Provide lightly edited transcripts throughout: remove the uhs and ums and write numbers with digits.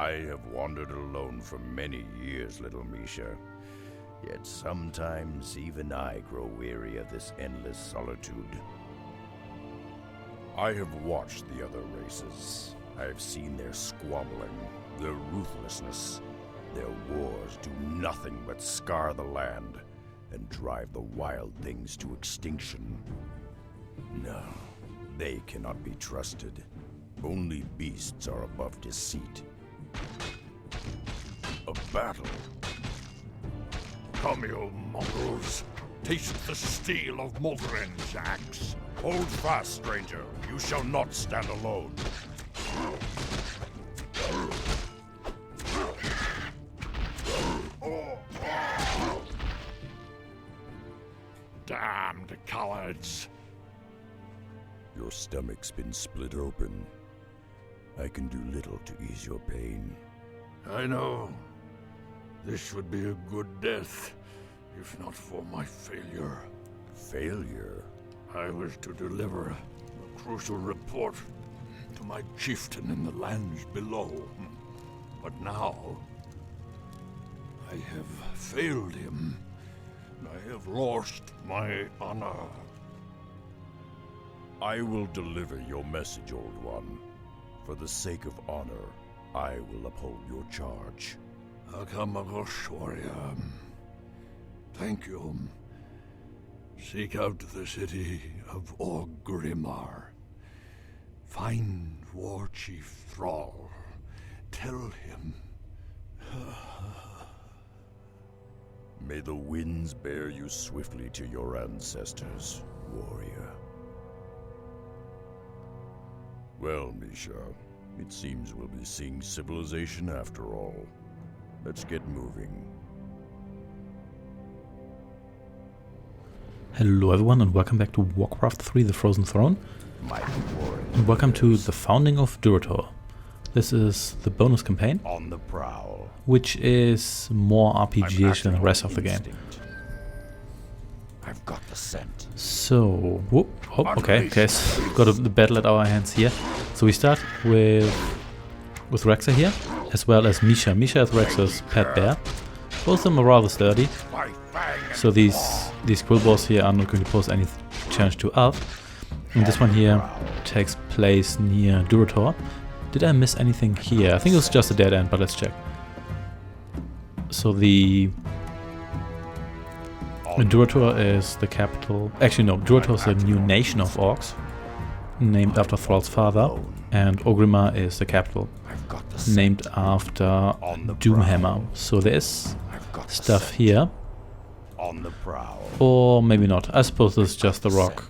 I have wandered alone for many years, little Misha. Yet sometimes even I grow weary of this endless solitude. I have watched the other races. I have seen their squabbling, their ruthlessness. Their wars do nothing but scar the land and drive the wild things to extinction. No, they cannot be trusted. Only beasts are above deceit. A battle? Come, you mongrels. Taste the steel of Moldren's axe. Hold fast, stranger. You shall not stand alone. Damned cowards. Your stomach's been split open. I can do little to ease your pain. I know. This would be a good death, if not for my failure. Failure? I was to deliver a crucial report to my chieftain in the lands below. But now, I have failed him. I have lost my honor. I will deliver your message, Old One. For the sake of honor, I will uphold your charge. Akamagosh, warrior. Thank you. Seek out the city of Orgrimmar. Find War Chief Thrall. Tell him. May the winds bear you swiftly to your ancestors, warrior. Well, Misha, it seems we'll be seeing civilization after all. Let's get moving. Hello everyone and welcome back to Warcraft 3 The Frozen Throne. And welcome to the founding of Durotar. This is the bonus campaign, On the prowl. which is more RPG-ish than the rest of the game. I've got the scent. So, whoop, oh, okay, so got the battle at our hands here. So we start with Rexa here, as well as Misha. Misha is Rexa's pet bear. Both of them are rather sturdy, so these quill balls here are not going to pose any challenge to us. And this one here takes place near Durotar. Did I miss anything here? I think it was just a dead end, but let's check. So Durotar is the capital. Actually, no, Durotar is a new nation of orcs, named after Thrall's father, and Orgrimmar is the capital, named after Doomhammer. So there's stuff here, or maybe not. I suppose this is just the rock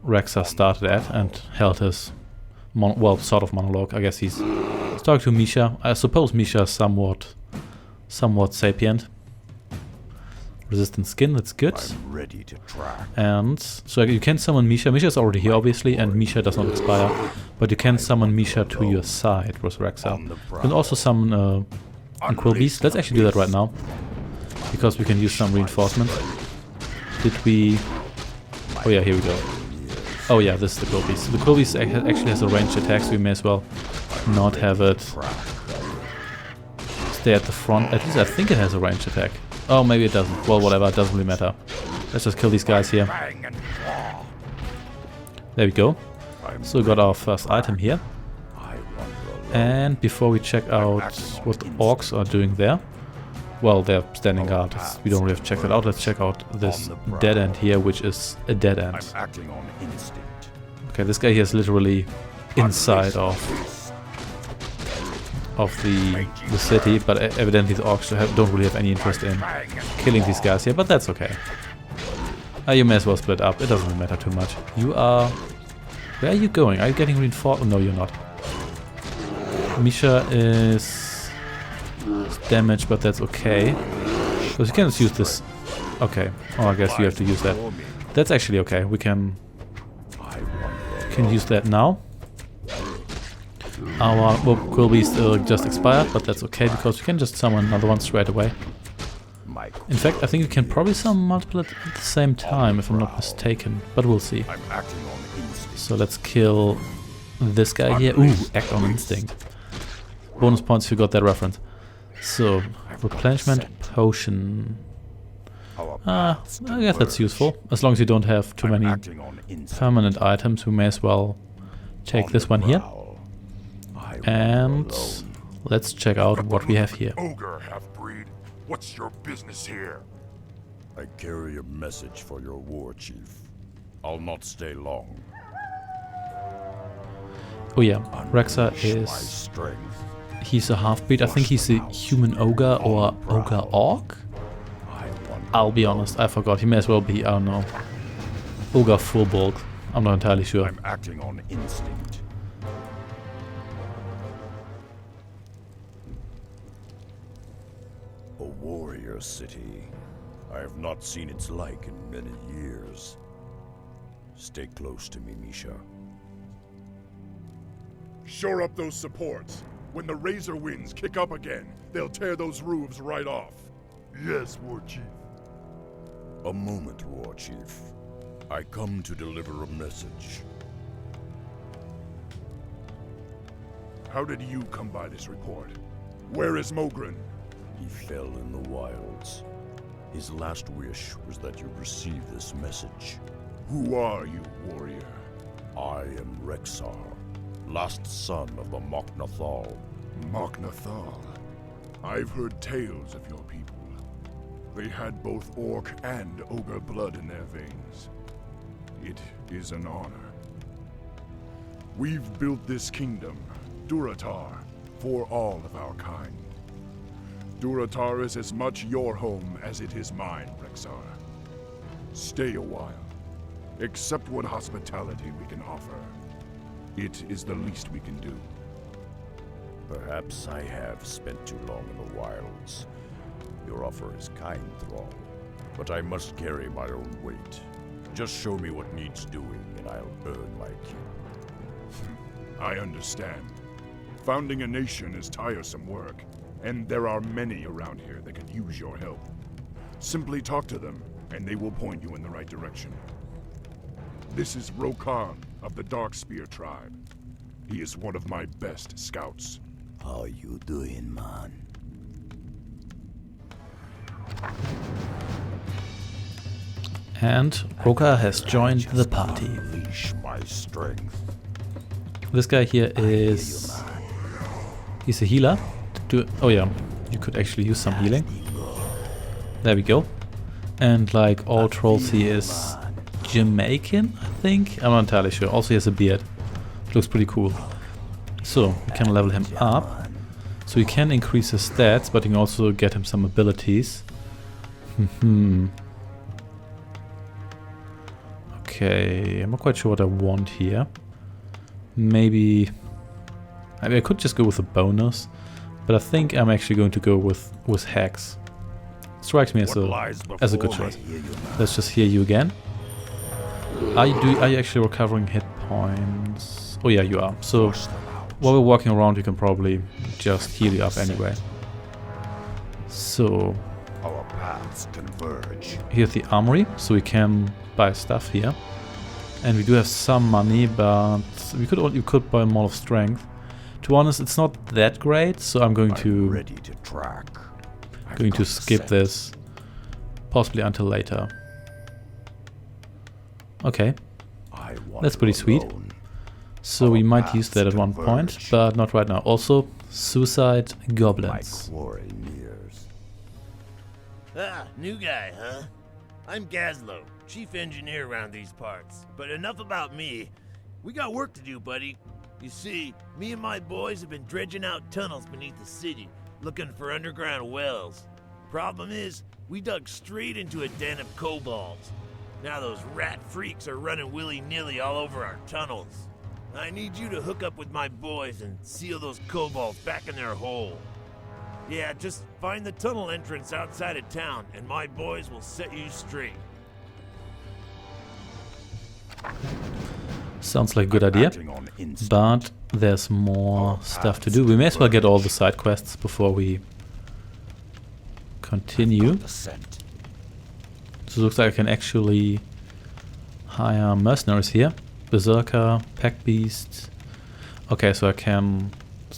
Rexa started at and held his sort of monologue. I guess he's talking to Misha. I suppose Misha is somewhat sapient. Resistant skin, that's good. I'm ready to track. And so you can summon Misha. Misha is already here, obviously, and Misha does not expire. But you can summon Misha to your side with Rexa. You can also summon a Quill Beast. Let's actually do that right now, because we can use some reinforcement. Did we? Oh yeah, here we go. Oh yeah, this is the Quill Beast. The Quill Beast actually has a ranged attack, so we may as well not have it stay at the front. At least I think it has a ranged attack. Oh, maybe it doesn't. Well, whatever, it doesn't really matter. Let's just kill these guys here. There we go. So we got our first item here. And before we check out what the orcs are doing there, well, they're standing guard. We don't really have to check that out. Let's check out this dead end here, which is a dead end. Okay, this guy here is literally inside of the city, but evidently the orcs don't really have any interest in killing these guys here, but that's okay. You may as well split up, it doesn't really matter too much. You are... Where are you going? Are you getting reinforced? Oh, no, you're not. Misha is damaged, but that's okay. Because you can just use this... Okay, oh, I guess you have to use that. That's actually okay, we can use that now. Our Quill Beast just expired, but that's okay because we can just summon another one straight away. In fact, I think you can probably summon multiple at the same time, if I'm not mistaken, but we'll see. So let's kill this guy here. Ooh, act on instinct. bonus points if you got that reference. So, replenishment potion. I guess that's useful. As long as you don't have too many permanent items, we may as well take this one here. And let's check out what we have here. Ogre half-breed, what's your business here? I carry a message for your war chief. I'll not stay long. Oh yeah, Rexa is... He's a half-breed. I think he's a human ogre or ogre orc? I'll be honest, I forgot. He may as well be, I don't know, ogre full bulk. I'm not entirely sure. I'm acting on instinct. A warrior city. I have not seen its like in many years. Stay close to me, Misha. Shore up those supports. When the Razor winds kick up again, they'll tear those roofs right off. Yes, War Chief. A moment, War Chief. I come to deliver a message. How did you come by this report? Where is Mogren? He fell in the wilds. His last wish was that you receive this message. Who are you, warrior? I am Rexar, last son of the Mok'Nathal. Mok'Nathal. I've heard tales of your people. They had both orc and ogre blood in their veins. It is an honor. We've built this kingdom, Durotar, for all of our kind. Durotar is as much your home as it is mine, Rexar. Stay a while. Accept what hospitality we can offer. It is the least we can do. Perhaps I have spent too long in the wilds. Your offer is kind, Thrall, but I must carry my own weight. Just show me what needs doing, and I'll earn my keep. I understand. Founding a nation is tiresome work, and there are many around here that could use your help. Simply talk to them, and they will point you in the right direction. This is Rokan of the Darkspear tribe. He is one of my best scouts. How you doing, man? And Roka has joined the party. Unleash my strength. This guy here is... He's a healer. Oh yeah, you could actually use some healing. There we go. And like all trolls, he is Jamaican, I think? I'm not entirely sure. Also he has a beard. Looks pretty cool. So, we can level him up. So we can increase his stats, but you can also get him some abilities. Okay, I'm not quite sure what I want here. Maybe I could just go with a bonus, but I think I'm actually going to go with Hex. Strikes me as a good choice. Let's just heal you again. Are you actually recovering hit points? Oh yeah, you are. So while we're walking around, you can probably just heal you up anyway. So our paths converge. Here's the armory, so we can buy stuff here. And we do have some money, but you could buy more of strength. To be honest, it's not that great, so I'm going to skip this, possibly until later. Okay, that's pretty sweet. So we might use that at one point, but not right now. Also, suicide goblins. Ah, new guy, huh? I'm Gazlo, chief engineer around these parts. But enough about me. We got work to do, buddy. You see, me and my boys have been dredging out tunnels beneath the city, looking for underground wells. Problem is, we dug straight into a den of kobolds. Now those rat freaks are running willy-nilly all over our tunnels. I need you to hook up with my boys and seal those kobolds back in their hole. Yeah, just find the tunnel entrance outside of town, and my boys will set you straight. Sounds like a good idea, but there's more stuff to do. We may as well get all the side quests before we continue. So it looks like I can actually hire mercenaries here. Berserker, Pack Beast. Okay, so I can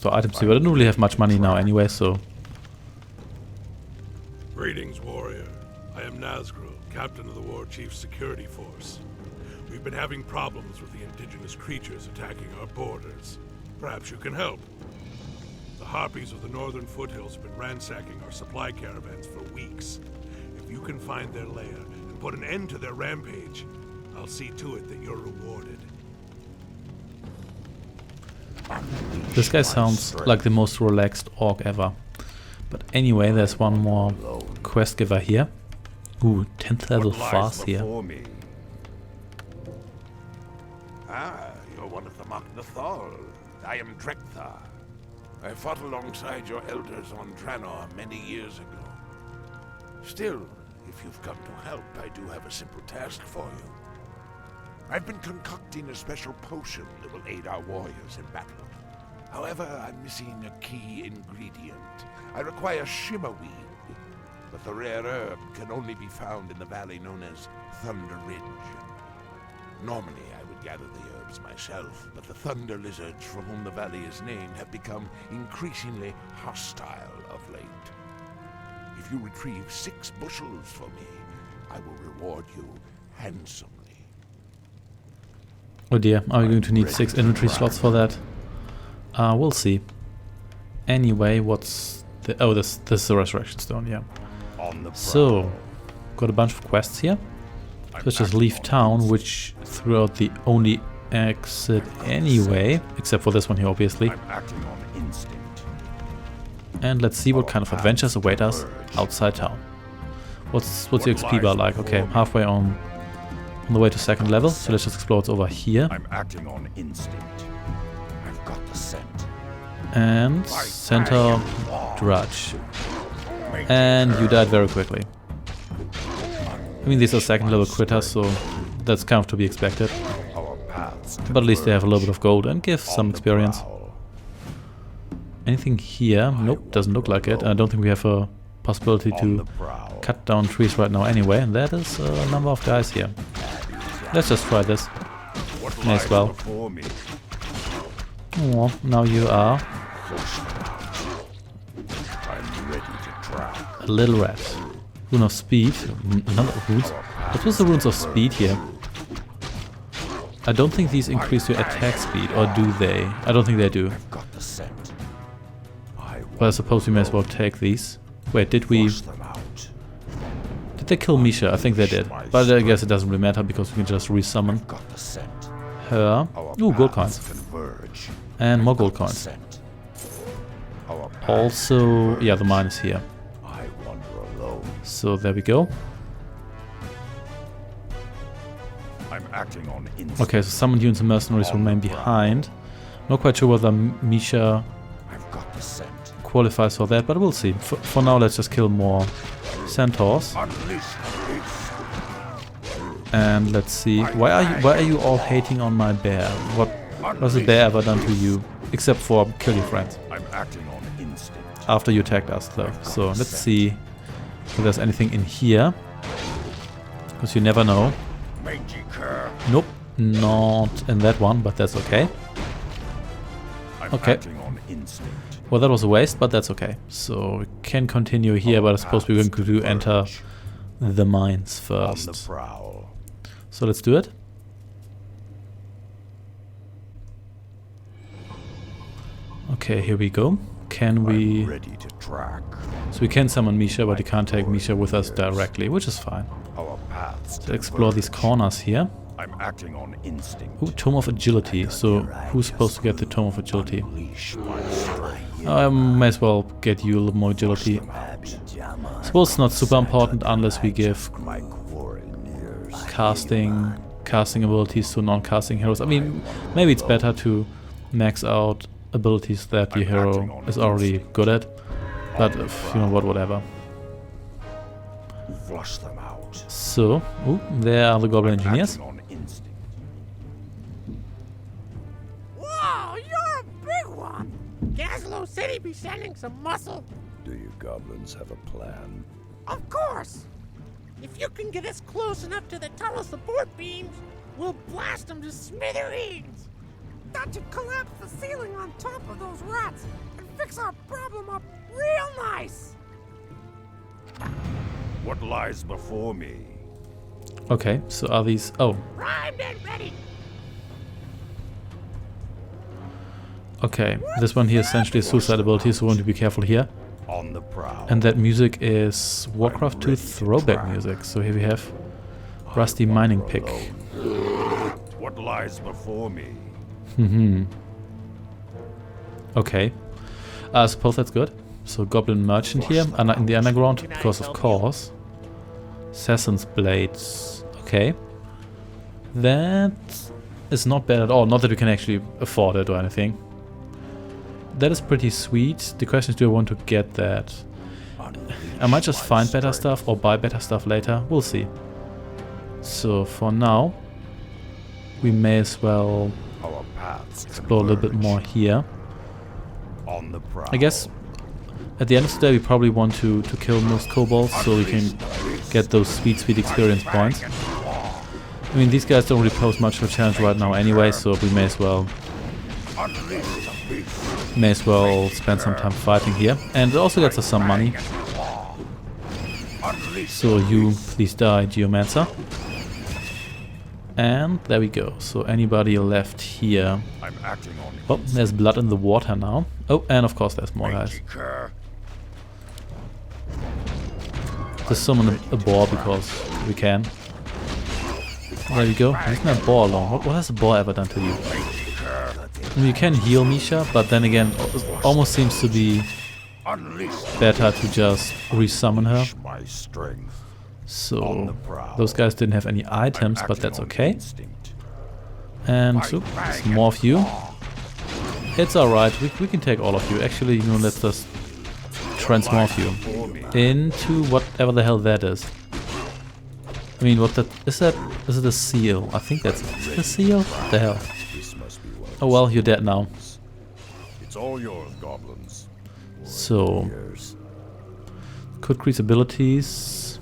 store items here, but I don't really have much money now anyway, so... Greetings, warrior. I am Nazgul, captain of the War Chief's security force. We've been having problems with the indigenous creatures attacking our borders. Perhaps you can help. The harpies of the northern foothills have been ransacking our supply caravans for weeks. If you can find their lair and put an end to their rampage, I'll see to it that you're rewarded. This guy sounds like the most relaxed orc ever. But anyway, there's one more quest giver here. Ooh, 10th level fast here. Ah, you're one of the Magnathal. I am Drekthar. I fought alongside your elders on Draenei many years ago. Still, if you've come to help, I do have a simple task for you. I've been concocting a special potion that will aid our warriors in battle. However, I'm missing a key ingredient. I require shimmerweed, but the rare herb can only be found in the valley known as Thunder Ridge. Normally, I would gather the herbs myself, but the thunder lizards from whom the valley is named have become increasingly hostile of late. If you retrieve 6 bushels for me, I will reward you handsomely. Oh dear, are we going to need 6 inventory slots for that? We'll see. Anyway, what's the... Oh, this is the Resurrection Stone, yeah. So, got a bunch of quests here. Let's just leave town, which threw out the only exit anyway, except for this one here, obviously. And let's see what kind of adventures await us outside town. What's your XP bar like? Okay, halfway on the way to 2nd level, so let's just explore what's over here. I'm acting on instinct. I've got the scent. And center Drudge. And you died very quickly. I mean, these are 2nd level critters, so that's kind of to be expected. But at least they have a little bit of gold and give some experience. Anything here? Nope, doesn't look like it. I don't think we have a possibility to cut down trees right now anyway, and that is a number of guys here. Let's just try this. May as well. Oh, now you are a little rat. Rune of speed. Another runes. What was the runes of speed here? I don't think these increase your attack speed, or do they? I don't think they do. Well, I suppose we may as well take these. Wait, did we... Did they kill Misha? I think they did. But I guess it doesn't really matter because we can just resummon her. Ooh, gold coins. And more gold coins. Also, yeah, the mine is here. So there we go. Okay, so some units and mercenaries remain behind. Not quite sure whether Misha qualifies for that, but we'll see. For now, let's just kill more centaurs. And let's see. Why are you all hating on my bear? What has the bear ever done to you? Except for kill your friends. After you attacked us, though. So let's see if there's anything in here. Because you never know. Nope, not in that one, but that's okay. Okay. Well, that was a waste, but that's okay. So we can continue here, but I suppose we're going to enter the mines first. So let's do it. Okay, here we go. Can we... So we can summon Misha, but we can't take Misha with us directly, which is fine. So explore these corners here. I'm acting on instinct. Ooh, Tome of Agility. So who's supposed to get the Tome of Agility? I may as well get you a little more agility. I suppose it's not super important unless we give casting abilities to non-casting heroes. I mean, maybe it's better to max out abilities that your hero is already good at. But you know what, whatever. Flush them out. So, ooh, there are the Goblin Engineers. Whoa, you're a big one! Gazlo said he'd be sending some muscle. Do you goblins have a plan? Of course! If you can get us close enough to the tunnel support beams, we'll blast them to smithereens! thought you'd collapse the ceiling on top of those rats and fix our problem up real nice. What lies before me? Okay, so are these... Oh, Primed and ready. okay. This one here is essentially a suicide ability, so we want to be careful here. On the prowl. And that music is Warcraft II throwback music. So here we have Rusty Mining Pick. What lies before me? Okay. I suppose that's good. So Goblin Merchant here, in the underground, because of course. Assassin's Blades. Okay. That is not bad at all. Not that we can actually afford it or anything. That is pretty sweet. The question is, do I want to get that? I might just find better stuff or buy better stuff later. We'll see. So for now, we may as well Our paths explore a little bit more here. on the prowl. I guess at the end of the day we probably want to kill most kobolds so we can get those sweet experience points. I mean, these guys don't really pose much of a challenge right now anyway, so we may as well spend some time fighting here. And it also gets us some money. So you please die, Geomancer. And there we go. So anybody left here? I'm acting on Oh, there's blood in the water now. Oh, and of course there's more guys. Just summon a boar because we can. There we go. Leave my boar alone. What has a boar ever done to you? I mean, you can heal Misha, but then again, it almost seems to be better to just resummon her. my strength. So those guys didn't have any items, but that's okay. And so, there's more of you. It's alright, we can take all of you. Actually, you know, let's just transmorph you into whatever the hell that is. I mean, what that is that? Is it a seal? I think that's a seal. What the hell? This must be well. Oh well, you're dead now. It's all yours, goblins. So, Yours. could increase abilities.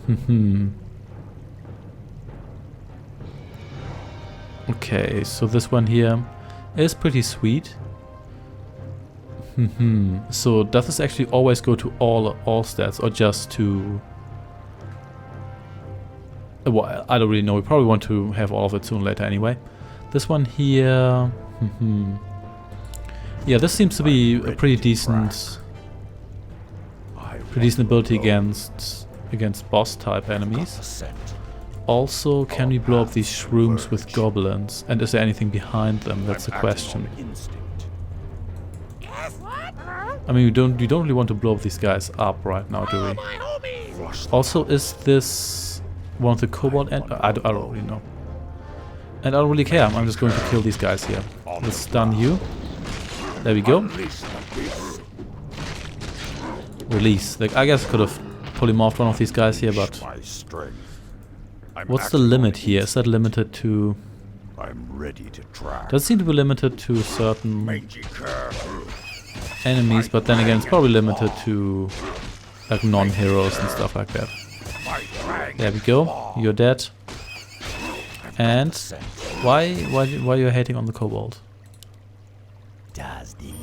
Okay, so this one here is pretty sweet. So does this actually always go to all stats or just to... Well, I don't really know. We probably want to have all of it sooner or later anyway. This one here... Yeah, this seems to be a pretty decent ability against boss type enemies. Also, can we blow up these shrooms with goblins? And is there anything behind them? That's the question. Yes, what? I mean, we don't really want to blow up these guys up right now, do we? My homies. Also, is this one of the kobold I don't really know. And I don't really care. I'm just going to kill these guys here. Let's stun you. There we go. Release. Like, I guess I could have polymorphed one of these guys here, but what's the limit here? Is that limited to... I'm ready to try. Does seem to be limited to certain enemies, but then again, it's probably limited to like non-heroes and stuff like that. There we go. You're dead. And why you're hating on the kobold?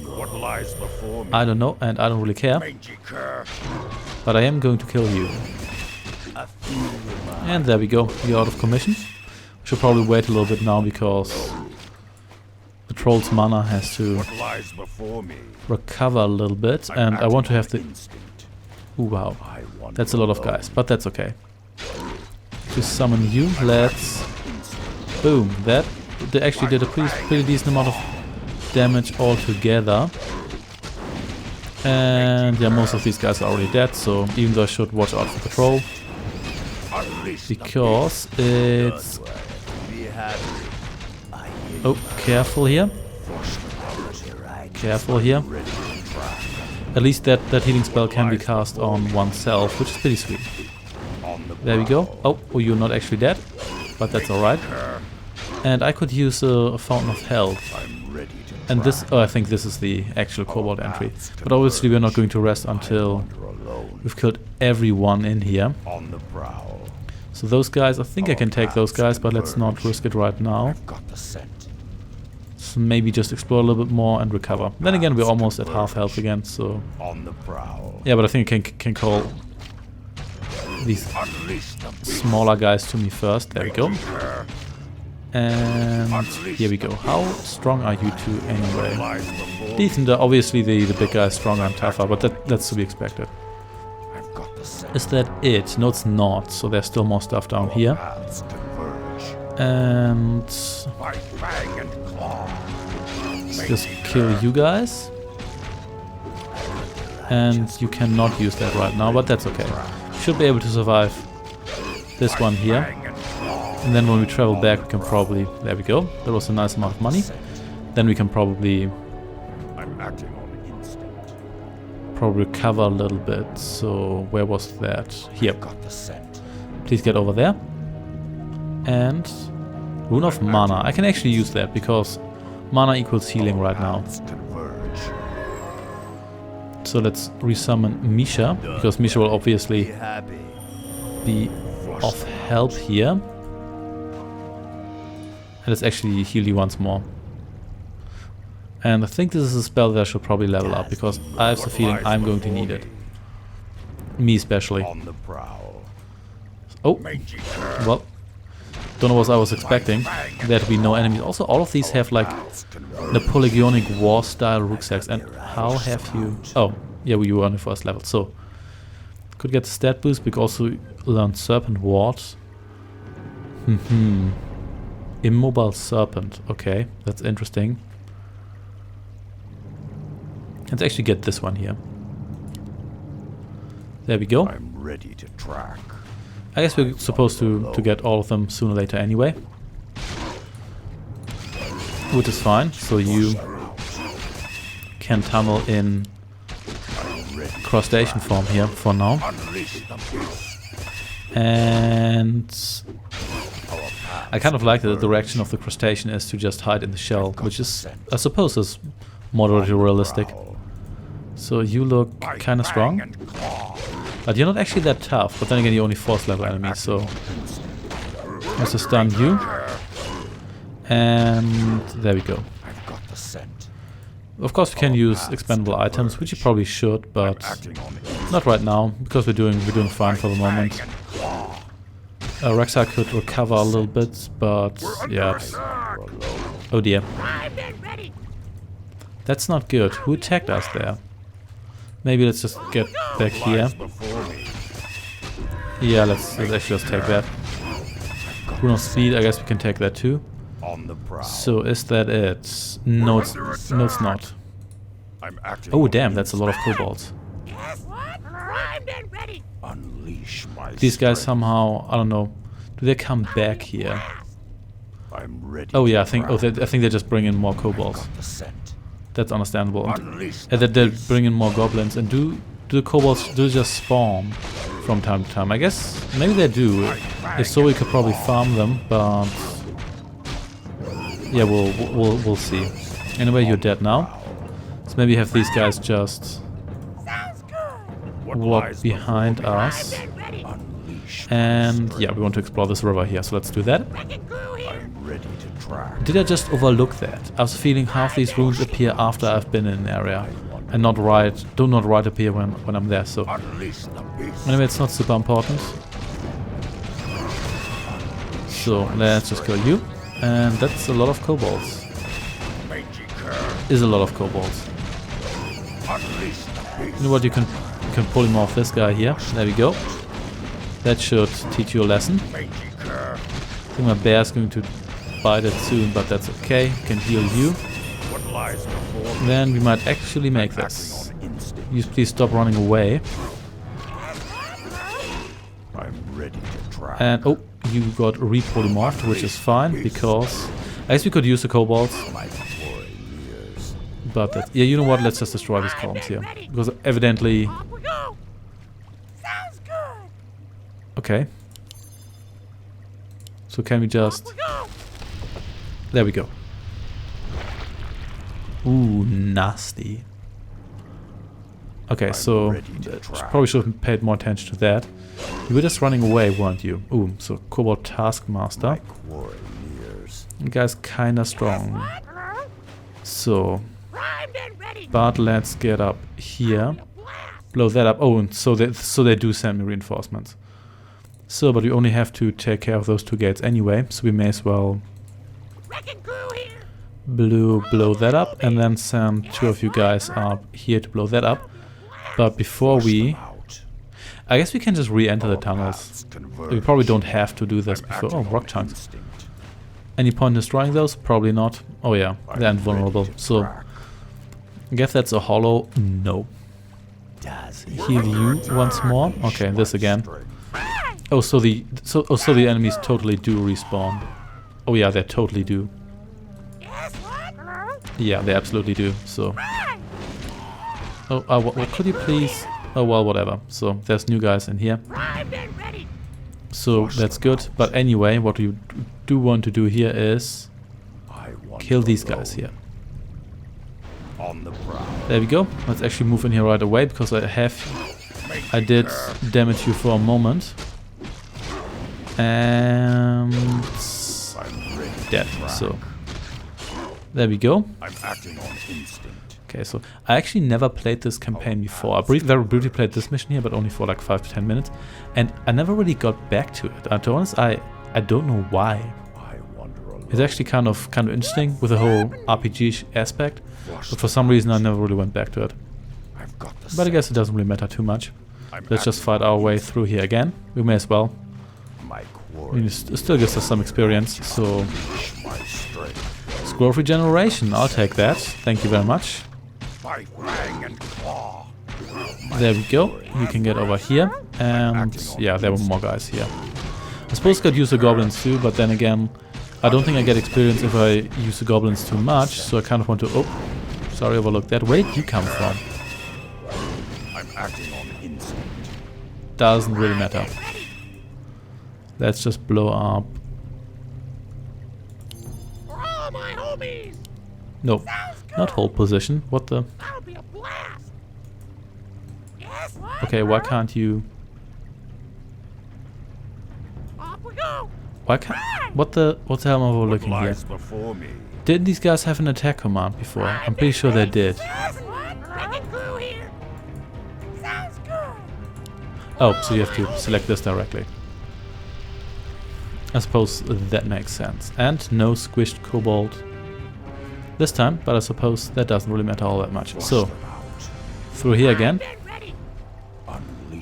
What lies before me? I don't know, and I don't really care. But I am going to kill you. And there we go. You're out of commission. Should probably wait a little bit now because the troll's mana has to What lies before me? recover a little bit, and I want to have the... Ooh, wow. That's a lot of guys, but that's okay. To summon you, let's... Boom. They actually did a pretty decent amount of damage altogether. And yeah, most of these guys are already dead, so even though I should watch out for the troll. Because it's... Oh, careful here. Careful here. At least that healing spell can be cast on oneself, which is pretty sweet. There we go. Oh, you're not actually dead, but that's alright. And I could use a Fountain of Health. And this, I think this is the actual kobold entry. But obviously we're not going to rest until we've killed everyone in here. So those guys, I think I can take those guys, but let's not risk it right now. So So maybe just explore a little bit more and recover. Then again, we're almost at half health again, so... On the prowl. Yeah, but I think I can call these smaller guys to me first. There we go. And here we go. How strong are you two anyway? Decent. Obviously the big guy is stronger and tougher, but that's to be expected. Is that it? No, it's not. So there's still more stuff down here. And just kill you guys. And you cannot use that right now, but that's okay. Should be able to survive this one here. And then when we travel back, we can probably... There we go. That was a nice amount of money. Then we can probably... Probably recover a little bit. So where was that? Here. Please get over there. And Rune of Mana. I can actually use that because mana equals healing right now. So let's resummon Misha, because Misha will obviously be of help here. And let's actually heal you once more. And I think this is a spell that I should probably level up, because I have the feeling I'm going to need it. Me especially. Oh, well, don't know what I was expecting. There to be no enemies. Also, all of these have like Napoleonic War style rucksacks. And how have you... Oh, yeah, you were on the first level. So, could get the stat boost, but also learn Serpent Ward. Immobile Serpent. Okay, that's interesting. Let's actually get this one here. There we go. I'm ready to track. I guess we're supposed to get all of them sooner or later anyway. Which is fine. So you can tunnel in crustacean form here for now. And I kind of like that the direction of the crustacean is to just hide in the shell, which is, I suppose, is moderately realistic. So you look kind of strong, but you're not actually that tough. But then again, you're only 4th level enemy, so let's just stun you. And there we go. Of course, we can use expendable items, which you probably should, but not right now because we're doing fine for the moment. Rexa could recover a little bit, but yeah. Oh dear. That's not good. Who attacked us there? Maybe let's just get back here. Yeah, let's actually just take that. Rune of Speed, I guess we can take that too. So is that it? No, it's not. Oh damn, that's a lot of kobolds. These guys somehow, I don't know, do they come back here? Oh yeah, I think they just bring in more kobolds. That's understandable. And that they bring in more goblins. And do the kobolds just spawn from time to time? I guess maybe they do. If so, we could probably farm them, but yeah, we'll see. Anyway, you're dead now. So maybe have these guys just walk behind us. And yeah, we want to explore this river here, so let's do that. Did I just overlook that? I was feeling half these runes appear after I've been in an area, and do not right appear when I'm there. So anyway, it's not super important. So let's just kill you, and that's a lot of kobolds. Is a lot of kobolds. You know what? You can pull him off this guy here. There we go. That should teach you a lesson. I think my bear's going to bite it soon, but that's okay. Can heal you. Then we might actually make this. You please stop running away. And oh, you got repolymorphed, which is fine because I guess we could use the kobolds. But that, yeah, you know what? Let's just destroy these columns here because evidently. Okay. So can we just... There we go. Ooh, nasty. Okay, so probably should have paid more attention to that. You were just running away, weren't you? Ooh, so Kobold Taskmaster. You guys kinda strong. So, but let's get up here. Blow that up. Oh, and so they do send me reinforcements. So, but we only have to take care of those 2 gates anyway, so we may as well blow that up and then send 2 of you guys up here to blow that up. But before we... I guess we can just re-enter the tunnels. We probably don't have to do this before... Oh, rock chunks. Any point in destroying those? Probably not. Oh yeah, they're invulnerable. So, I guess that's a hollow. No. Heal you once more. Okay, this again. Oh, so the enemies totally do respawn. Oh yeah, they totally do. Yeah, they absolutely do. So. Oh, what could you please? Oh well, whatever. So there's new guys in here. So that's good. But anyway, what you do want to do here is kill these guys here. There we go. Let's actually move in here right away because I did damage you for a moment. And dead. So there we go. Okay, so I actually never played this campaign before. I very briefly played this mission here, but only for like 5 to 10 minutes, and I never really got back to it. To be honest, I don't know why. It's actually kind of interesting with the whole RPG aspect, but for some reason I never really went back to it. But I guess it doesn't really matter too much. Let's just fight our way through here again. We may as well. I mean, it still gives us some experience, so... Scroll regeneration, I'll take that. Thank you very much. There we go. You can get over here. And yeah, there were more guys here. I suppose I could use the goblins too, but then again, I don't think I get experience if I use the goblins too much, so I kind of want to... Oh, sorry, overlooked that. Where did you come from? Doesn't really matter. Let's just blow up. No, not hold position. What the... Okay, why can't you... Why can't... What the hell am I overlooking here? Didn't these guys have an attack command before? I'm pretty sure they did. Oh, so you have to select this directly. I suppose that makes sense. And no squished kobold this time, but I suppose that doesn't really matter all that much. So, through here again.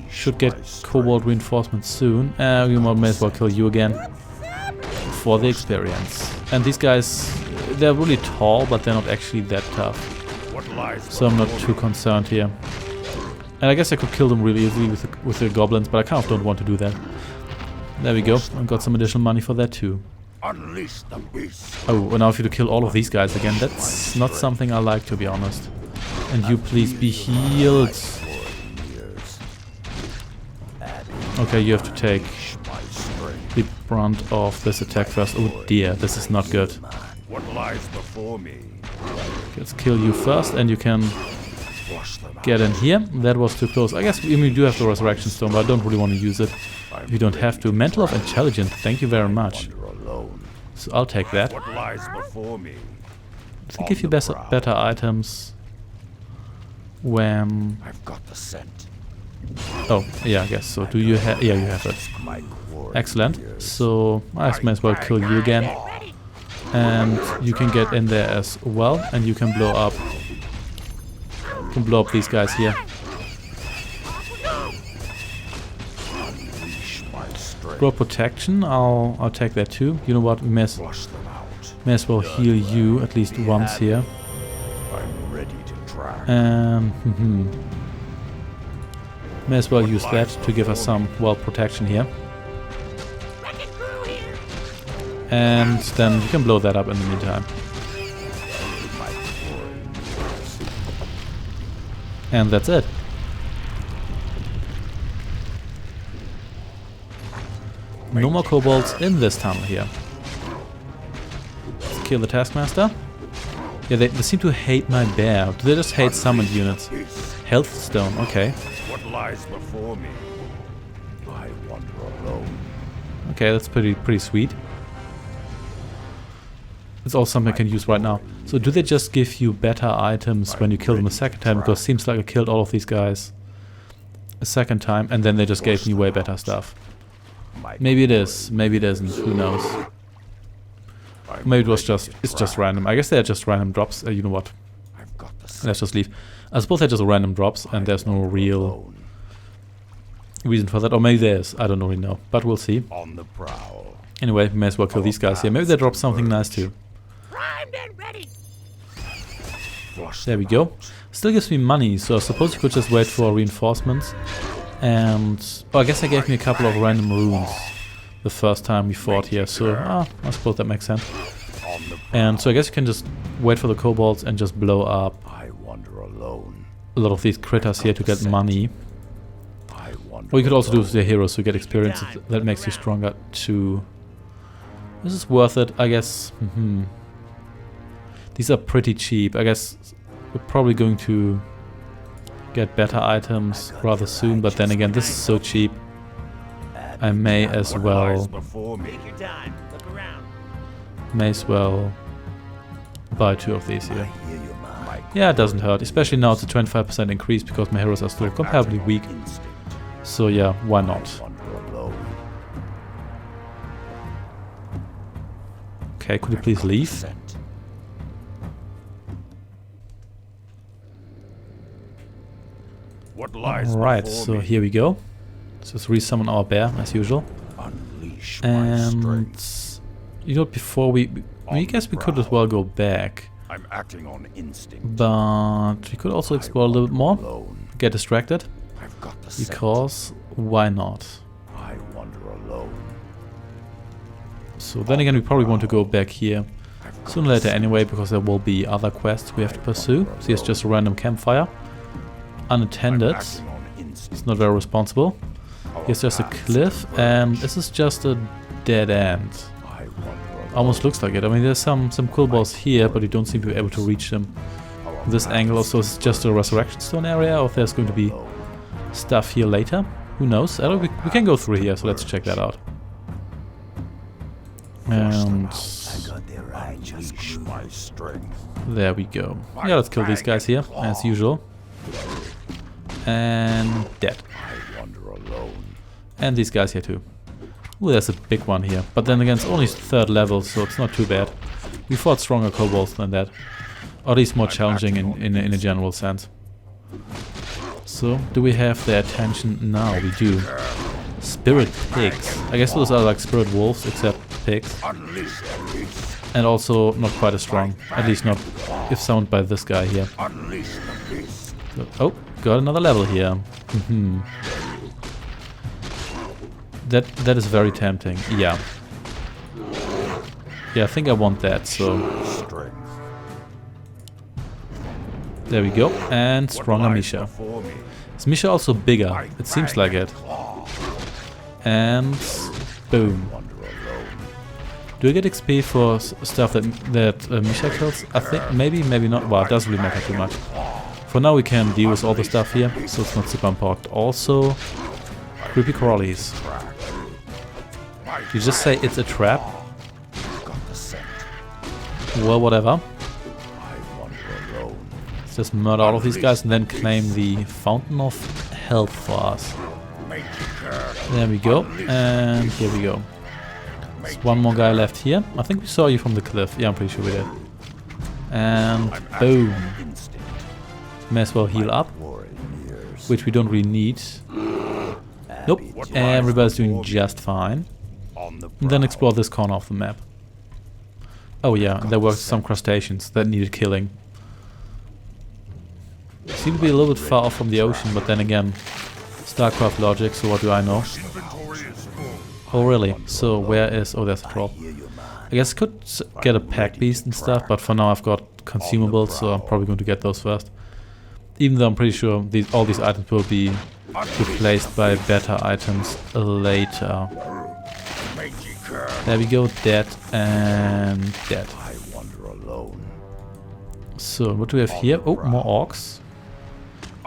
Should get kobold reinforcements soon. We may as well kill you again for the experience. And these guys, they're really tall, but they're not actually that tough. So I'm not too concerned here. And I guess I could kill them really easily with the goblins, but I kind of don't want to do that. There we go. I got some additional money for that too. Oh, and now if you to kill all of these guys again, that's not something I like, to be honest. And you please be healed. Okay, you have to take the brunt of this attack first. Oh dear, this is not good. Let's kill you first, and you can get in here. That was too close. I guess we do have the Resurrection Stone, but I don't really want to use it. If you don't have to. Mental of Intelligence, thank you very much. So I'll take that. Does it give you better items when... Oh, yeah, I guess so. Do you have... Yeah, you have it. Excellent. So I may as well kill you again. And you can get in there as well, and you can blow up... You can blow up these guys here. Grow protection, I'll take that too. You know what? We may as well heal you at least once here. May as well use that to give us some protection here. And then you can blow that up in the meantime. And that's it. No more kobolds in this tunnel here. Let's kill the Taskmaster. Yeah, they seem to hate my bear. Do they just hate summoned units? Health stone, okay. Okay, that's pretty sweet. It's also something I can use right now. So do they just give you better items when you kill them a second time? Because it seems like I killed all of these guys a second time and then they just gave me way better stuff. Maybe it is, maybe it isn't, who knows. Maybe it was just, it's just random. I guess they're just random drops. You know what? Let's just leave. I suppose they're just random drops and there's no real reason for that. Or maybe there is, I don't really know. But we'll see. Anyway, we may as well kill these guys here. Maybe they drop something nice too. There we go. Still gives me money, so I suppose you could just wait for reinforcements. And oh, I guess they gave me a couple of random runes the first time we fought here, so I suppose that makes sense. And so I guess you can just wait for the kobolds and just blow up a lot of these critters here to get money. Or you could also do with the heroes to get experience that makes you stronger too. This is worth it, I guess. These are pretty cheap. I guess we're probably going to get better items rather soon, but then again, this is so cheap. I may as well buy 2 of these here. Yeah, it doesn't hurt, especially now it's a 25% increase because my heroes are still comparably weak. So yeah, why not? Okay, could you please leave? Alright, so here we go. Let's just resummon our bear as usual. And you know, before I guess we could as well go back. But we could also explore a little bit more. Get distracted. Because why not? So then again, we probably want to go back here sooner or later anyway, because there will be other quests we have to pursue. So here's just a random campfire. Unattended. It's not very responsible. Here's just a cliff, and this is just a dead end. Almost looks like it. I mean, there's some cool balls here, but you don't seem to be able to reach them from this angle. So it's just a resurrection stone area, or if there's going to be stuff here later. Who knows? We can go through here, so let's check that out. And there we go. Yeah, let's kill these guys here, as usual. And dead. And these guys here too. Ooh, there's a big one here. But then again, it's only 3rd level, so it's not too bad. We fought stronger kobolds than that. Or at least more challenging in a general sense. So, do we have their attention? Now we do. Spirit pigs. I guess those are like spirit wolves, except pigs. And also not quite as strong. At least not if summoned by this guy here. So, oh, got another level here. That is very tempting. Yeah. Yeah, I think I want that, so there we go. And stronger Misha. Is Misha also bigger? It seems like it. And boom. Do I get XP for stuff that Misha kills? I think maybe not. Well, it doesn't really matter too much. For now we can deal with all the stuff here, so it's not super important. Also, creepy crawlies. You just say it's a trap? Well, whatever. Let's just murder all of these guys and then claim the Fountain of Health for us. There we go. And here we go. There's one more guy left here. I think we saw you from the cliff. Yeah, I'm pretty sure we did. And boom. May as well heal up. Which we don't really need. Nope. Everybody's doing just fine. And then explore this corner of the map. Oh yeah, there were some crustaceans that needed killing. Seem to be a little bit far off from the ocean, but then again, StarCraft logic, so what do I know? Oh really? So where is... Oh, there's a troll. I guess I could get a pack beast and stuff, but for now I've got consumables, so I'm probably going to get those first. Even though I'm pretty sure all these items will be replaced by better items later. There we go, dead and dead. So, what do we have here? Oh, more orcs.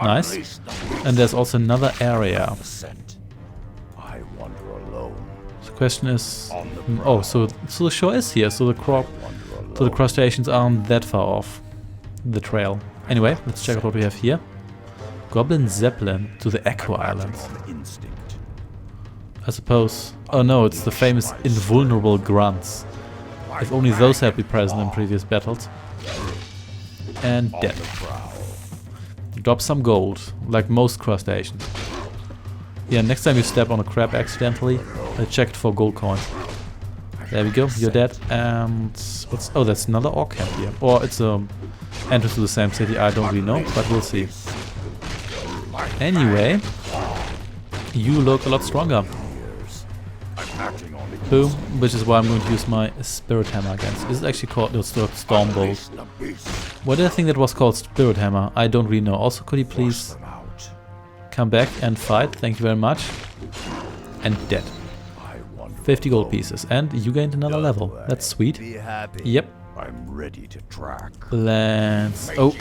Nice. And there's also another area. The question is... Oh, so the shore is here, so the So the crustaceans aren't that far off the trail. Anyway, let's check out what we have here. Goblin Zeppelin to the Echo Islands. I suppose... Oh no, it's the famous invulnerable grunts. If only those had been present in previous battles. And dead. Drop some gold, like most crustaceans. Yeah, next time you step on a crab accidentally, check it for gold coins. There we go, you're dead. And what's... Oh, that's another orc camp here. Or it's a entrance to the same city, I don't really know, but we'll see. Anyway, you look a lot stronger. Boom, which is why I'm going to use my Spirit Hammer against. Is it actually called the Storm Bolt? What did I think that was called? Spirit Hammer? I don't really know. Also, could you please come back and fight? Thank you very much. And dead. 50 gold pieces. And you gained another level. That's sweet. Yep. I'm ready to track. Let's... Oh.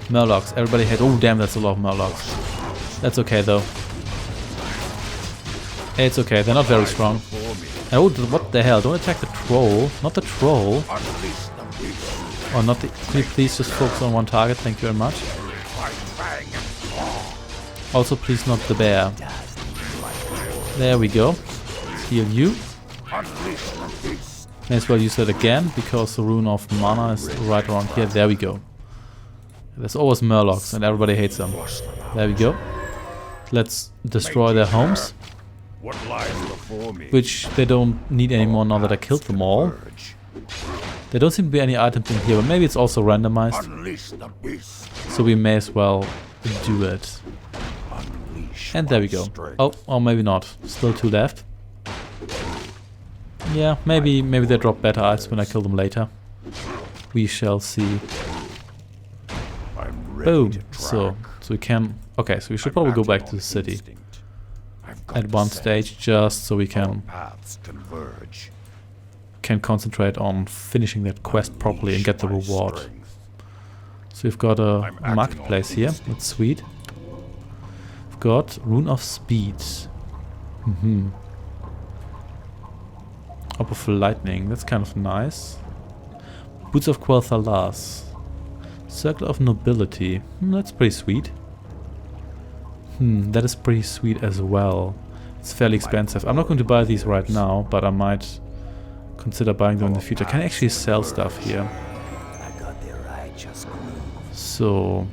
Murlocs. Everybody had... Oh, damn, that's a lot of Murlocs. That's okay, though. It's okay. They're not very strong. Oh, what the hell? Don't attack the troll. Not the troll. Or not the... Can you please just focus on one target? Thank you very much. Also, please not the bear. There we go. Let's heal you. May as well use that again, because the rune of mana is right around here. There we go. There's always Murlocs, and everybody hates them. There we go. Let's destroy their homes. Which they don't need anymore now that I killed them all. There don't seem to be any items in here, but maybe it's also randomized. So we may as well do it. And there we go. Oh, or maybe not. Still 2 left. Yeah, maybe they drop better items when I kill them later. We shall see. Boom. So we can... Okay, so we should probably go back to the city. At one stage, just so we can concentrate on finishing that quest properly and get the reward. So we've got a marketplace here. That's sweet. We've got Rune of Speed. Up of Lightning. That's kind of nice. Boots of Quel'Thalas. Circle of Nobility. That's pretty sweet. That is pretty sweet as well. It's fairly expensive. I'm not going to buy these right now, but I might consider buying them in the future. Can I actually sell stuff here? So...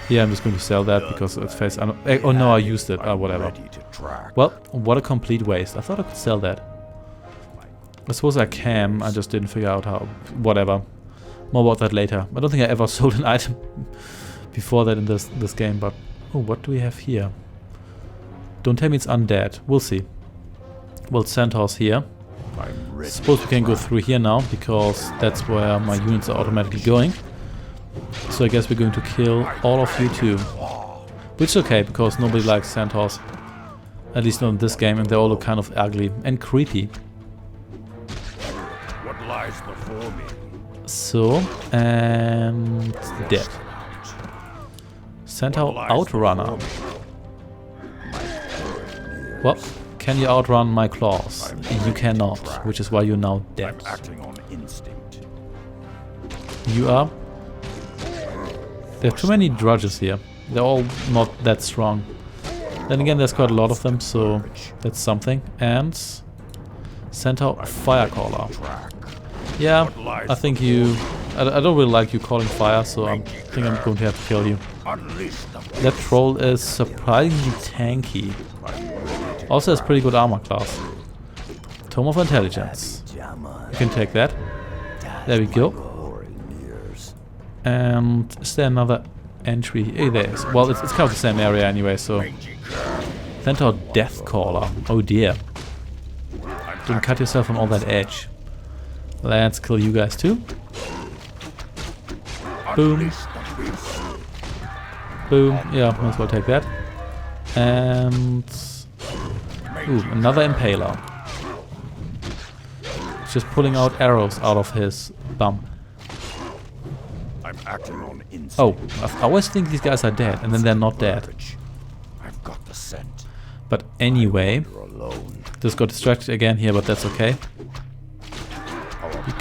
Yeah, I'm just going to sell that because it's face... Oh no, I used it. Whatever. Well, what a complete waste. I thought I could sell that. I suppose I can. I just didn't figure out how... Whatever. More about that later. I don't think I ever sold an item before that in this game, but... Oh, what do we have here? Don't tell me it's undead. We'll see. Well, Centaur's here. Suppose we can go through here now, because that's where my units are automatically going. So I guess we're going to kill all of you too. Which is okay, because nobody likes Centaurs. At least not in this game, and they all look kind of ugly and creepy. What lies before me? So, and dead. Centaur Outrunner. Well, can you outrun my claws? You cannot, which is why you're now dead. You are... There are too many drudges here. They're all not that strong. Then again, there's quite a lot of them, so that's something. And... Centaur Firecaller. Yeah, I think you... I don't really like you calling fire, so I think I'm going to have to kill you. That troll is surprisingly tanky. Also has pretty good armor class. Tome of Intelligence. You can take that. There we go. And is there another entry? Hey, there is. Well, it's kind of the same area anyway, so... Centaur Deathcaller. Oh dear. Don't cut yourself on all that edge. Let's kill you guys too. Boom. Boom. Yeah, might as well take that. And... Ooh, another Impaler. Just pulling out arrows out of his bum. Oh, I always think these guys are dead, and then they're not dead. But anyway, just got distracted again here, but that's okay.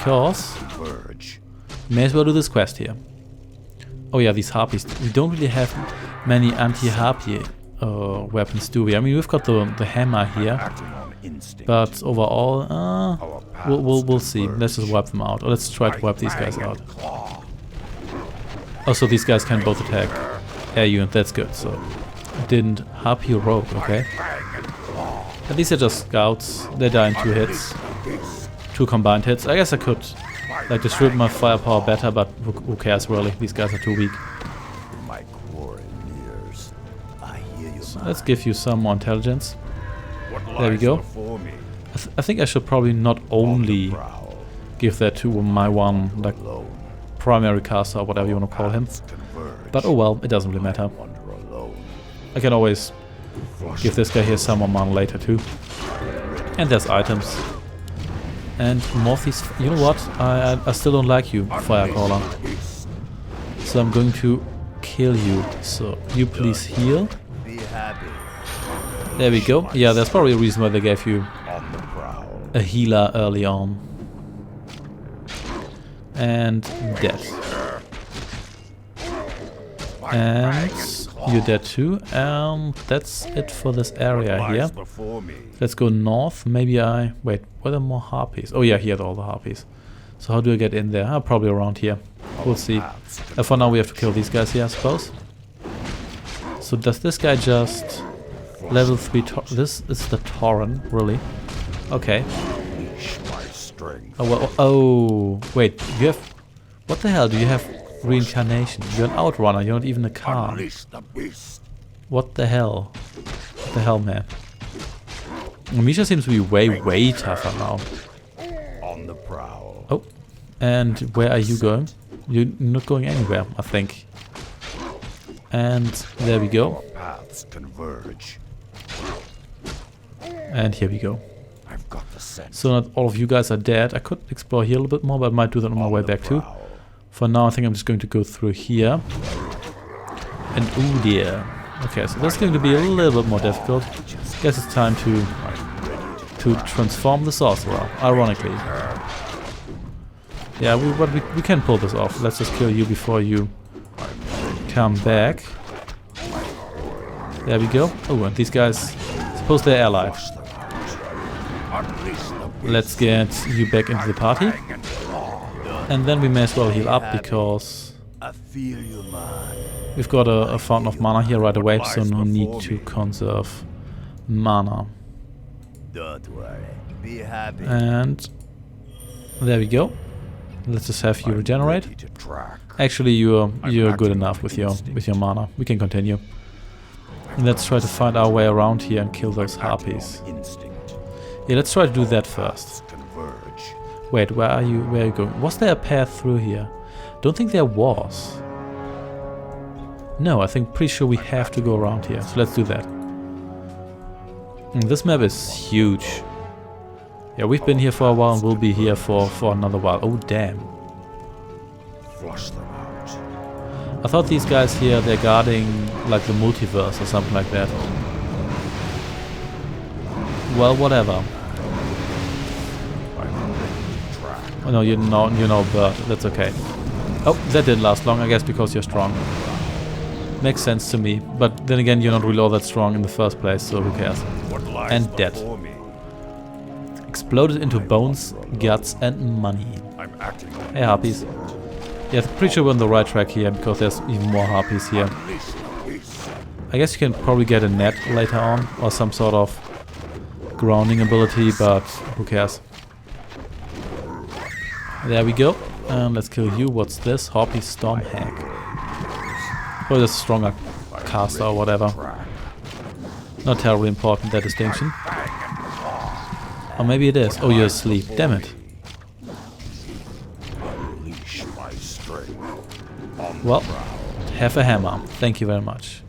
because may as well do this quest here. Oh yeah, these harpies. We don't really have many anti-harpy weapons, do we? I mean, we've got the hammer here, but overall, we'll see. Let's just wipe them out, or let's try to wipe these guys out. Also, these guys can both attack air unit. That's good. So, didn't harpy rogue. Okay. But these are just scouts. They die in 2 hits, 2 combined hits. I guess I could like distribute my firepower better, but who cares really? These guys are too weak. So let's give you some more intelligence. There we go. I think I should probably not only give that to my one like primary caster or whatever you want to call him, but oh well, it doesn't really matter. I can always give this guy here some more mana later too. And there's items. And more of these. You know what? I still don't like you, Firecaller. So I'm going to kill you. So you please heal. There we go. Yeah, there's probably a reason why they gave you a healer early on. And dead. And you're dead too. And that's it for this area here. Let's go north. Maybe wait, were there more harpies? Oh yeah, here are all the harpies. So how do I get in there? Probably around here. We'll see. For now we have to kill these guys here, I suppose. So does this guy just level 3? This is the Tauren, really? Okay. Oh, well, oh, wait, you have... What the hell? Do you have reincarnation? You're an outrunner, you're not even a car. What the hell? What the hell, man? Misha seems to be way tougher now. Oh, and where are you going? You're not going anywhere, I think. And there we go. And here we go. So not all of you guys are dead. I could explore here a little bit more, but I might do that on my way back too. For now, I think I'm just going to go through here. And oh dear. Okay, so that's going to be a little bit more difficult. Guess it's time to transform the sorcerer, ironically. Yeah, we can pull this off. Let's just kill you before you come back. There we go. Oh, and these guys, suppose they're allied. Let's get you back into the party. And then we may as well heal up because we've got a fountain of mana here right away, so no need to conserve mana. Don't worry. Be happy. And there we go. Let's just have you regenerate. Actually, you're good enough with your mana. We can continue. And let's try to find our way around here and kill those harpies. Yeah, let's try to do that first. Wait, where are you going? Was there a path through here? Don't think there was. No, I think pretty sure we have to go around here. So let's do that. This map is huge. Yeah, we've been here for a while and we'll be here for another while. Oh, damn. I thought these guys here, they're guarding like the multiverse or something like that. Well, whatever. Oh no, you're no bird. That's okay. Oh, that didn't last long, I guess because you're strong. Makes sense to me. But then again, you're not really all that strong in the first place, so who cares? And dead. Exploded into bones, guts, and money. Hey, harpies. Yeah, pretty sure we're on the right track here because there's even more harpies here. I guess you can probably get a net later on or some sort of grounding ability, but who cares? There we go. And let's kill you. What's this? Harpy Storm Hag. Oh, that's a stronger caster or whatever. Not terribly important, that distinction. Or maybe it is. Oh, you're asleep. Damn it. Well, have a hammer. Thank you very much.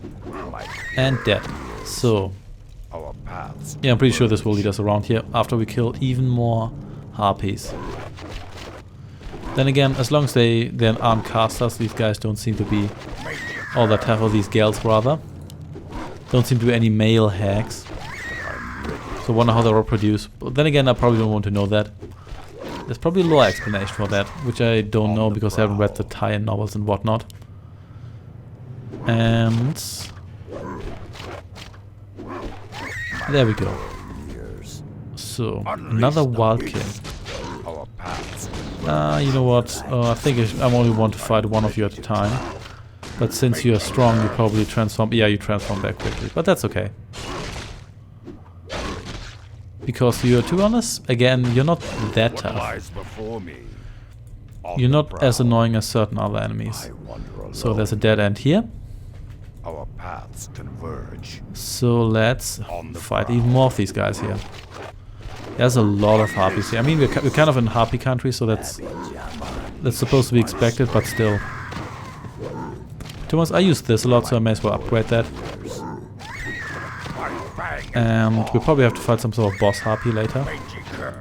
And dead. So, yeah, I'm pretty sure this will lead us around here after we kill even more harpies. Then again, as long as they aren't casters, these guys don't seem to be all that tough, or these gals rather. Don't seem to be any male hags. So I wonder how they reproduce. But then again, I probably don't want to know that. There's probably a lore explanation for that, which I don't know because I haven't read the tie-in novels and whatnot. And there we go. So, another wild king. You know what? I think I only want to fight one of you at a time. But since you are strong, you probably transform. Yeah, you transform back quickly. But that's okay. Because you're, to be honest, again, you're not that tough. You're not as annoying as certain other enemies. So there's a dead end here. Our paths converge. So let's fight even more of these guys here. There's a lot of harpies here. I mean, we're kind of in harpy country, so that's supposed to be expected, but still. Thomas, I use this a lot, so I may as well upgrade that. And we'll probably have to fight some sort of boss harpy later.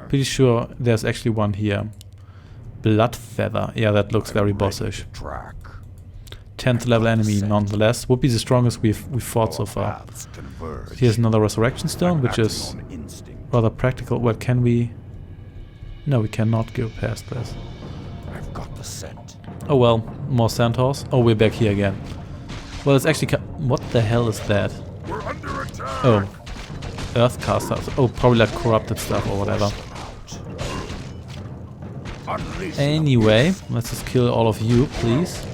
Pretty sure there's actually one here. Blood Feather. Yeah, that looks very bossish. 10th level enemy nonetheless. Would be the strongest we've fought so far. Here's another resurrection stone, which is rather practical. Well, can we? No, we cannot go past this. I've got the scent. Oh well, more centaurs. Oh, we're back here again. Well, it's actually what the hell is that? Oh, Earthcasters. Oh, probably like corrupted stuff or whatever. Anyway, let's just kill all of you, please.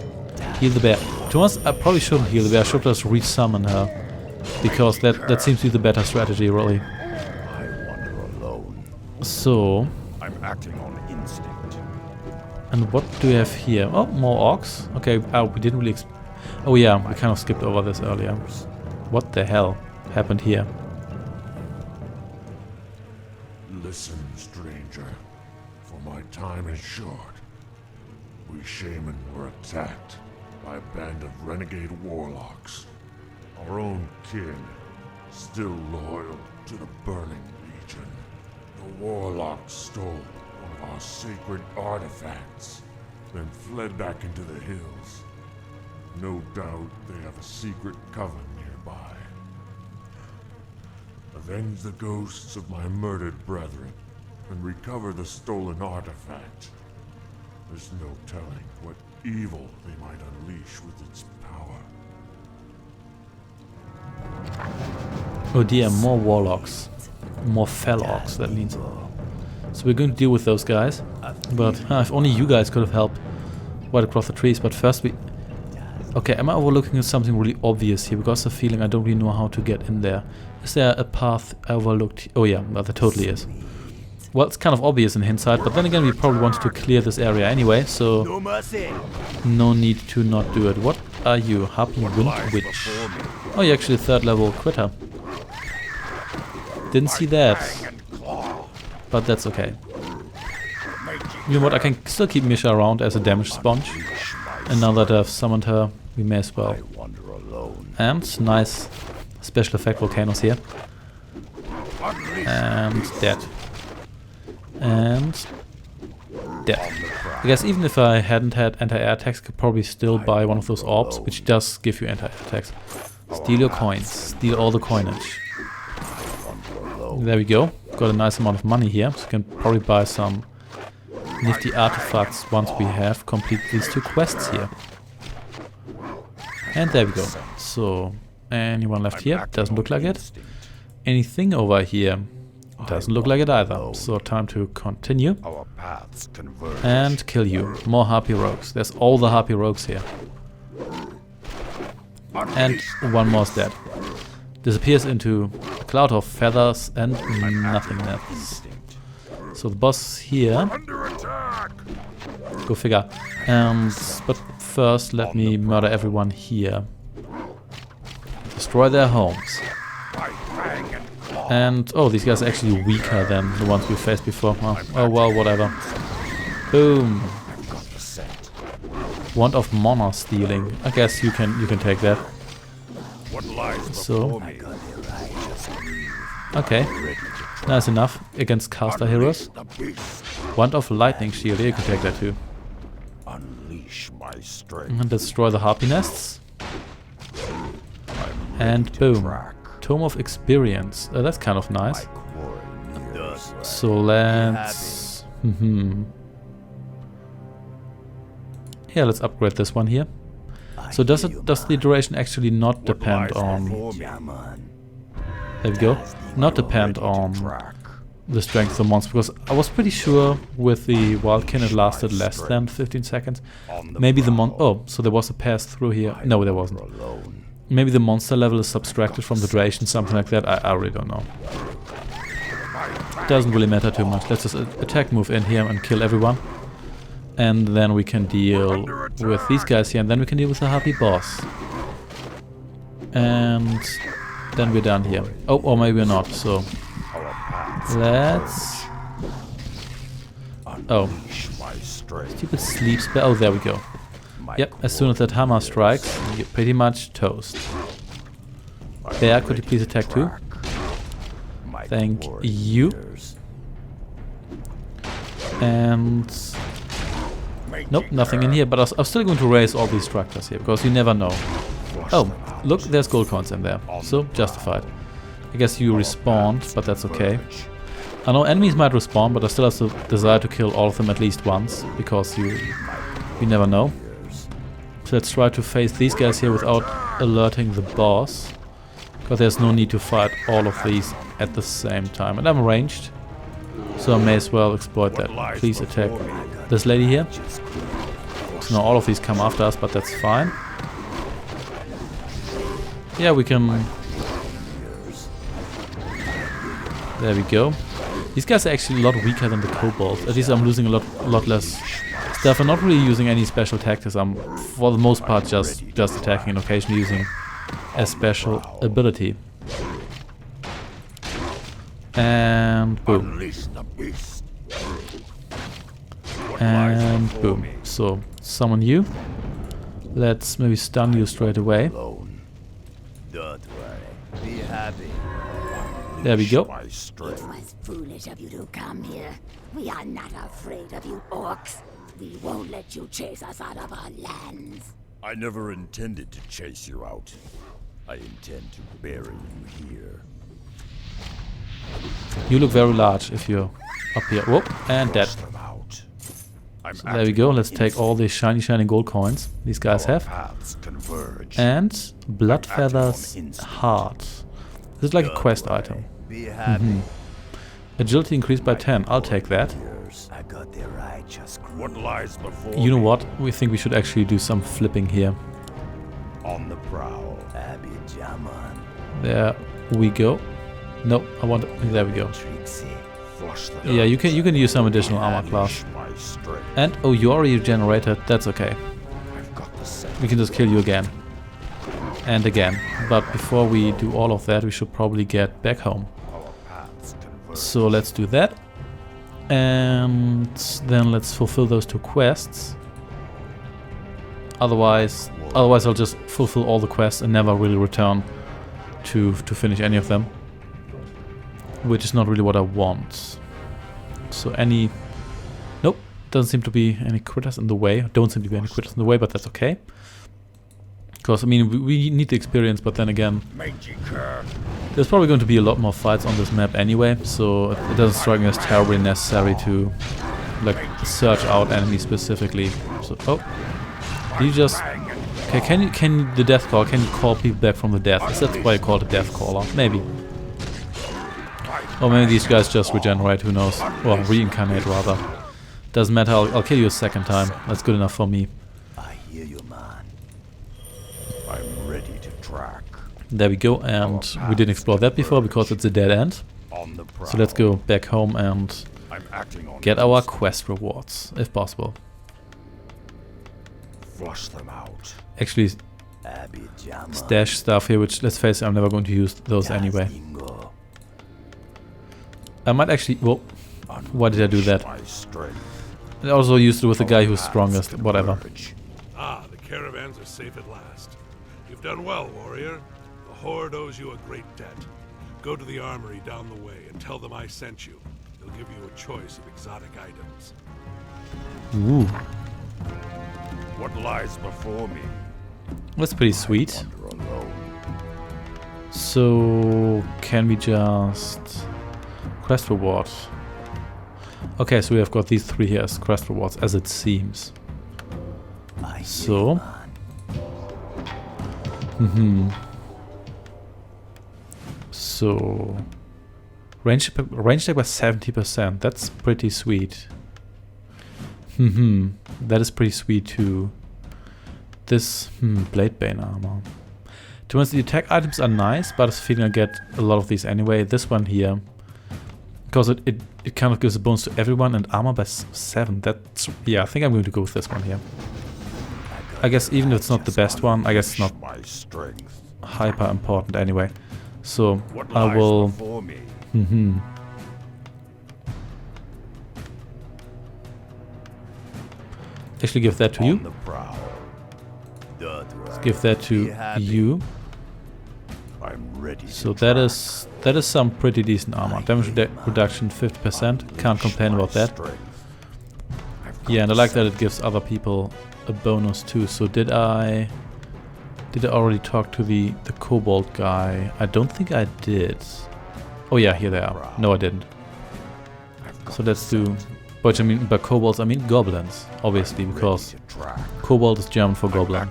Heal the bear. Thomas, I probably shouldn't heal the bear. I should just resummon her, because that seems to be the better strategy, really. So, I'm acting on instinct. And what do we have here? Oh, more orcs. Okay, we didn't really. Oh yeah, we kind of skipped over this earlier. What the hell happened here? Listen, stranger. For my time is short. We shaman were attacked by a band of renegade warlocks. Our own kin, still loyal to the Burning Legion. The warlocks stole one of our sacred artifacts, then fled back into the hills. No doubt they have a secret coven nearby. Avenge the ghosts of my murdered brethren, and recover the stolen artifact. There's no telling what evil they might unleash with its power. Oh dear, more warlocks. More fell orcs, that means. So we're going to deal with those guys. But if only you guys could have helped right across the trees. But first we... Okay, am I overlooking something really obvious here? Because the feeling I don't really know how to get in there. Is there a path I overlooked? Oh yeah, well, there totally is. Well, it's kind of obvious in hindsight, but then again we probably wanted to clear this area anyway, so no need to not do it. What are you? Harpy Wind Witch. Oh, you're actually a 3rd level critter. Didn't see that. But that's okay. You know what, I can still keep Misha around as a damage sponge. And now that I've summoned her, we may as well. And nice special effect volcanoes here. And dead. And dead. I guess even if I hadn't had anti-air attacks, I could probably still buy one of those orbs, which does give you anti-air attacks. Steal your coins. Steal all the coinage. There we go. Got a nice amount of money here, so we can probably buy some nifty artifacts once we have completed these 2 quests here. And there we go. So, anyone left here? Doesn't look like it. Anything over here? Doesn't look like it either. So time to continue. And kill you. More harpy rogues. There's all the harpy rogues here. And one more is dead. Disappears into a cloud of feathers and nothingness. So the boss here. Go figure. But first let me murder everyone here. Destroy their homes. And, oh, these guys are actually weaker than the ones we faced before. Oh well, whatever. Boom. Wand of Mana stealing. I guess you can take that. So, okay. Nice enough against caster heroes. Wand of Lightning Shield. You can take that too. And destroy the harpy nests. And boom. Tome of Experience. That's kind of nice. So let's Yeah, let's upgrade this one here. So does the duration actually not depend on... There we go. Not depend on the strength of the monster, because I was pretty sure with the Wildkin it lasted less than 15 seconds. Maybe the oh, so there was a pass through here. No, there wasn't. Maybe the monster level is subtracted from the duration, something like that. I really don't know. Doesn't really matter too much. Let's just attack, move in here and kill everyone. And then we can deal with these guys here, and then we can deal with the happy boss. And then we're done here. Oh, or maybe we're not, so... Let's... Oh. Stupid sleep spell. Oh, there we go. Yep, as soon as that hammer strikes, you're pretty much toast. Bear, could you please attack too? Thank you. And... Nope, nothing in here, but I'm still going to raise all these structures here, because you never know. Oh, look, there's gold coins in there, so justified. I guess you respawned, but that's okay. I know enemies might respawn, but I still have the desire to kill all of them at least once, because you never know. So let's try to face these guys here without alerting the boss, because there's no need to fight all of these at the same time. And I'm ranged, so I may as well exploit that. Please attack this lady here. So now all of these come after us, but that's fine. Yeah, we can... There we go. These guys are actually a lot weaker than the kobolds. At least I'm losing a lot less stuff. I'm not really using any special tactics. I'm, for the most part, just attacking and occasionally using a special ability. And boom. And boom. So, summon you. Let's maybe stun you straight away. Don't worry. Be happy. There we go. It was foolish of you to come here. We are not afraid of you orcs. We won't let you chase us out of our lands. I never intended to chase you out. I intend to bury you here. You look very large if you're up here. Whoop, and dead. So there we go. Let's take all these shiny gold coins these guys have. And blood feathers heart. This is like a quest item. Agility increased by 10. I'll take that. What lies before You know what? We think we should actually do some flipping here. on the prowl? There we go. No, I want. There we go. Yeah, you can use some additional armor class. And oh, you already regenerated. That's okay. We can just kill you again and again. But before we do all of that, we should probably get back home. So let's do that, and then let's fulfill those 2 quests. Otherwise I'll just fulfill all the quests and never really return to finish any of them, which is not really what I want. So nope, doesn't seem to be any critters in the way. Don't seem to be any critters in the way, but that's okay. Because I mean, we need the experience, but then again, there's probably going to be a lot more fights on this map anyway, so it doesn't strike me as terribly necessary to like search out enemies specifically. So, oh, you just okay? Can the death call? Can you call people back from the death? Is that why you call it a death caller? Maybe. Or maybe these guys just regenerate. Who knows? Or reincarnate rather. Doesn't matter. I'll kill you a second time. That's good enough for me. I hear you, man. I'm ready to track. There we go, and we didn't explore that before because it's a dead end. So let's go back home and get our quest rewards, if possible. Flush them out. Actually, stash stuff here, which, let's face it, I'm never going to use those anyway. I might actually... Whoa. Why did I do that? I also used it with the guy who's strongest, whatever. Ah, the caravans are safe at last. You've done well, warrior. The Horde owes you a great debt. Go to the armory down the way and tell them I sent you. They'll give you a choice of exotic items. Ooh. What lies before me? That's pretty sweet. So, can we just... Quest reward. Okay, so we have got these 3 here as quest rewards, as it seems. So... So... Range attack by 70%, that's pretty sweet. That is pretty sweet too. This, Blade Bane armor. To be honest, the attack items are nice, but I have a feeling I get a lot of these anyway. This one here, because it kind of gives a bonus to everyone, and armor by 7. That's, yeah, I think I'm going to go with this one here. I guess even if it's not the best one, I guess it's not hyper important anyway. So I will. Actually, give that to you. Let's give that to you. So that is some pretty decent armor. Damage reduction 50%. Can't complain about that. Yeah, and I like that it gives other people a bonus too. So did I already talk to the kobold guy? I don't think I did. Oh yeah, here they are. No, I didn't. So let's do. But I mean, by kobolds I mean goblins, obviously, because kobold is German for goblin.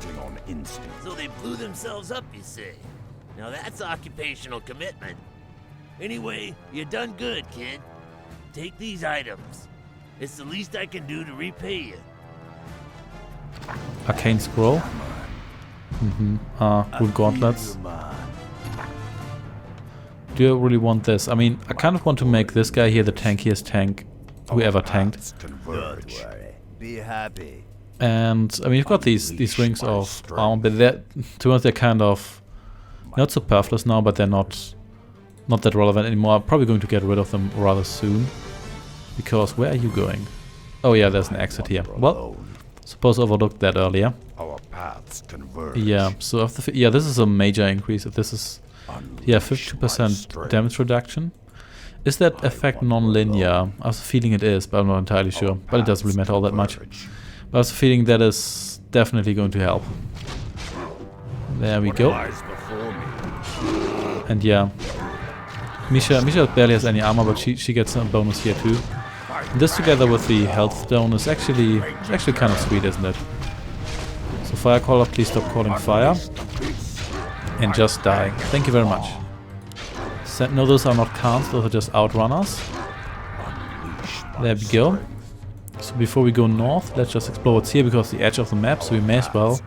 So they blew themselves up, you say? Now that's occupational commitment. Anyway, you done good, kid. Take these items. It's the least I can do to repay you. Arcane scroll. Good gauntlets. Do I really want this? I mean, I kind of want to make this guy here the tankiest tank who ever tanked. Don't worry. Be happy. And I mean, you've got these rings of armor, but they're, to be honest, they're kind of not superfluous now, but they're not that relevant anymore. I'm probably going to get rid of them rather soon. Because where are you going? Oh yeah, there's an exit here. Well, suppose I overlooked that earlier. Yeah, so after yeah, this is a major increase. If this is 52% damage reduction. Is that effect non-linear? I was feeling it is, but I'm not entirely sure. But it doesn't really matter all that much. But I was feeling that is definitely going to help. There we go. And yeah, Misha barely has any armor, but she gets a bonus here too. And this together with the health stone is actually kind of sweet, isn't it? So Firecaller, please stop calling fire. And just die. Thank you very much. No, those are not cans, those are just outrunners. There we go. So before we go north, let's just explore what's here, because the edge of the map, so we may as well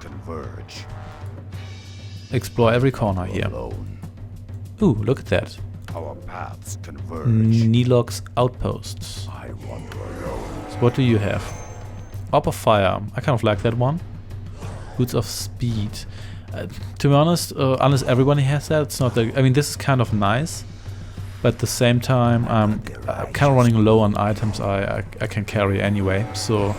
explore every corner here. Ooh, look at that. Nilok's outposts. So what do you have? Orb of Fire. I kind of like that one. Boots of Speed. To be honest, unless everybody has that, it's not that. I mean, this is kind of nice, but at the same time, I'm kind of running low on items I can carry anyway, so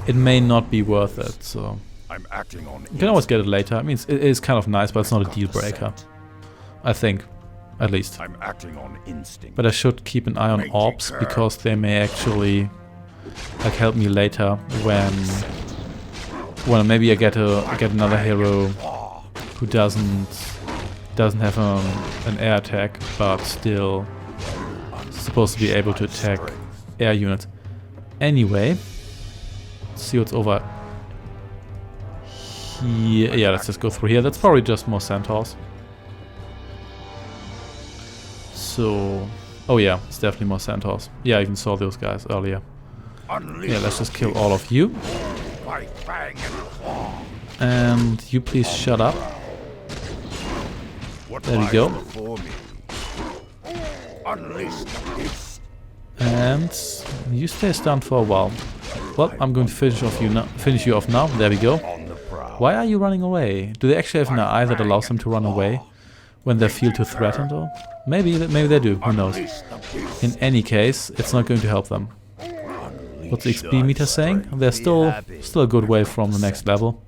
it may not be worth it. So you can always get it later. I mean, it is kind of nice, but it's not a deal breaker. I think, at least. But I should keep an eye on orbs, because they may actually like help me later when maybe I get another hero who doesn't have an air attack, but still supposed to be able to attack air units. Anyway, let's see what's over here. Yeah, let's just go through here. That's probably just more centaurs. So, oh yeah, it's definitely more centaurs. Yeah, I even saw those guys earlier. Yeah, let's just kill all of you. And you please shut up. There we go. And you stay stunned for a while. Well, I'm going to finish you off now. There we go. Why are you running away? Do they actually have an eye that allows them to run away when they feel too threatened? Or maybe they do. Who knows? In any case, it's not going to help them. What's the XP meter saying? They're still a good way from the next level.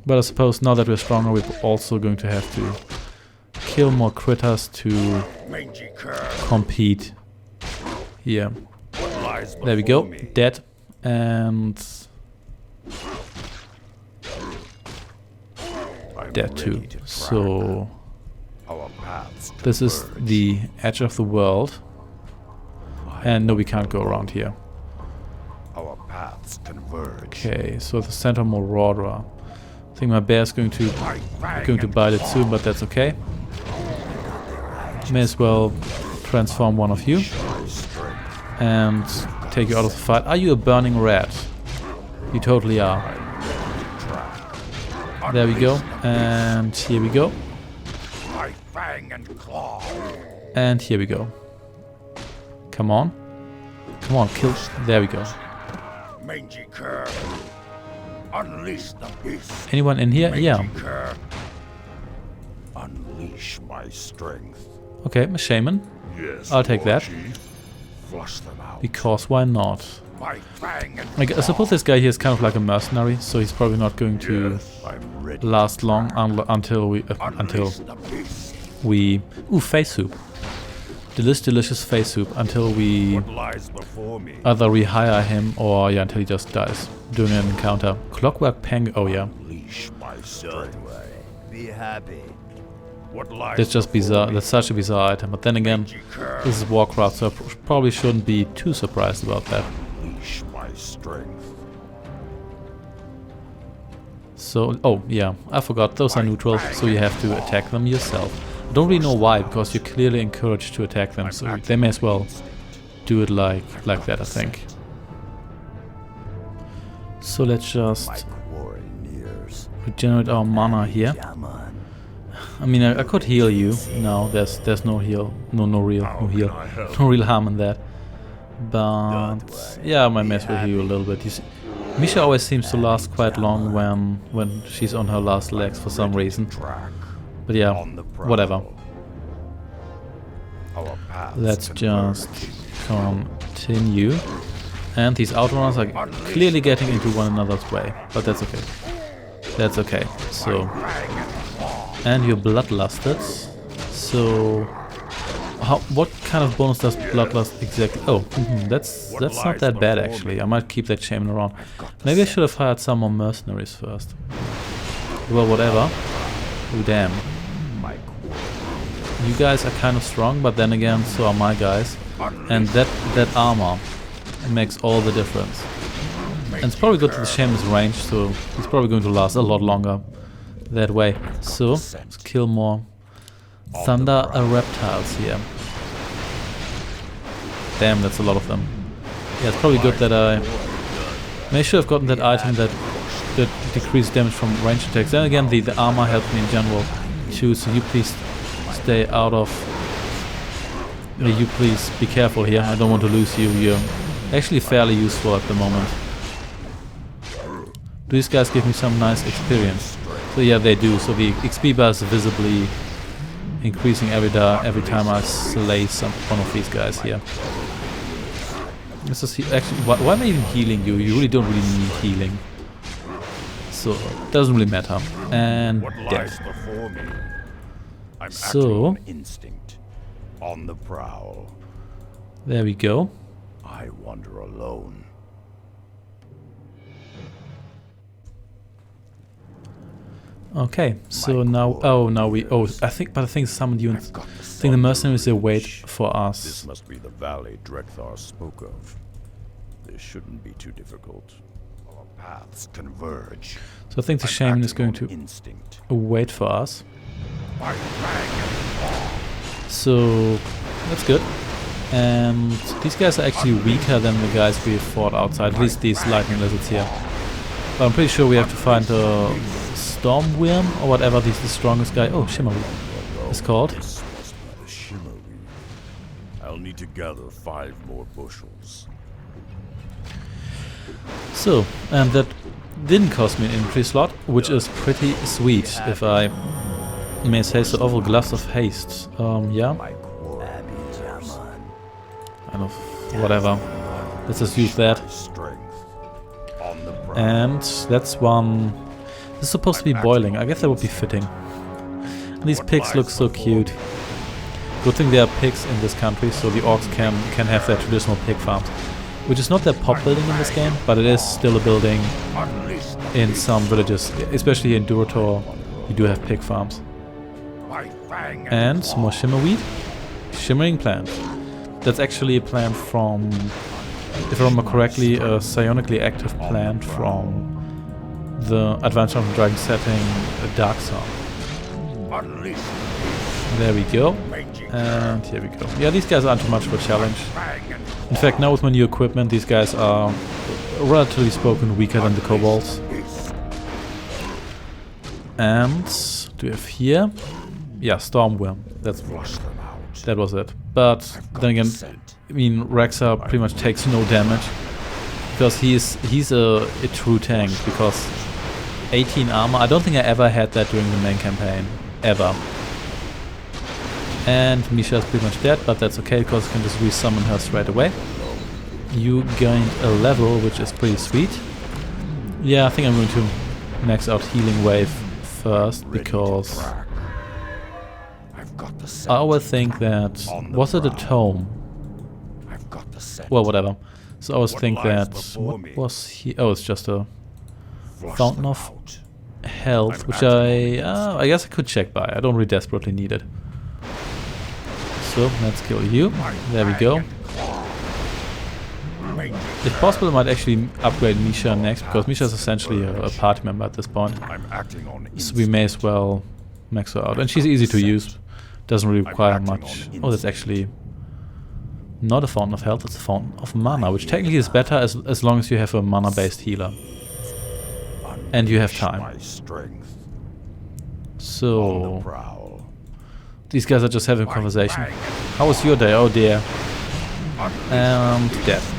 But I suppose now that we're stronger, we're also going to have to kill more critters to compete here. There we go, dead. And dead too. So this is the edge of the world. And no, we can't go around here. Our paths converge. Okay, so the center Marauder. I think my bear's going to bite it soon, but that's okay. May as well transform one of you and take you out of the fight. Are you a burning rat? You totally are. There we go, and here we go. And here we go. Come on. Come on, kill. There we go. Mangy cur. Unleash the beast. Anyone in here? Yeah. Cur. Unleash my strength. Okay, a shaman. Yes, I'll take that. Chief. Flush them out. Because why not? My fang and I suppose this guy here is kind of like a mercenary, so he's probably not going to I'm ready. last long until we ooh, face soup. Delicious face soup until we What lies before me? either rehire him or yeah, until he just dies during an encounter. Clockwork Pang. Oh yeah, Unleash my strength. Be happy. What lies that's just before bizarre. me? That's such a bizarre item. But then again, this is Warcraft, so I probably shouldn't be too surprised about that. Unleash my strength. So, oh yeah, I forgot, those are neutrals, so you have to attack them yourself. I don't really know why, because you're clearly encouraged to attack them, so they may as well do it like that, I think. So let's just Quarry nears. regenerate our mana here. I mean, I could heal you. No, there's no heal, no real harm in that. But yeah, I might mess with you a little bit. You see, Misha always seems to last quite long when she's on her last legs for some reason. But yeah, whatever. Our paths Let's converge. just continue. And these outrunners are clearly getting into one another's way, but that's okay. That's okay. So, and you're bloodlusted. So, what kind of bonus does bloodlust exactly? Oh, that's not that bad actually. I might keep that shaman around. Maybe I should have hired some more mercenaries first. Well, whatever. Oh damn. You guys are kind of strong, but then again, so are my guys. And that armor makes all the difference. And it's probably good to the shaman's range, so he's probably going to last a lot longer that way. So, let's kill more thunder reptiles here. Damn, that's a lot of them. Yeah, it's probably good that I may should have gotten that item that decreased damage from range attacks. Then again, the armor helped me in general too, so you please stay out of... you please be careful here, I don't want to lose you. You're actually fairly useful at the moment. Do these guys give me some nice experience? So yeah, they do. So the XP bar is visibly increasing every time I slay one of these guys here. This is actually, why am I even healing you? You really don't really need healing. So it doesn't really matter. And What dead. lies before me? I'm So- acting on instinct. On the prowl. There we go. I wander alone. Okay, so now, I think summoned you. I think the mercenaries they wait for us. This must be the valley Drekthar spoke of. This shouldn't be too difficult. Our paths converge. So I think the I'm shaman is acting going on to instinct. wait for us. My fang So that's good. And these guys are actually weaker than the guys we fought outside. At least these lightning lizards here. But I'm pretty sure we have to find a storm worm or whatever the strongest guy. Oh, Shimmery is called. This must be the shimmery. I'll need to gather 5 more bushels. So, and that didn't cost me an inventory slot, which is pretty sweet, if I may say so. Overall gloves of haste. Yeah. Kind of whatever. Let's just use that. Strength. On the prowl. And that's one. This is supposed to be boiling. I guess that would be fitting. And these pigs look so cute. Good thing there are pigs in this country, so the orcs can have their traditional pig farms. Which is not their pop building in this game, but it is still a building in some villages, especially in Durotar. You do have pig farms. My fang And some more shimmerweed. Shimmering plant. That's actually a plant from, if I remember correctly, a psionically active plant from the Adventure of the Dragon setting, Dark Sun. There we go. And here we go. Yeah, these guys aren't too much of a challenge. In fact, now with my new equipment, these guys are, relatively spoken, weaker than the kobolds. And do we have here? Yeah, Stormworm. That was it. But then again, I mean, Rexa pretty much takes no damage because he's a true tank. Because 18 armor, I don't think I ever had that during the main campaign, ever. And Misha is pretty much dead, but that's okay because I can just resummon her straight away. You gained a level, which is pretty sweet. Yeah, I think I'm going to max out Healing Wave first because I always think that, was it a tome? Well, whatever. So I always think that, what was he? Oh, it's just a Fountain of Health, which I guess I could check by. I don't really desperately need it. So let's kill you. There we go. If possible, I might actually upgrade Misha next, because Misha is essentially a party member at this point. So we may as well max her out. And she's easy to use. Doesn't really require much. Oh, that's actually not a Fountain of Health, it's a Fountain of Mana, which technically is better as long as you have a mana-based healer. And you have time. So these guys are just having a conversation. How was your day? Oh dear. And death.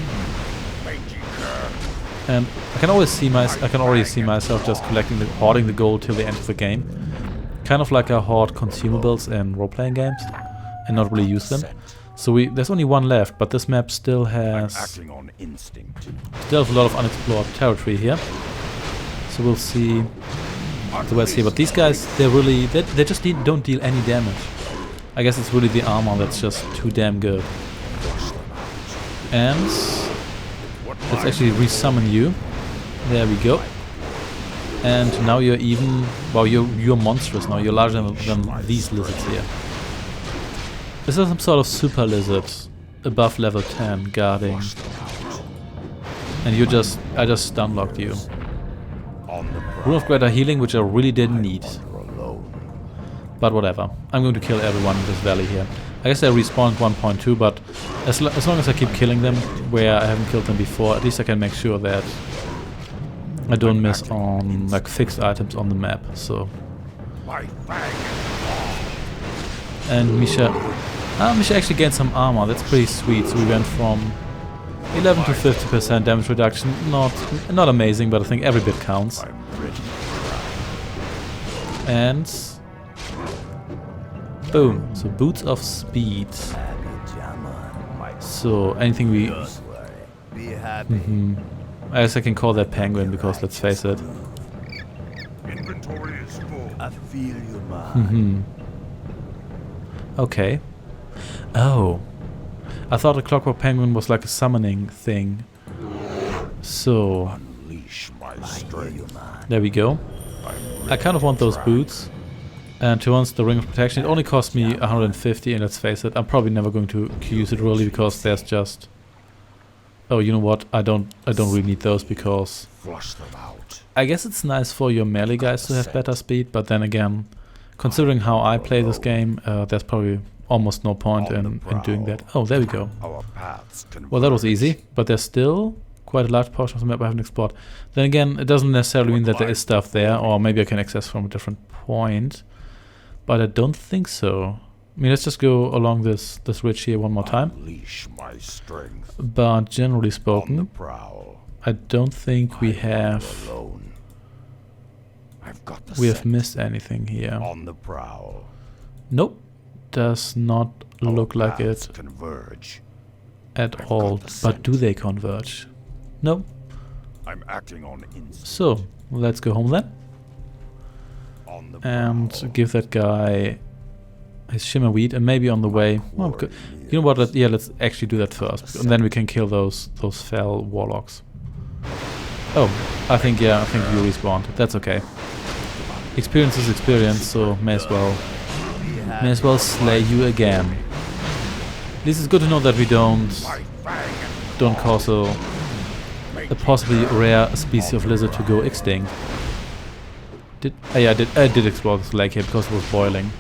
And I can always see I can already see myself just hoarding the gold till the end of the game. Kind of like I hoard consumables in role-playing games and not really use them. So there's only one left, but this map still has a lot of unexplored territory here. So we'll see the rest here. But these guys, they just don't deal any damage. I guess it's really the armor that's just too damn good. And let's actually resummon you. There we go. And now you're even, well, you're monstrous now. You're larger than these lizards here. This is some sort of super lizard above level 10 guarding. And I just stun locked you. Rune of Greater Healing, which I really didn't need. But whatever. I'm going to kill everyone in this valley here. I guess they respawn at 1.2, but as long as I keep killing them where I haven't killed them before, at least I can make sure that I don't miss on like fixed items on the map. So. And Misha actually gained some armor. That's pretty sweet. So we went from 11 to 50% damage reduction. Not amazing, but I think every bit counts. And boom. So Boots of Speed. So anything we... I guess I can call that Penguin because let's face it. Inventory is full. I feel your mind. Okay. Oh. I thought a Clockwork Penguin was like a summoning thing. So... There we go. I kind of want those boots. And to once the Ring of Protection, it only cost me 150, and let's face it, I'm probably never going to use it really because there's just... Oh, you know what? I don't really need those because... I guess it's nice for your melee guys to have better speed, but then again, considering how I play this game, there's probably almost no point in doing that. Oh, there we go. Well, that was easy, but there's still quite a large portion of the map I haven't explored. Then again, it doesn't necessarily mean that there is stuff there, or maybe I can access from a different point, but I don't think so. I mean, let's just go along this ridge here one more time. But generally spoken, I don't think we have missed anything here. Nope, does not look like it at all. But do they converge? Nope. So let's go home then and give that guy his Shimmerweed, and maybe on the way. Well, you know what? Yeah, let's actually do that first, and then we can kill those fell warlocks. Oh, I think you respawned. That's okay. Experience is experience, so may as well slay you again. At least it's good to know that we don't cause a possibly rare species of lizard to go extinct. I did explore this lake here because it was boiling.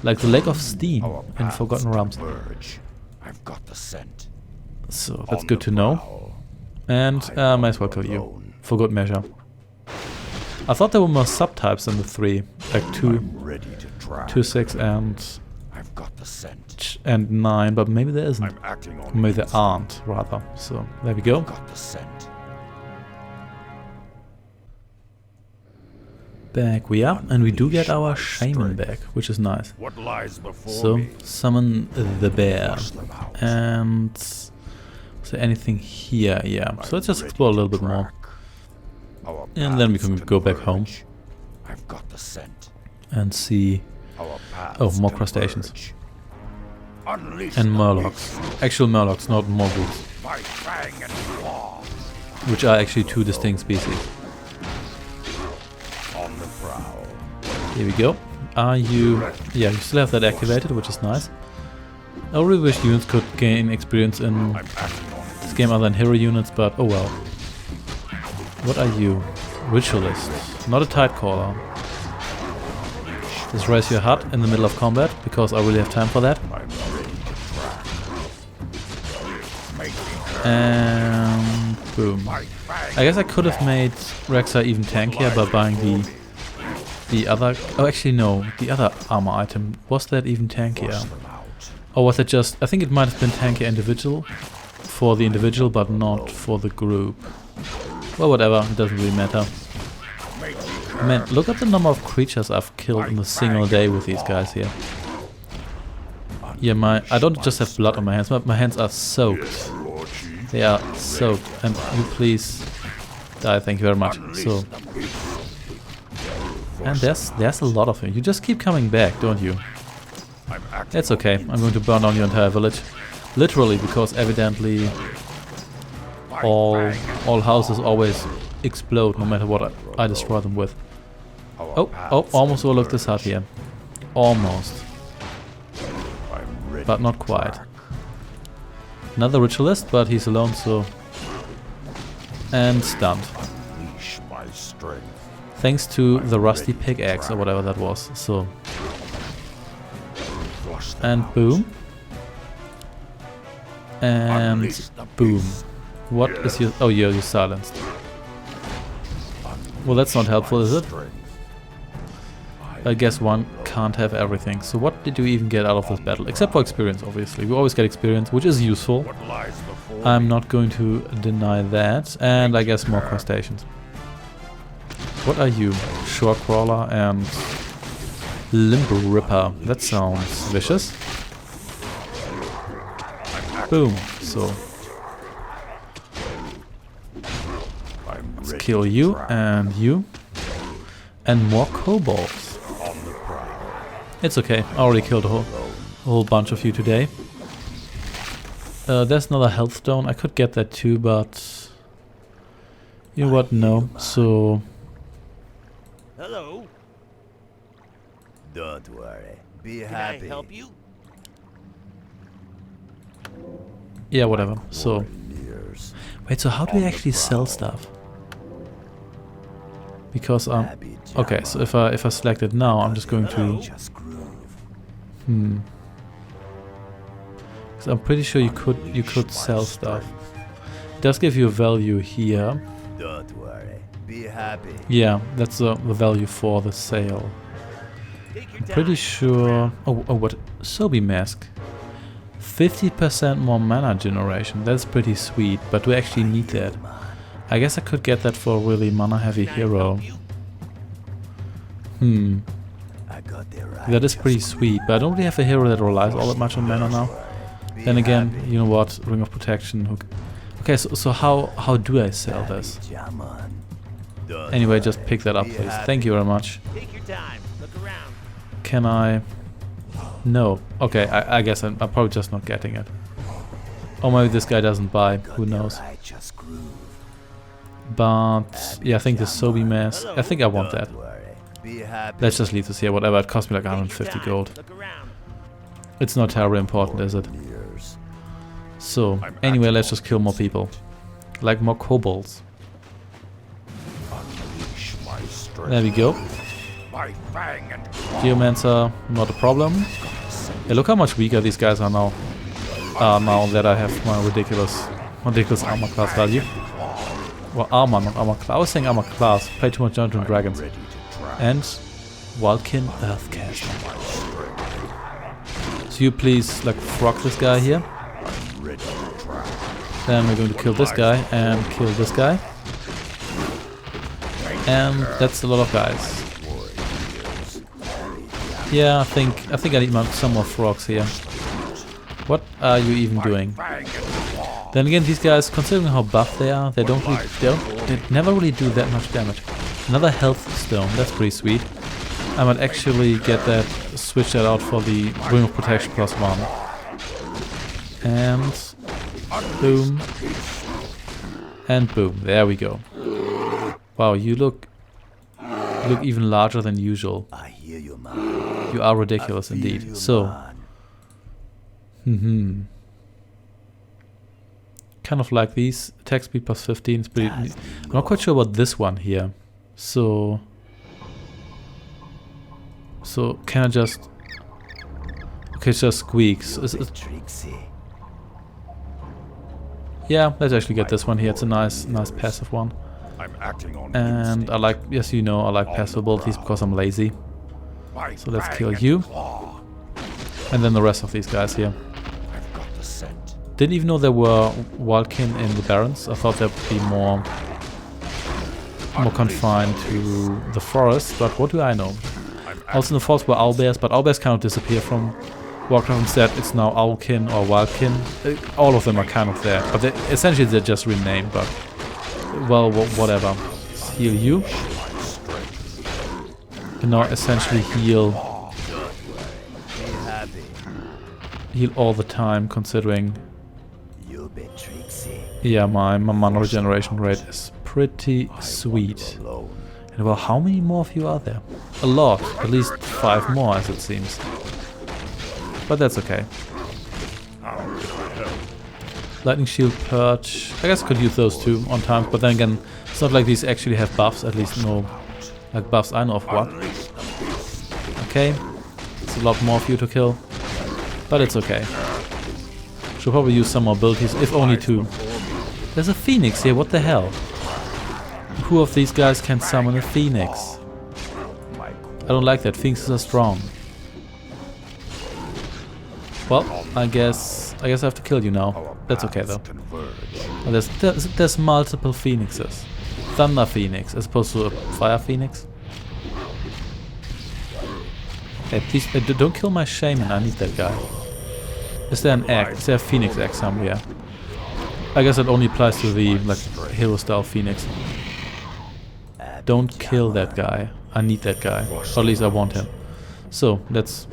Like the Lake of Steam in Forgotten Realms. I've got the scent. So that's good to know. And might as well kill you. For good measure. I thought there were more subtypes than the 3. Like 2, 6 and 9, but maybe there isn't. Maybe there aren't, rather. So there we go. Back we are, and we do get our shaman back, which is nice. So summon the bear. And is there anything here? Yeah. So let's just explore a little bit more. And then we can go back home and see. Oh, more crustaceans. And murlocs. Actual murlocs, not Mur'guls. Which are actually 2 distinct species. Here we go. Are you... Yeah, you still have that activated, which is nice. I really wish units could gain experience in this game other than hero units, but oh well. What are you? Ritualist. Not a tight caller. Just raise your hut in the middle of combat, because I really have time for that. And boom. I guess I could have made Rexa even tankier by buying the other... Oh, actually no. The other armor item. Was that even tankier? Or was it just... I think it might have been tankier individual. For the individual, but not for the group. Well, whatever. It doesn't really matter. Man, look at the number of creatures I've killed in a single day with these guys here. Yeah, I don't just have blood on my hands. My hands are soaked. They are soaked. And you please die. Thank you very much. So... And there's a lot of them. You just keep coming back, don't you? That's okay. I'm going to burn down your entire village. Literally, because evidently all houses always explode no matter what I destroy them with. Oh, almost overlooked this hut here. Almost. But not quite. Another ritualist, but he's alone, so... And stunned. Thanks to the rusty pickaxe or whatever that was, so... And boom. And boom. What is your... Oh, you're silenced. Well, that's not helpful, is it? I guess one can't have everything. So what did you even get out of this battle? Except for experience, obviously. We always get experience, which is useful. I'm not going to deny that. And I guess more crustaceans. What are you? Shore Crawler and Limber Ripper. That sounds vicious. Boom. So let's kill you and you. And more kobolds. It's okay. I already killed a whole bunch of you today. There's another health stone. I could get that too, but you know what? No. So hello. Don't worry. Be happy. Can I help you? Yeah, whatever. So wait, so how do we actually sell stuff? Because okay, so if I select it now, I'm just going to because I'm pretty sure you could sell stuff. It does give you a value here. Don't worry. Be happy. Yeah, that's the value for the sale. I'm pretty sure... Oh, what? Sobi Mask. 50% more mana generation. That's pretty sweet, but do I actually need that? I guess I could get that for a really mana heavy hero. That is pretty sweet, but I don't really have a hero that relies all that much on mana now. Then again, you know what? Ring of Protection. Okay, so how do I sell this? Anyway, just pick that up, please. Thank you very much. Can I? No. Okay, I guess I'm probably just not getting it. Or maybe this guy doesn't buy. Who knows? But yeah, I think the Sobi Mask. I think I want that. Let's just leave this here. Whatever. It cost me like 150 gold. It's not terribly important, is it? So, anyway, let's just kill more people. Like more kobolds. There we go. Geomancer, not a problem. Hey, look how much weaker these guys are now. Now that I have my ridiculous armor class value. Well, armor, not armor class. I was saying armor class. Play too much Dungeons and Dragons. And Wildkin Earthcaster. So you please like frog this guy here. Then we're going to kill this guy and kill this guy. And that's a lot of guys. Yeah, I think I need some more frogs here. What are you even doing? Then again, these guys, considering how buff they are, they never really do that much damage. Another health stone, that's pretty sweet. I might actually get that, switch that out for the Ring of Protection +1. And boom. And boom, there we go. Wow, you look even larger than usual. I hear you, man. You are ridiculous indeed. So, kind of like these. Attack speed +15 is pretty. I'm not quite sure about this one here. So can I just? Okay, it's just squeaks. Yeah, let's actually get this one here. It's a nice passive one. And I like, yes, you know, I like passive abilities because I'm lazy. So let's kill you. And then the rest of these guys here. Didn't even know there were wildkin in the Barrens. I thought that would be more confined to the forest, but what do I know? Also in the forest were owlbears, but owlbears kind of disappear from Warcraft. Instead, it's now owlkin or wildkin. All of them are kind of there, but essentially they're just renamed, but well, whatever. Let's heal you. And now essentially heal all the time, considering yeah, my mana regeneration rate is pretty sweet. And well, how many more of you are there? A lot, at least 5 more as it seems. But that's okay. Lightning Shield, Perch. I guess I could use those two on times, but then again, it's not like these actually have buffs, at least no like buffs I know of what. Okay, it's a lot more for you to kill, but it's okay. Should probably use some more abilities, if only 2. There's a phoenix here, what the hell? Who of these guys can summon a phoenix? I don't like that, phoenixes are strong. Well, I guess I have to kill you now. That's okay though. Well, there's multiple phoenixes. Thunder Phoenix as opposed to a Fire Phoenix. Hey, please don't kill my shaman. I need that guy. Is there an egg? Is there a phoenix egg somewhere? I guess it only applies to the like hero style phoenix. Don't kill that guy. I need that guy. Or at least I want him. So let's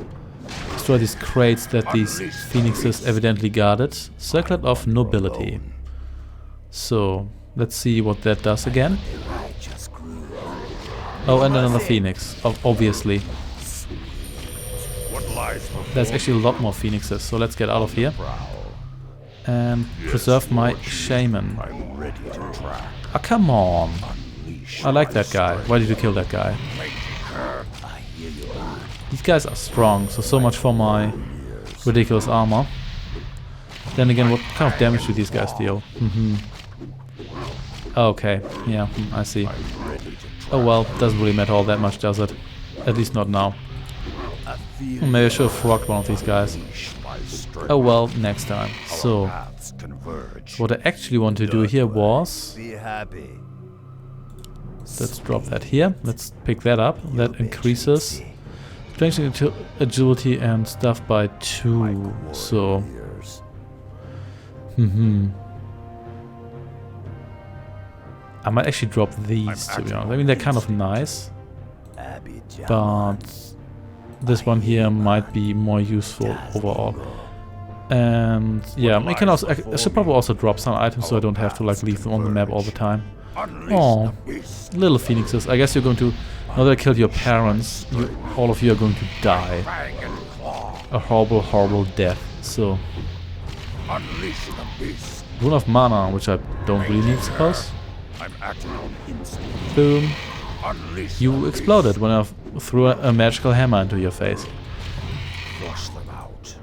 destroy these crates that these phoenixes evidently guarded. Circlet of Nobility. So let's see what that does again. Oh, and another phoenix, obviously. There's actually a lot more phoenixes, so let's get out of here. And preserve my shaman. Oh, come on. I like that guy. Why did you kill that guy? These guys are strong, so much for my ridiculous armor. Then again, what kind of damage do these guys deal? Okay, yeah, I see. Oh well, doesn't really matter all that much, does it? At least not now. Maybe I should have frogged one of these guys. Oh well, next time. So, what I actually want to do here was... Let's drop that here. Let's pick that up. That increases strength, agility and stuff by 2. So... I might actually drop these, to be honest. I mean, they're kind of nice. But... this one here might be more useful overall. And yeah, I can also, I should probably also drop some items so I don't have to like leave them on the map all the time. Oh, little phoenixes. I guess you're going to, now that I killed your parents, all of you are going to die. A horrible, horrible death. So Unleash the beast. Rune of Mana, which I don't really need, suppose. I'm acting on instinct. Boom. Unleash You the exploded when I threw a magical hammer into your face. beast. Flush them out.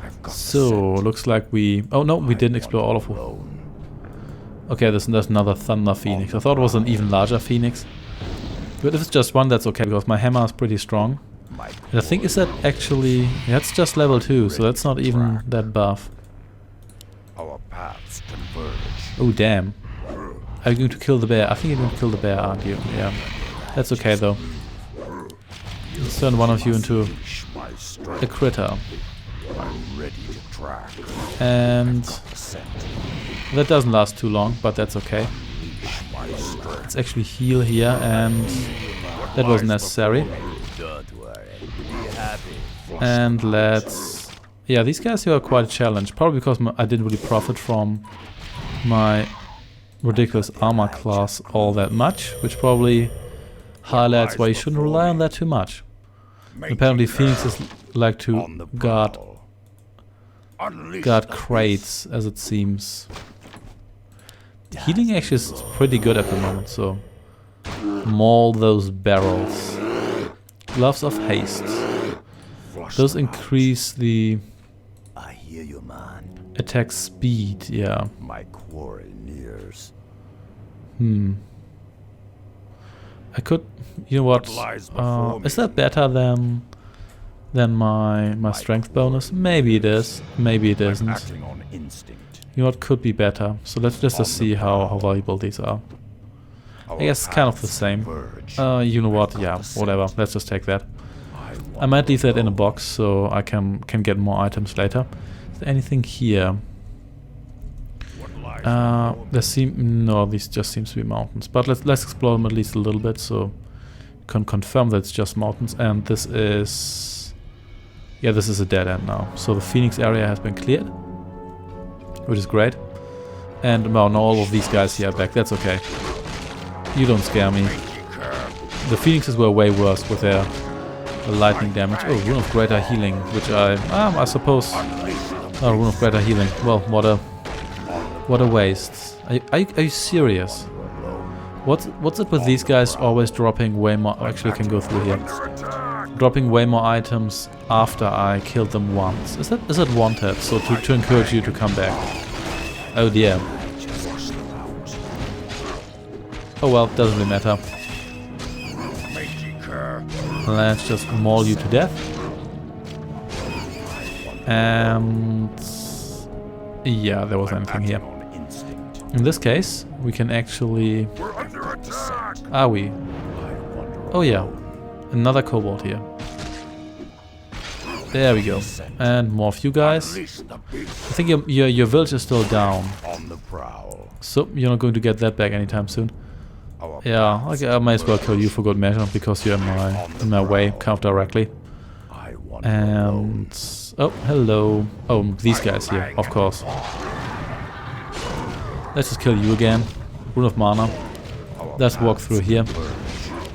I've got So, looks like we... Oh no, we didn't explore all of them. Okay, there's another Thunder Phoenix. I thought it was an even larger Phoenix. But if it's just one, that's okay, because my hammer is pretty strong. And I think, is that actually... Yeah, it's just level 2, so that's not even that buff. Our paths converge. Oh, damn. Are you going to kill the bear? I think you're going to kill the bear, aren't you? Yeah. That's okay, though. Let's turn one of you into Unleash my strength. a critter. I'm ready to track. And The scent. that doesn't last too long, but that's okay. Unleash my strength. Let's actually heal here, and that wasn't necessary. Don't worry. Be happy. And let's... Yeah, these guys here are quite a challenge. Probably because I didn't really profit from my ridiculous armor class all that much, which probably highlights why you shouldn't rely on that too much. Apparently phoenixes like to On the guard prowl. Unleash guard the crates, as it seems. The healing actually is pretty good at the moment, so maul those barrels. Gloves of haste. flush Those them out. increase the I hear you, man. attack speed, yeah. My quarry nears. I could, you know what? lies before Is me? that better than my strength bonus? Maybe it is. Maybe it isn't. Acting on instinct. You know what? Could be better. So let's just see how valuable these are. Our I guess it's kind of the paths same. converge. You know what? Yeah, whatever. Let's just take that. I might leave that in a box so I can get more items later. Is there anything here? What lies No, these just seems to be mountains. But let's explore them at least a little bit so you can confirm that it's just mountains. And this is... Yeah, this is a dead end now. So the Phoenix area has been cleared, which is great. And well, now all of these guys here are back. That's okay. You don't scare me. The Phoenixes were way worse with their lightning damage. Oh, Rune of Greater Healing, which I suppose... Oh, Rune of Greater Healing. Well, what a waste. Are you serious? What's up with these guys always dropping way more... Actually, I can go through here. Dropping way more items after I killed them once. Is that wanted? So to encourage you to come back. Oh dear. Oh well, doesn't really matter. Let's just maul you to death. And... Yeah, there wasn't anything here. In this case, we can actually... Are we? Oh yeah. Another kobold here. There we go. And more of you guys. I think your village is still down. On the prowl. So you're not going to get that back anytime soon. Yeah, okay, I might as well kill you for good measure because you're in my way, kind of directly. And oh, hello. Oh, these guys here, of course. Let's just kill you again. Rune of Mana. Let's walk through here.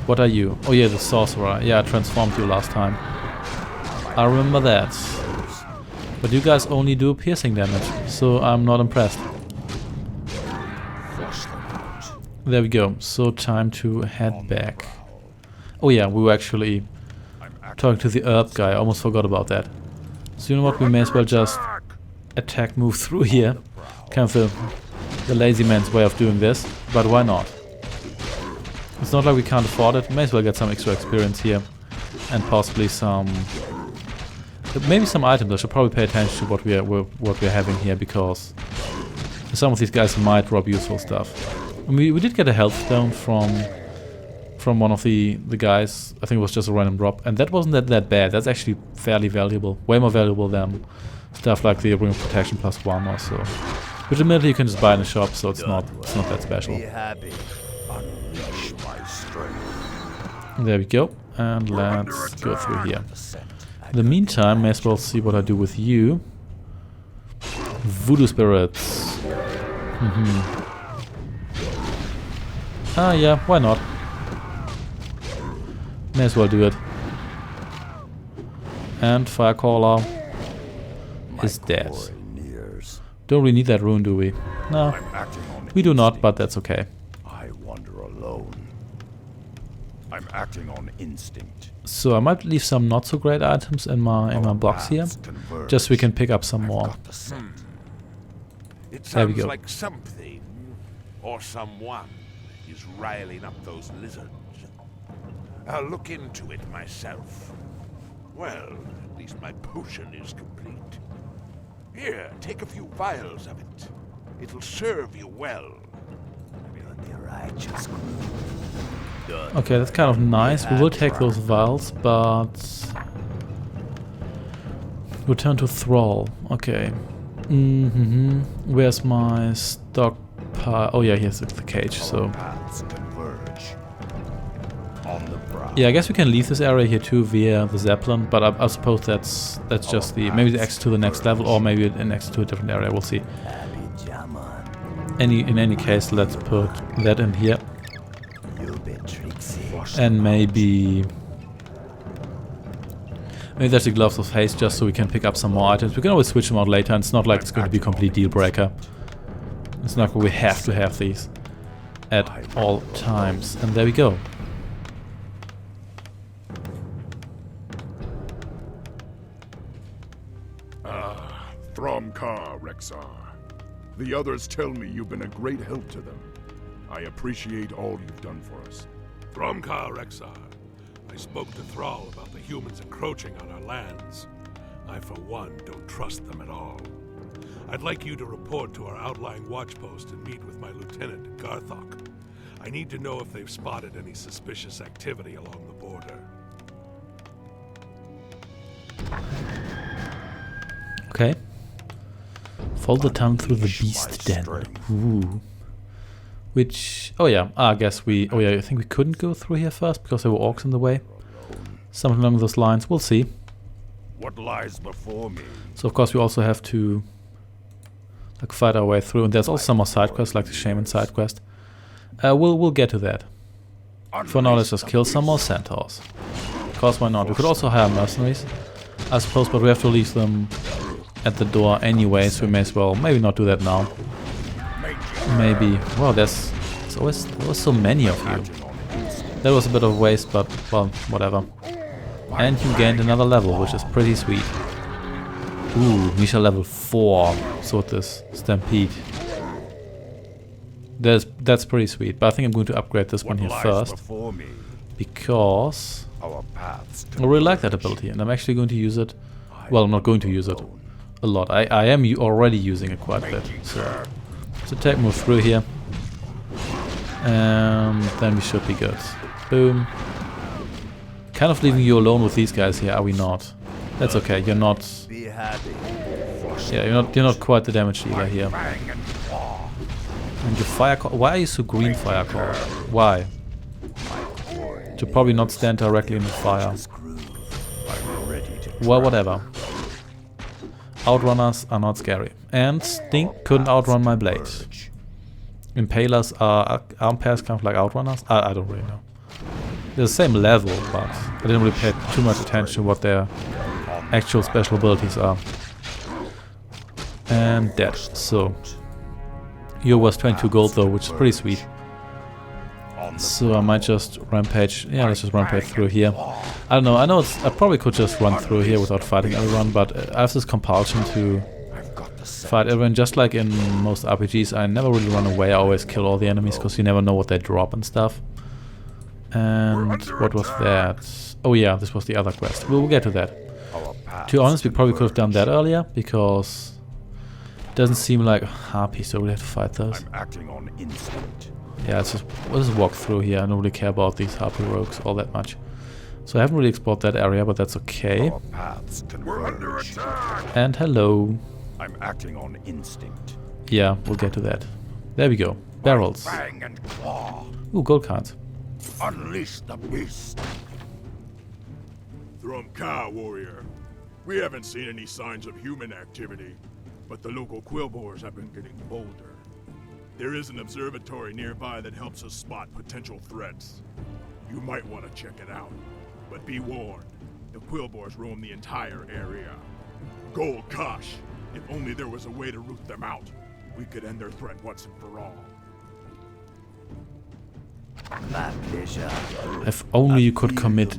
What are you? Oh yeah, the sorcerer. Yeah, I transformed you last time. I remember that. But you guys only do piercing damage, so I'm not impressed. There we go. So time to head back. Oh yeah, we were actually talking to the herb guy. I almost forgot about that. So you know what? We may as well just attack move through here. Kind of the lazy man's way of doing this. But why not? It's not like we can't afford it. May as well get some extra experience here. And possibly some... Maybe some items. I should probably pay attention to what we're having here, because some of these guys might drop useful stuff. And we did get a health stone from one of the guys. I think it was just a random drop, and that wasn't that bad. That's actually fairly valuable, way more valuable than stuff like the Ring of Protection +1 or so. Which admittedly you can just buy in the shop, so it's not that special. Be happy. Unleash my strength. There we go, and let's go through here. In the meantime, may as well see what I do with you. Voodoo spirits. Ah, yeah, why not? May as well do it. And Firecaller is dead. Don't really need that rune, do we? No, I'm acting on we do not, instinct. but that's okay. I wander alone. I'm acting on instinct. So I might leave some not so great items in my box here, Paths converge. just so we can pick up some I've more. got the scent. It There we sounds go. like something or someone is riling up those lizards. I'll look into it myself. Well, at least my potion is complete. Here, take a few vials of it. It'll serve you well. Okay, that's kind of nice. We will take those vials, but return to Thrall. Okay. Where's my stockpile? Oh yeah, here's the cage. So Paths converge. On the brow. yeah, I guess we can leave this area here too via the Zeppelin, but I suppose that's just the maybe the exit to the next level, or maybe an exit to a different area. We'll see. In any case, let's put that in here, and maybe there's the gloves of haste, just so we can pick up some more items. We can always switch them out later, and it's not like it's going to be a complete deal breaker. It's not like we have to have these at all times. And there we go. Thromkar, Rexar. The others tell me you've been a great help to them. I appreciate all you've done for us. Thromkar Rexar. I spoke to Thrall about the humans encroaching on our lands. I, for one, don't trust them at all. I'd like you to report to our outlying watch post and meet with my lieutenant, Garthok. I need to know if they've spotted any suspicious activity along the border. Okay. Follow the tongue through the beast den. Ooh. Which... oh yeah, I guess we... oh yeah, I think we couldn't go through here first because there were orcs in the way. Something along those lines. We'll see. What lies before me? So of course we also have to like fight our way through. And there's also some more side quests, like the shaman side quest. We'll get to that. For now, let's just kill some more centaurs. Of course, why not? We could also hire mercenaries, I suppose, but we have to leave them at the door anyway, so we may as well maybe not do that now. Maybe. Well, there's always so many of you. That was a bit of a waste, but well, whatever. And you gained another level, which is pretty sweet. Ooh, Misha level 4. So with this Stampede. That's pretty sweet, but I think I'm going to upgrade this one here first. Because I really like that ability, and I'm actually going to use it. Well, I'm not going to use it a lot. I am already using it quite a bit. So take move through here. And then we should be good. Boom. Kind of leaving you alone with these guys here, are we not? That's okay, you're not... yeah, you're not quite the damage dealer here. And your fire call... why are you so green, fire call? Why? To probably not stand directly in the fire. Well, whatever. Outrunners are not scary. And Stink couldn't outrun my blade. Impalers are... aren't pairs kind of like outrunners? I don't really know. They're the same level, but I didn't really pay too much attention to what their actual special abilities are. And dead. So... Yo was 22 gold though, which is pretty sweet. So I might just rampage. Yeah, let's just rampage through here. I don't know. I know I probably could just run through here without fighting everyone, but I have this compulsion to fight everyone. Just like in most RPGs, I never really run away. I always kill all the enemies because you never know what they drop and stuff. And what was that? Oh yeah, this was the other quest. We'll get to that. To be honest, we probably could have done that earlier because it doesn't seem like harpies, so we have to fight those. I'm acting on instinct. Yeah, we'll just walk through here. I don't really care about these harpy rogues all that much. So I haven't really explored that area, but that's okay. Our paths converge. And hello. I'm acting on instinct. Yeah, we'll get to that. There we go. Barrels. Fang and claw. Ooh, gold cards. Unleash the beast. Thromkar, warrior. We haven't seen any signs of human activity, but the local quillboars have been getting bolder. There is an observatory nearby that helps us spot potential threats. You might want to check it out, but be warned, the quillboars roam the entire area. Gold Kosh, If only there was a way to root them out, we could end their threat once and for all. My pleasure. If only you could commit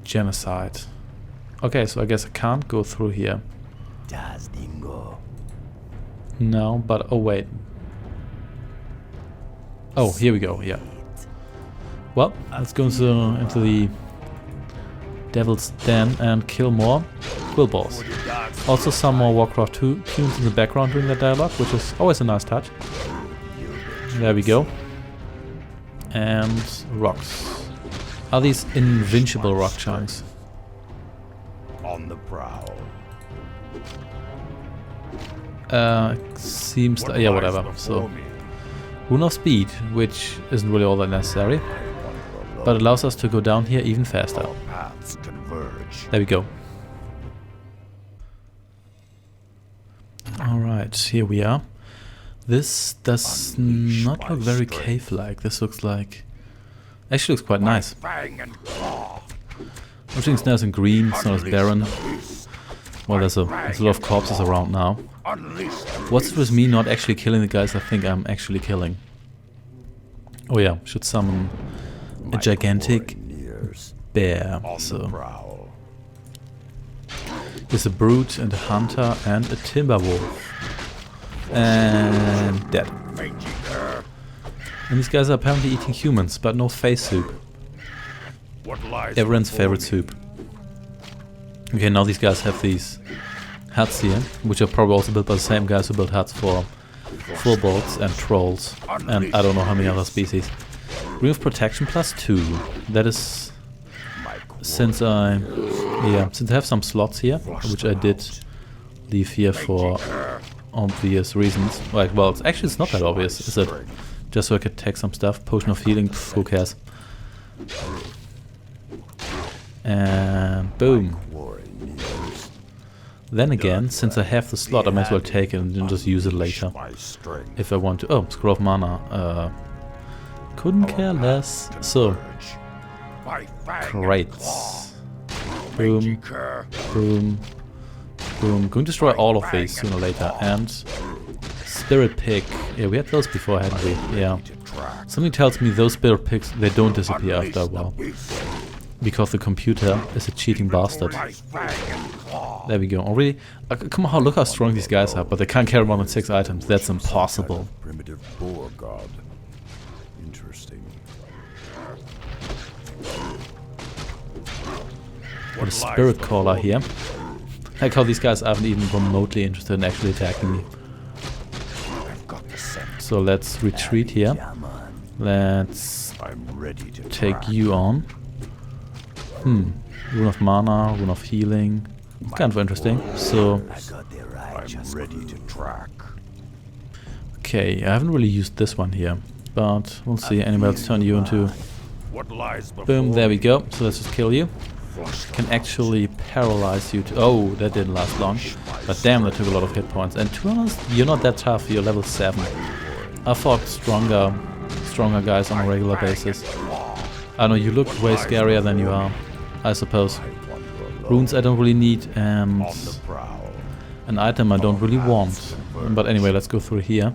genocide. Okay, so I guess I can't go through here. Das Dingo. No, but oh wait. Oh, here we go, yeah. Well, let's go into the Devil's Den and kill more quill balls. Also some more Warcraft 2 tunes in the background during that dialogue, which is always a nice touch. There we go. And rocks. Are these invincible rock chunks? On the prowl. Seems yeah, whatever. So, Rune of Speed, which isn't really all that necessary, but allows us to go down here even faster. Paths converge. There we go. Alright, here we are. This does not look very cave-like. This looks like... Actually looks quite nice. Everything's nice and green, it's not as barren. Well, there's a lot of corpses around now. What's it with me not actually killing the guys I think I'm actually killing? Oh yeah, should summon a gigantic bear. So there's a brute and a hunter and a timber wolf. And dead. And these guys are apparently eating humans, but no face soup. Everyone's favorite soup. Okay, now these guys have these huts here, which are probably also built by the same guys who built huts for kobolds and trolls, and I don't know how many other species. Ring of Protection +2. That is since I have some slots here, which I did leave here for obvious reasons. Like, well, it's not that obvious, is it? Just so I could take some stuff. Potion of Healing, who cares? And boom. Then again, since I have the slot, I might as well take it and just use it later. If I want to. Oh, Scroll of Mana. Couldn't care less. So, crates. Boom. Boom. Boom. Going to destroy all of these sooner or later. And Spirit Pig. Yeah, we had those before, hadn't we? Yeah. Something tells me those Spirit Pigs, they don't disappear after a while. Because the computer is a cheating bastard. There we go. Already, come on, look how strong these guys are, but they can't carry more than 6 items. That's impossible. Primitive boar god. Interesting. What a spirit caller here. Like how these guys aren't even remotely interested in actually attacking me. So let's retreat here. Let's take you on. Rune of Mana, Rune of Healing. Kind of interesting. So, I'm ready to track. okay, I haven't really used this one here, but we'll see. Anyway, let's turn you into. Boom, there we go. So let's just kill you. Can actually paralyze you. Oh, that didn't last long. But damn, that took a lot of hit points. And to be honest, you're not that tough. You're level 7. I fought stronger guys on a regular basis. I know you look way scarier than you are, I suppose. Runes I don't really need, and an item I don't really want. But anyway, let's go through here.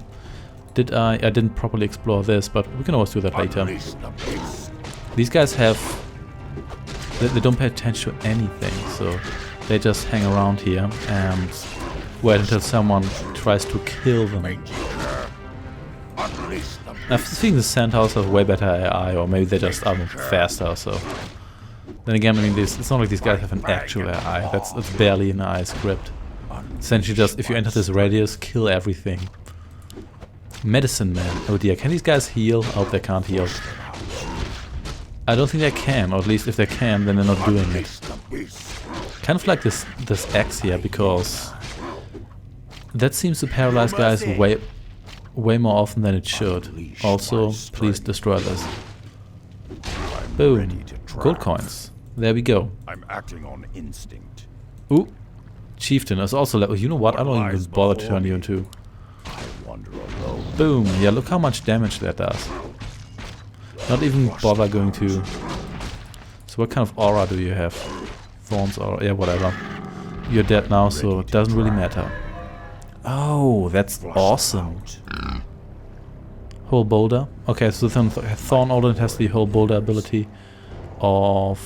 I didn't properly explore this, but we can always do that later. These guys have... They don't pay attention to anything, so they just hang around here and wait until someone tries to kill them. I think the Centaurs have way better AI, or maybe they just are faster, so... Then again, I mean, it's not like these guys have an actual AI, that's barely an AI script. Essentially just, if you enter this radius, kill everything. Medicine Man, oh dear, can these guys heal? I hope they can't heal. I don't think they can, or at least if they can, then they're not doing it. Kind of like this axe here, because... that seems to paralyze guys way more often than it should. Also, please destroy this. Boom. Gold coins. There we go. I'm acting on instinct. Ooh. Chieftain is also level. You know what? I don't even bother to turn you into. Boom. Yeah, look how much damage that does. Not even bother going to... So what kind of aura do you have? Thorns aura? Yeah, whatever. You're dead now, so it doesn't really matter. Oh, that's awesome. Whole boulder. Okay, so then Thorn Odin has the whole boulder ability of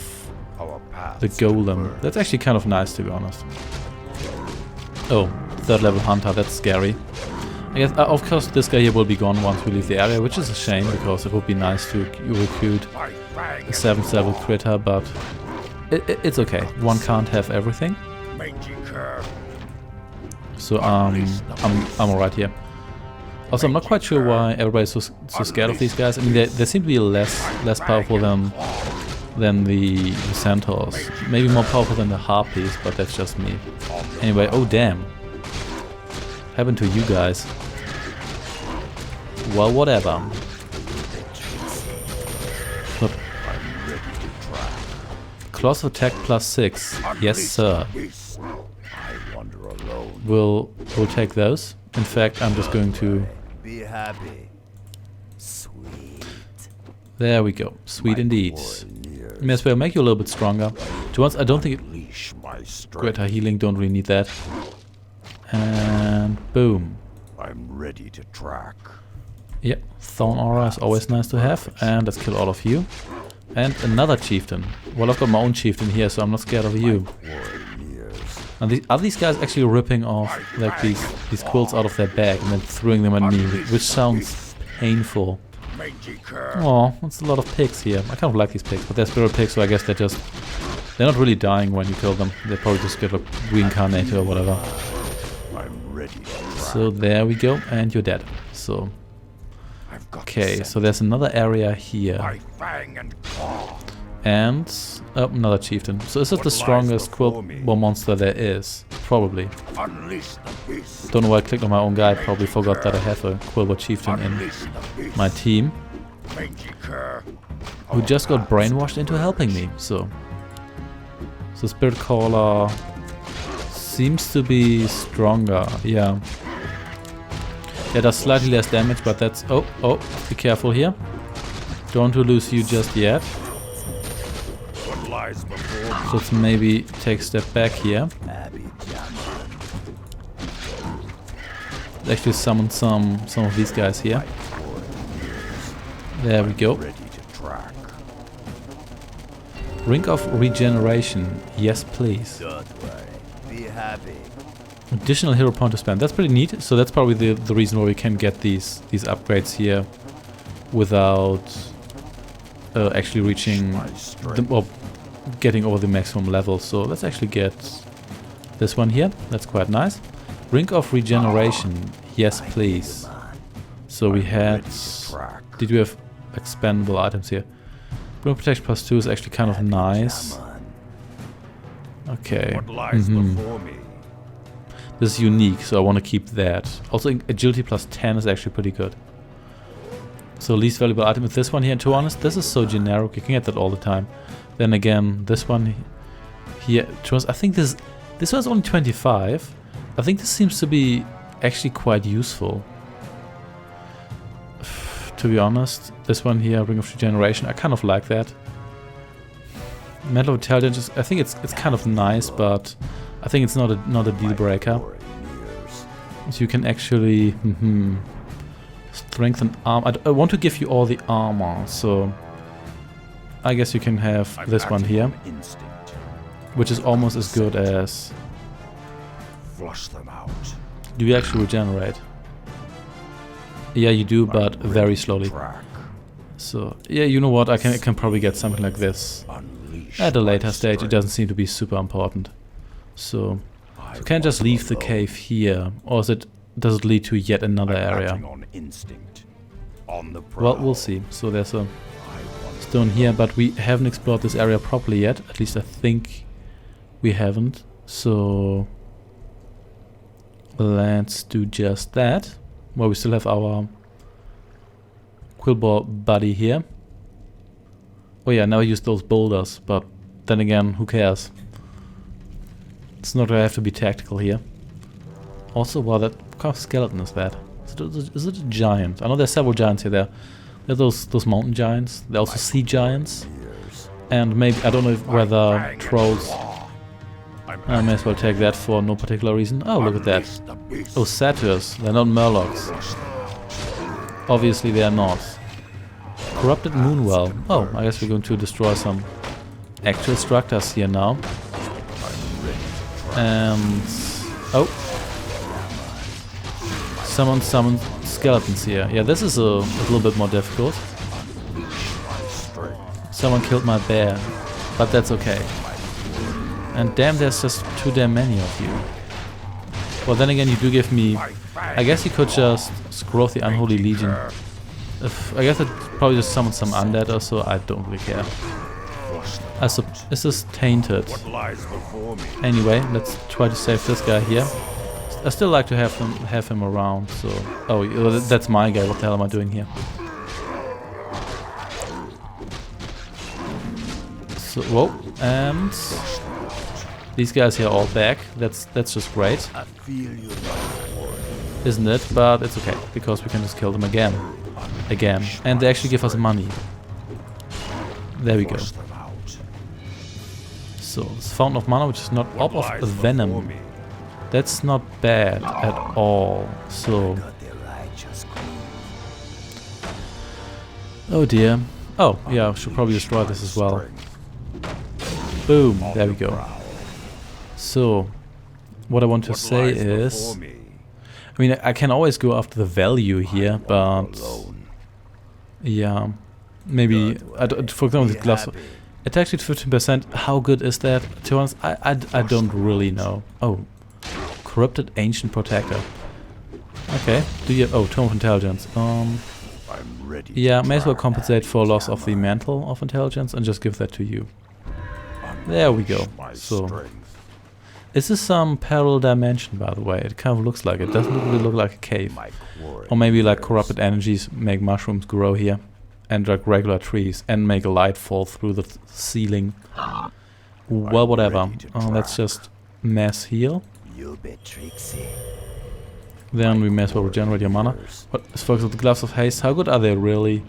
the golem. That's actually kind of nice, to be honest. Oh, 3rd level hunter, that's scary. I guess, of course, this guy here will be gone once we leave the area, which is a shame, because it would be nice to recruit a 7th level critter, but it's okay. One can't have everything. So I'm alright here. Also, I'm not quite sure why everybody's so scared of these guys. I mean, they seem to be less powerful than the centaurs. Maybe more powerful than the harpies, but that's just me. Anyway, oh damn. What happened to you guys? Well, whatever. Look. Claws of attack +6. Yes, sir. We'll take those. In fact, I'm just going to... Be happy. Sweet. There we go. Sweet indeed. May as well make you a little bit stronger. To once, I don't think... Greater healing, don't really need that. And boom. I'm ready to track. Yep, Thorn Aura is always nice to have. And let's kill all of you. And another chieftain. Well, I've got my own chieftain here, so I'm not scared of you. And are these guys actually ripping off like these quills out of their bag and then throwing them at me, which sounds painful. Oh, that's a lot of pigs here. I kind of like these pigs, but they're spirit pigs, so I guess they're not really dying when you kill them. They probably just get like reincarnated or whatever. So there we go, and you're dead. So okay, so there's another area here. And another chieftain. So is it the strongest quilt monster there is? Probably. Don't know why I clicked on my own guy. Probably forgot that I have a Quilboar chieftain in my team, who just got brainwashed into helping me. So Spirit Caller seems to be stronger. Yeah. Yeah, does slightly less damage, but that's... Oh, be careful here. Don't want to lose you just yet. So let's maybe take a step back here. Actually summon some of these guys here. There we go. Ring of Regeneration. Yes, please. Be happy. Additional hero point to spend. That's pretty neat. So that's probably the reason why we can get these upgrades here without actually reaching the, getting over the maximum level. So let's actually get this one here. That's quite nice. Ring of Regeneration. Yes, please. So we had... Did we have expendable items here? Bloom Protection +2 is actually kind of nice. Okay. This is unique, so I want to keep that. Also, Agility +10 is actually pretty good. So least valuable item is this one here. And to be honest, this is so generic. You can get that all the time. Then again, this one here. I think this one's only 25. I think this seems to be actually quite useful. To be honest, this one here, Ring of Regeneration, I kind of like that. Mental Intelligence, I think it's kind of nice, but I think it's not a deal breaker. So you can actually strengthen arm. I want to give you all the armor, so I guess you can have this one here, which is almost as good as. Flush them out. Do you actually regenerate? Yeah, you do, but very slowly. So yeah, you know what? I can probably get something like this at a later stage. It doesn't seem to be super important. So you can just leave the cave here, or does it lead to yet another area? Well, we'll see. So there's a stone here, but we haven't explored this area properly yet. At least I think we haven't. So let's do just that. Well, we still have our Quilboar buddy here. Oh yeah, now I use those boulders, but then again, who cares? It's not gonna have to be tactical here. Also, well, what kind of skeleton is that? Is it a giant? I know there's several giants here. There are those mountain giants. There are also sea giants. And maybe, I don't know whether trolls I may as well take that for no particular reason. Oh, look at that. Oh, satyrs. They're not murlocs. Obviously they are not. Corrupted Moonwell. Oh, I guess we're going to destroy some actual structures here now. And... oh. Summon skeletons here. Yeah, this is a little bit more difficult. Someone killed my bear. But that's okay. And damn, there's just too damn many of you. Well, then again, you do give me... I guess you could just scroll the Unholy Legion. I guess I'd probably just summon some undead or so. I don't really care. Is this tainted? Anyway, let's try to save this guy here. I still like to have him around. So, oh, that's my guy. What the hell am I doing here? So, whoa, and these guys here are all back. That's just great, isn't it? But it's okay because we can just kill them again, and they actually give us money. There we go. So this Fountain of Mana, which is not Orb of Venom. That's not bad at all. So, oh dear. Oh yeah, I should probably destroy this as well. Boom, there we go. So, what I want to say is, I mean, I can always go after the value here, but yeah, maybe, for example, the gloves, attack speed 15%, how good is that? To be honest, I don't really know. Oh, Corrupted Ancient Protector. Okay, do you have, oh, Tome of Intelligence. Yeah, may as well compensate for loss of the Mantle of Intelligence and just give that to you. There we go. So, is this some parallel dimension, by the way? It kind of looks like it. Doesn't really look like a cave. Or maybe like corrupted energies make mushrooms grow here. And like regular trees. And make a light fall through the ceiling. Well, whatever. Let's just mass heal. Then we may as well regenerate your mana. But as far as the Gloves of Haste, how good are they really?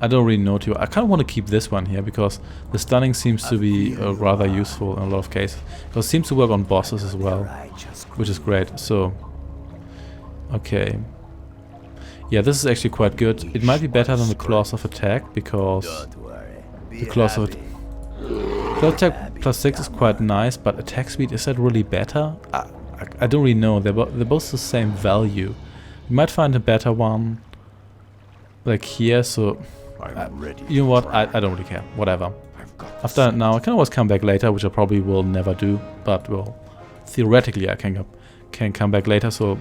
I don't really know too. I kind of want to keep this one here because the stunning seems to be rather useful in a lot of cases. Because it seems to work on bosses as well, which is great. So, okay. Yeah, this is actually quite good. It might be better than the Claws of Attack because the Claws of Attack plus 6 is quite nice, but attack speed, is that really better? I don't really know. They're both the same value. You might find a better one like here, so you know what, I don't really care, whatever. I've done it now, I can always come back later, which I probably will never do, but well, theoretically I can come back later, so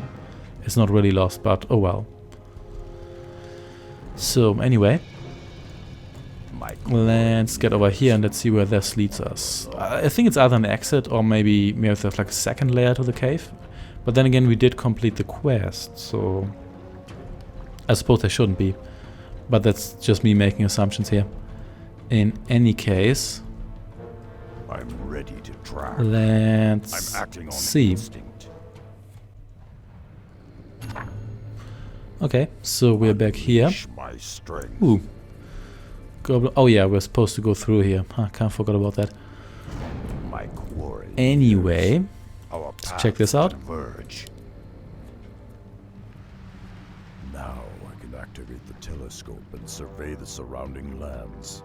it's not really lost, but oh well. So anyway, let's get over here and let's see where this leads us. I think it's either an exit or maybe there's like a second layer to the cave, but then again we did complete the quest, so I suppose there shouldn't be. But that's just me making assumptions here. In any case, I'm ready to try. Let's see. Okay, so we're back here. Ooh. Goblin. Oh yeah, we're supposed to go through here. I kind of forgot about that. Anyway, let's check this out. Activate the telescope and survey the surrounding lands.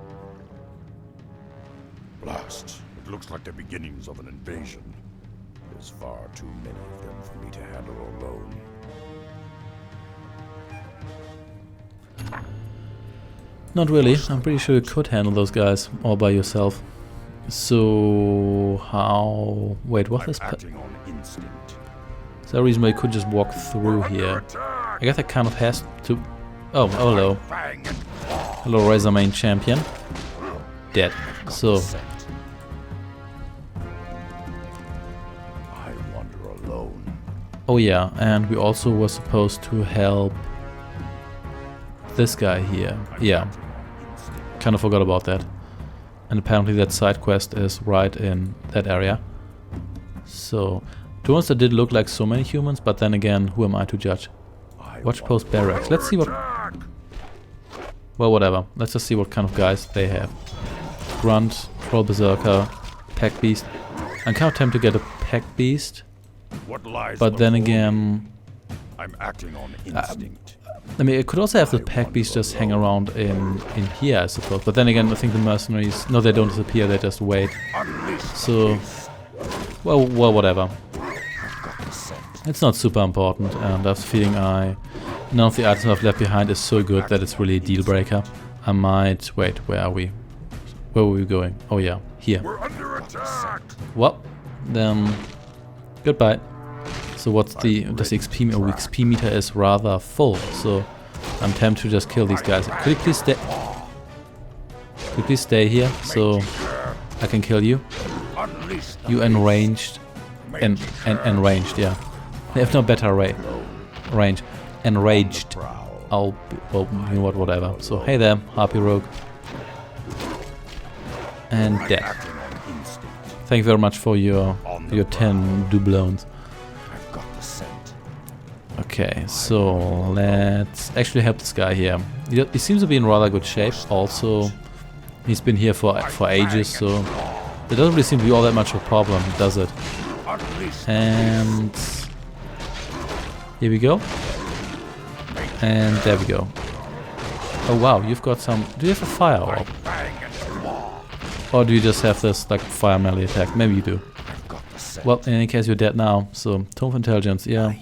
Blast. It looks like the beginnings of an invasion. There's far too many of them for me to handle alone. Not really. I'm pretty sure you could handle those guys all by yourself. So how... Wait, what is... Is there a reason why you could just walk through here? I guess I kind of has to... Oh, hello. Hello, Razor Main Champion. Dead. So. I wander alone. Oh yeah, and we also were supposed to help this guy here. Yeah. Kind of forgot about that. And apparently that side quest is right in that area. So, to us that did look like so many humans, but then again, who am I to judge? Watch Post Barracks. Let's see what... Well, whatever. Let's just see what kind of guys they have. Grunt, Troll Berserker, Pack Beast. I'm kind of tempted to get a pack beast, What lies but then before again, me? I'm acting on instinct. I mean, I could also have the pack beast just hang around in here, I suppose. But then again, I think the mercenaries, no, they don't disappear, they just wait. So, well, whatever. It's not super important, and I have the feeling none of the items I've left behind is so good that it's really a deal breaker. I might wait. Where are we? Where were we going? Oh yeah, here. We're under attack! Well, then goodbye. So what's does the XP meter is rather full, so I'm tempted to just kill these guys. Could you please stay? Could you please stay here so I can kill you? You enraged and enraged, yeah. They have no better range. Enraged. Well, you know what, whatever. So hey there, Harpy Rogue. And dead. Thank you very much for your 10 doubloons. Okay, so let's actually help this guy here. He seems to be in rather good shape. Also, he's been here for ages, so there doesn't really seem to be all that much of a problem, does it? And here we go. And there we go. Oh wow, you've got some... Do you have a fire orb? Or do you just have this like fire melee attack? Maybe you do. Well, in any case, you're dead now. So, Tome of Intelligence, yeah.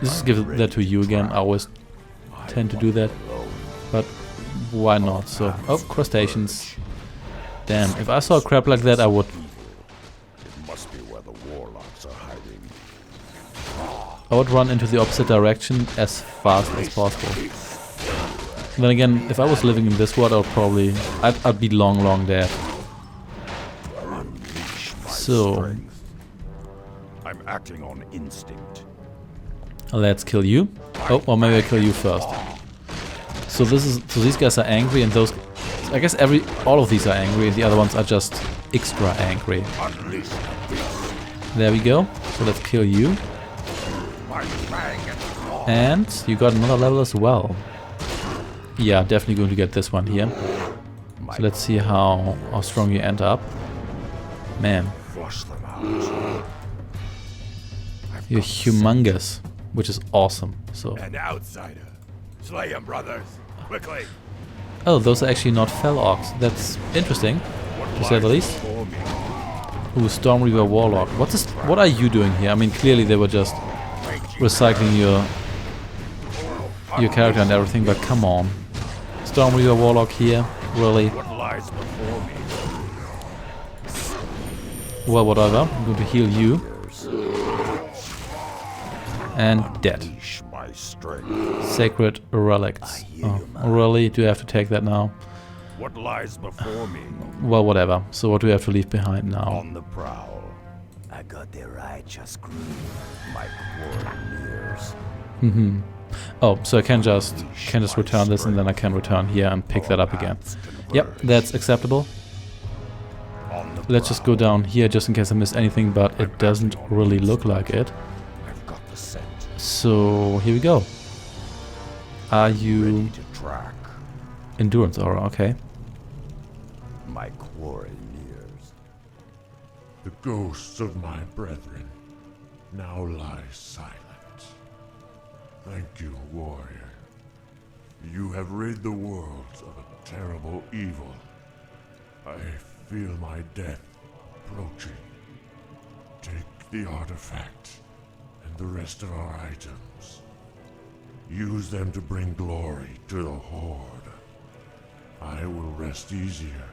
Let's just give that to you again. I always tend to do that. But why not? So, oh, crustaceans. Damn, if I saw a crab like that, I would... It must be where the warlocks are hiding. I would run into the opposite direction as fast as possible. Then again, if I was living in this world, I'd be long dead. So, I'm acting on instinct. let's kill you. Oh, or maybe I kill you first. So these guys are angry, and those, I guess all of these are angry, and the other ones are just extra angry. There we go. So let's kill you. And you got another level as well. Yeah, definitely going to get this one here. So let's see how strong you end up. Man, you're humongous, which is awesome. So. An outsider. Slay him, brothers. Quickly. Oh, those are actually not fell orcs. That's interesting, to say the least. Ooh, Storm Reaver Warlock. What are you doing here? I mean, clearly they were just recycling your character and everything, but come on. Storm Reaver Warlock here, really? Well, whatever. I'm going to heal you. And dead. Sacred Relicts. Oh, really? Do I have to take that now? What lies before me? Well, whatever. So what do we have to leave behind now? On the prowl. I got the righteous groove. My quarrel nears. Oh, so I can just return this, and then I can return here and pick that up again. Yep, that's acceptable. Let's just go down here just in case I missed anything, but it doesn't really look like it. So here we go. Are you endurance aura? Okay. My quarrel nears. The ghosts of my brethren now lie silent. Thank you, warrior. You have rid the world of a terrible evil. I feel my death approaching. Take the artifact and the rest of our items. Use them to bring glory to the Horde. I will rest easier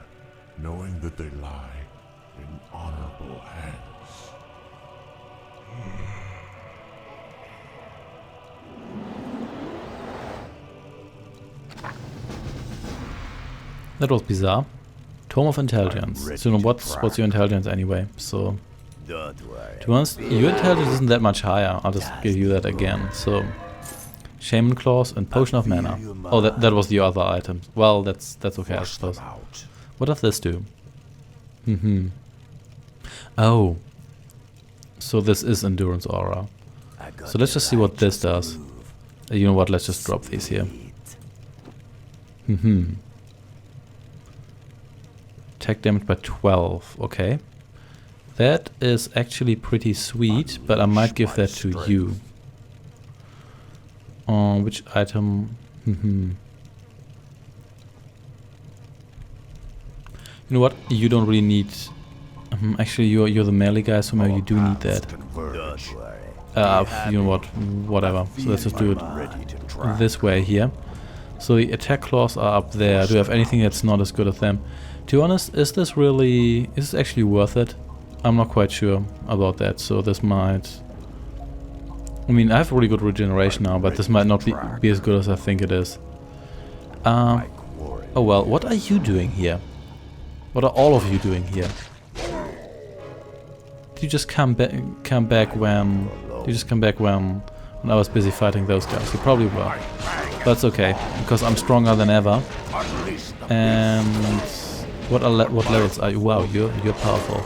knowing that they lie in honorable hands. That was bizarre. Tome of Intelligence. So what's your intelligence anyway? So, to be honest, your intelligence isn't that much higher. I'll just give you that again. So, Shaman Claws and Potion of Mana. Oh, that was the other item. Well, that's okay, I suppose. What does this do? Oh. So this is Endurance Aura. So let's just see what this does. You know what, let's just drop these here. Attack damage by 12. Okay. That is actually pretty sweet, but I might give that to you. Which item? You know what? You don't really need... actually, you're the melee guy, so maybe you do need that. You know what? Whatever. So let's just do it this way here. So the attack claws are up there. Do you have anything that's not as good as them? To be honest, is this actually worth it? I'm not quite sure about that, so this might... I mean, I have really good regeneration now, but this might not be as good as I think it is. Oh well, what are you doing here? What are all of you doing here? Did you just come back when... Did you just come back when I was busy fighting those guys? You probably were. That's okay, because I'm stronger than ever. And... What levels are you? Wow, you're powerful.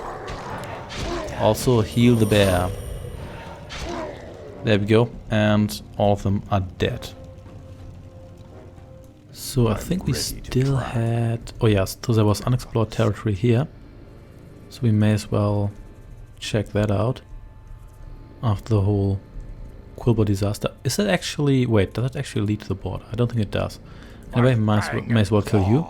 Also heal the bear. There we go. And all of them are dead. So I think we still had... Oh yes, so there was unexplored territory here. So we may as well check that out. After the whole Quilbo disaster. Is that actually... Wait, does that actually lead to the border? I don't think it does. Anyway, may as well kill you.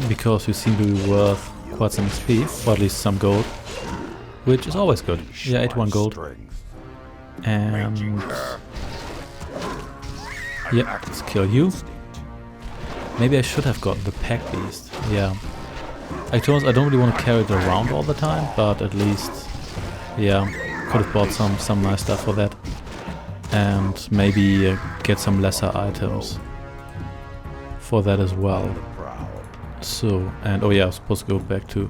Because you seem to be worth quite some XP, or at least some gold. Which is always good. Yeah, 81 gold. And... Yep, let's kill you. Maybe I should have gotten the pack beast. Yeah. I don't really want to carry it around all the time, but at least... Yeah, could have bought some nice stuff for that. And maybe get some lesser items for that as well. So, and oh yeah, I was supposed to go back to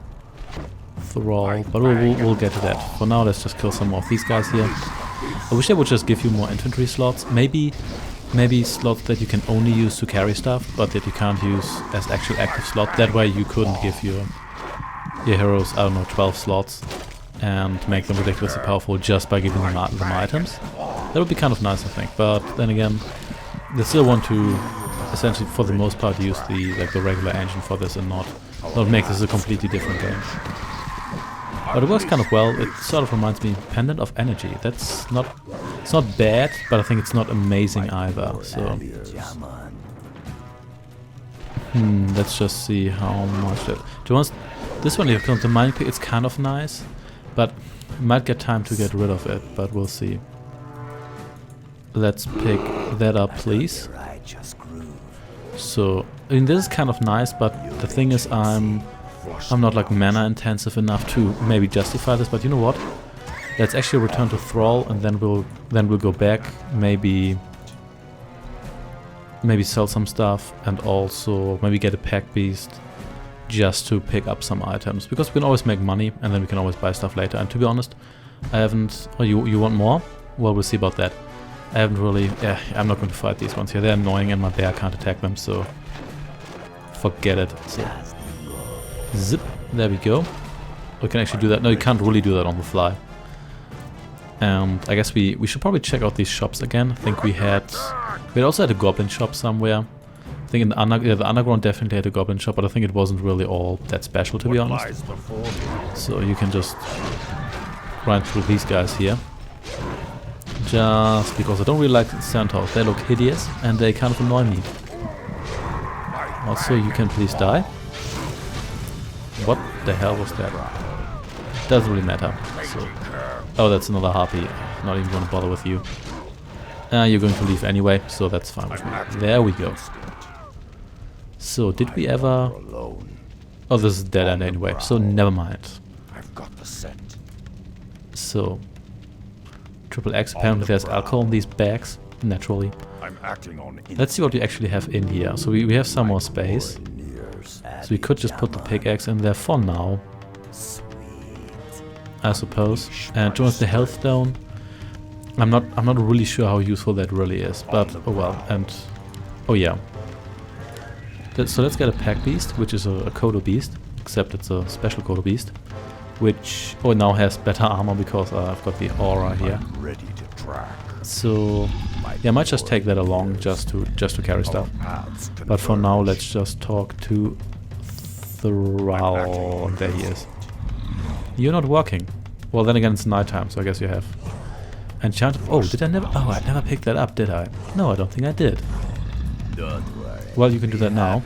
Thrall, but we'll get to that. For now, let's just kill some more of these guys here. I wish they would just give you more infantry slots. Maybe slots that you can only use to carry stuff, but that you can't use as actual active slot. That way you couldn't give your heroes, I don't know, 12 slots and make them ridiculously powerful just by giving them items. That would be kind of nice, I think. But then again, they still want to essentially, for the most part, use the regular engine for this and not make this a completely different game. But it works kind of well. It sort of reminds me of Pendant of Energy. It's not bad, but I think it's not amazing either. So let's just see how much that. To be honest, this one, if you the mining pick, it's kind of nice, but might get time to get rid of it. But we'll see. Let's pick that up, please. So, I mean, this is kind of nice, but the thing is, I'm not like mana intensive enough to maybe justify this. But you know what? Let's actually return to Thrall, and then we'll go back. Maybe sell some stuff, and also maybe get a pack beast just to pick up some items, because we can always make money, and then we can always buy stuff later. And to be honest, I haven't. Oh, you want more? Well, we'll see about that. I haven't really... Yeah, I'm not going to fight these ones here. They're annoying and my bear can't attack them, so... Forget it. So, zip. There we go. We can actually do that. No, you can't really do that on the fly. And I guess we should probably check out these shops again. I think we also had a goblin shop somewhere. I think in the underground definitely had a goblin shop, but I think it wasn't really all that special, to be honest. So you can just run through these guys here. Just because I don't really like centaurs. They look hideous and they kind of annoy me. Also, you can please die. What the hell was that? Doesn't really matter. So. Oh, that's another harpy. Not even gonna bother with you. You're going to leave anyway, so that's fine with me. There we go. So, did we ever... Oh, this is dead end anyway, so never mind. So... Triple X, apparently there's alcohol in these bags, naturally. Let's see what we actually have in here. So we have some more space. So we could just put the pickaxe in there for now, I suppose. And towards the health stone, I'm not really sure how useful that really is, but oh well. And oh yeah. So let's get a pack beast, which is a Kodo beast, except it's a special Kodo beast. Which now has better armor because I've got the aura here. So Yeah, I might just take that along just to carry stuff. But for now, let's just talk to Thrall. There he is. You're not walking. Well, then again, it's nighttime, so I guess you have. Enchanted. Oh, did I never? Oh, I never picked that up, did I? No, I don't think I did. Well, you can do that now.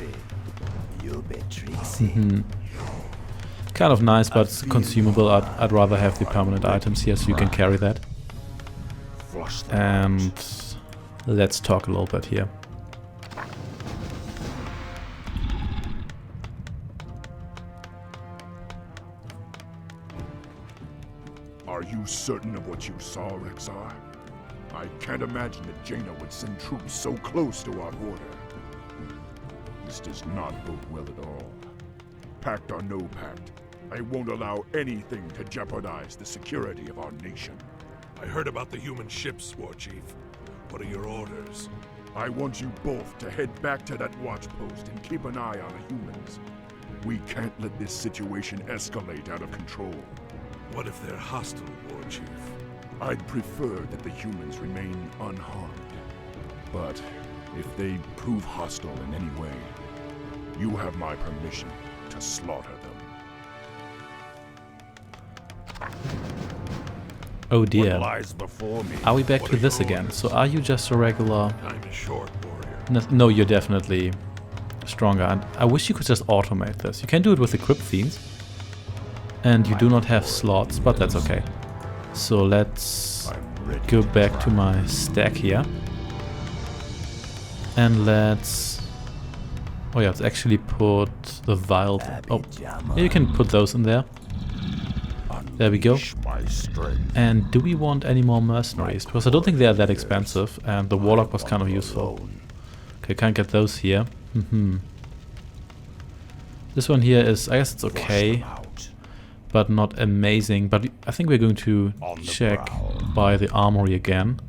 Kind of nice, but it's consumable. I'd rather have the permanent items here, so you can carry that. And let's talk a little bit here. Are you certain of what you saw, Rexar? I can't imagine that Jaina would send troops so close to our border. This does not bode well at all. Pact or no pact, I won't allow anything to jeopardize the security of our nation. I heard about the human ships, War Chief. What are your orders? I want you both to head back to that watch post and keep an eye on the humans. We can't let this situation escalate out of control. What if they're hostile, War Chief? I'd prefer that the humans remain unharmed. But if they prove hostile in any way, you have my permission to slaughter them. Oh dear. What lies before me? Are we back to this again? So are you just a regular... Time is short, warrior. No, you're definitely stronger. And I wish you could just automate this. You can do it with the Crypt Fiends. And you do not have slots, but that's okay. So let's go back to my stack here. And let's... Oh yeah, let's actually put the wild... Oh, yeah, you can put those in there. There we go. And do we want any more mercenaries? Because I don't think they are that expensive, and the warlock was kind of useful. Okay, can't get those here. This one here is, I guess it's okay, but not amazing. But I think we're going to check by the armory again.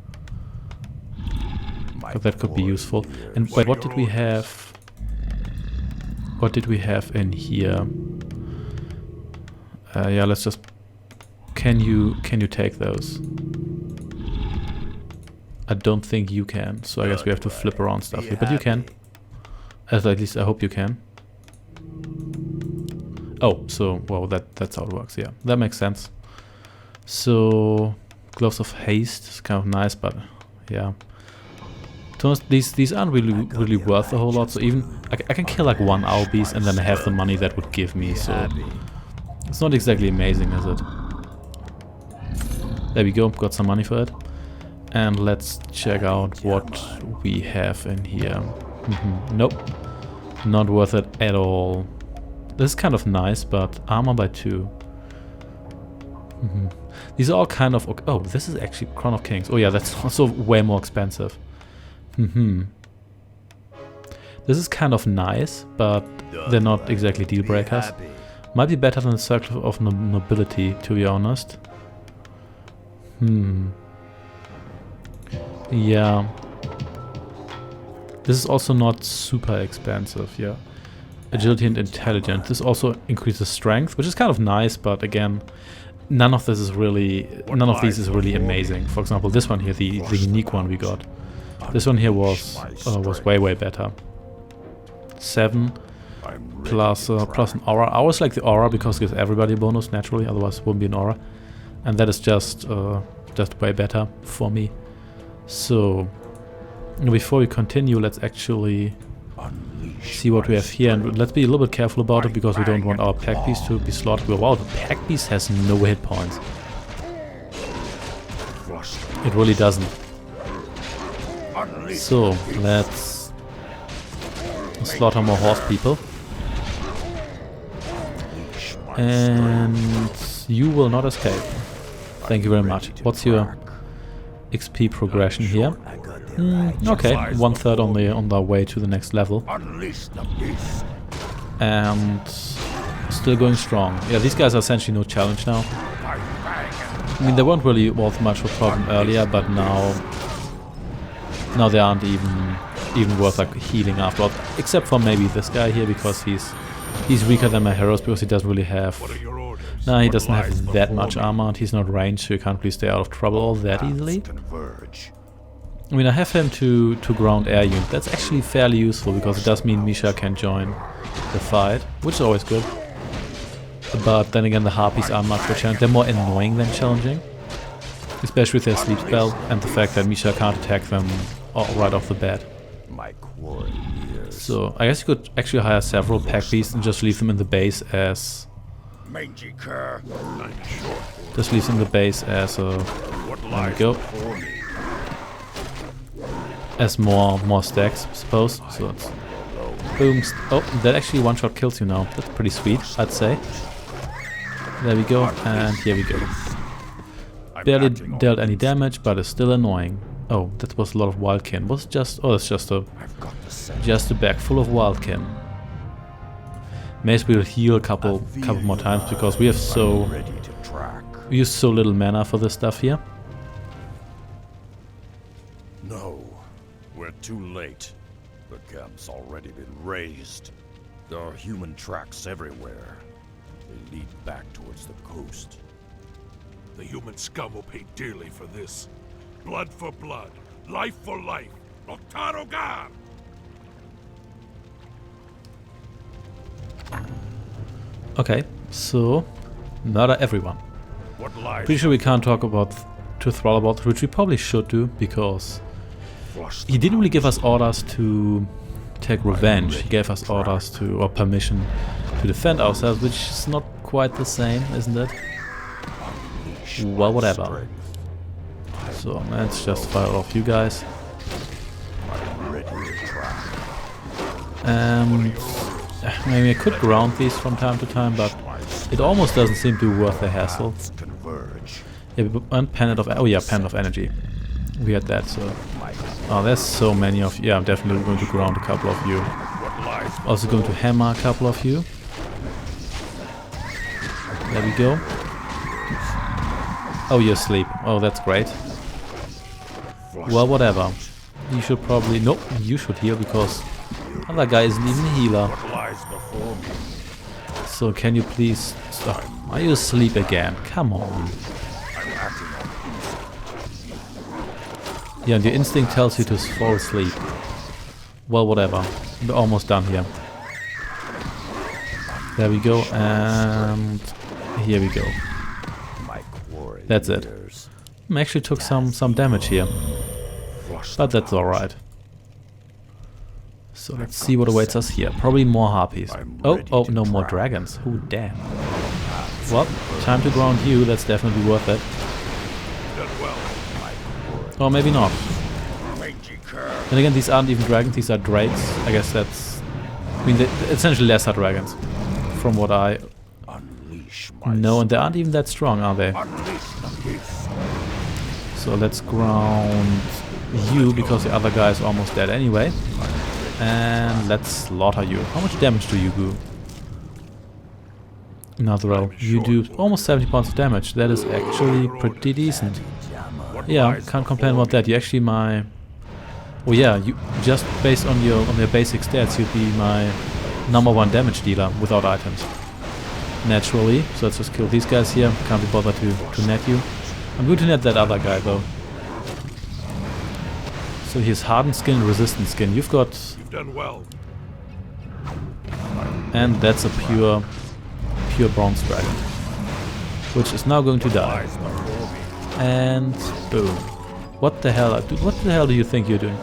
But that could be useful. And wait, what did we have? What did we have in here? Yeah, let's just... Can you take those? I don't think you can, so I guess we have to flip around stuff here. But you can. At least I hope you can. Oh, so well that's how it works. Yeah, that makes sense. So gloves of haste is kind of nice, but yeah. To be honest, these aren't really worth a whole lot. So even I can kill like one owl beast and then I have the money that would give me. So it's not exactly amazing, is it? There we go, got some money for it. And let's check out what we have in here. Nope, not worth it at all. This is kind of nice, but armor by 2. These are all kind of... Oh, this is actually Crown of Kings. Oh yeah, that's also way more expensive. This is kind of nice, but they're not exactly deal breakers. Might be better than the Circle of Nobility, to be honest. Yeah. This is also not super expensive, yeah. Agility and intelligence. This also increases strength, which is kind of nice, but again, none of these is really amazing. For example, this one here, the unique one we got. This one here was way better. 7 plus an aura. I always like the aura because it gives everybody a bonus naturally, otherwise it wouldn't be an aura. And that is just way better for me. So before we continue, let's actually see what we have here, and let's be a little bit careful about it because we don't want our pack beast to be slaughtered. Wow, the pack beast has no hit points. It really doesn't. So let's slaughter more horse people. And you will not escape. Thank you very much. What's your XP progression here? Okay, 1/3 on the way to the next level. And still going strong. Yeah, these guys are essentially no challenge now. I mean, they weren't really worth much of a problem earlier, but now they aren't even worth like healing afterwards. Except for maybe this guy here, because he's weaker than my heroes because he doesn't really have... No, he doesn't have that much armor and he's not ranged, so you can't really stay out of trouble all that easily. I mean, I have him to ground air unit. That's actually fairly useful because it does mean Misha can join the fight, which is always good. But then again, the harpies are much more challenging. They're more annoying than challenging, especially with their sleep spell and the fact that Misha can't attack them right off the bat. So I guess you could actually hire several pack beasts and just leave them in the base as there we go. As more stacks, I suppose. So it's boom. Oh, that actually one-shot kills you now. That's pretty sweet, I'd say. There we go, and here we go. Barely dealt any damage, but it's still annoying. Oh, that was a lot of wildkin. Was it just? Oh, it's just a bag full of wildkin. Maybe we'll heal a couple more times because we use so little mana for this stuff here. No, we're too late. The camp's already been razed. There are human tracks everywhere. They lead back towards the coast. The human scum will pay dearly for this. Blood for blood, life for life. Octarogar! Okay, so murder everyone. Pretty sure we can't talk to Thrall about it, which we probably should do because he didn't really give us orders to take revenge. He gave us orders or permission to defend ourselves, which is not quite the same, isn't it? Well, whatever. So let's just fire off you guys. Maybe I could ground these from time to time, but it almost doesn't seem to be worth the hassle. Yeah, and Pendant of Energy. We had that, so... Oh, there's so many of you. Yeah, I'm definitely going to ground a couple of you. Also going to hammer a couple of you. There we go. Oh, you're asleep. Oh, that's great. Well, whatever. You should probably... Nope, you should heal because the other guy isn't even a healer. So can you please stop? Are you asleep again? Come on. Yeah, and your instinct tells you to fall asleep. Well, whatever. We're almost done here. There we go, and here we go. That's it. Actually took some damage here, but that's alright. So let's see what awaits us here. Probably more harpies. Oh, no more dragons. Oh, damn. Well, time to ground you. That's definitely worth it. Or maybe not. And again, these aren't even dragons. These are drakes. I guess that's... I mean, essentially lesser dragons. From what I know. And they aren't even that strong, are they? So let's ground you, because the other guy is almost dead anyway. And let's slaughter you. How much damage do you do? Another row. You do almost 70 points of damage. That is actually pretty decent. Yeah, can't complain about that. You actually my... Oh yeah, you just based on your basic stats, you'd be my #1 damage dealer without items. Naturally. So let's just kill these guys here. Can't be bothered to net you. I'm going to net that other guy though. So here's hardened skin and resistant skin. You've done well. And that's a pure bronze dragon, which is now going to die. And boom. What the hell? What the hell do you think you're doing?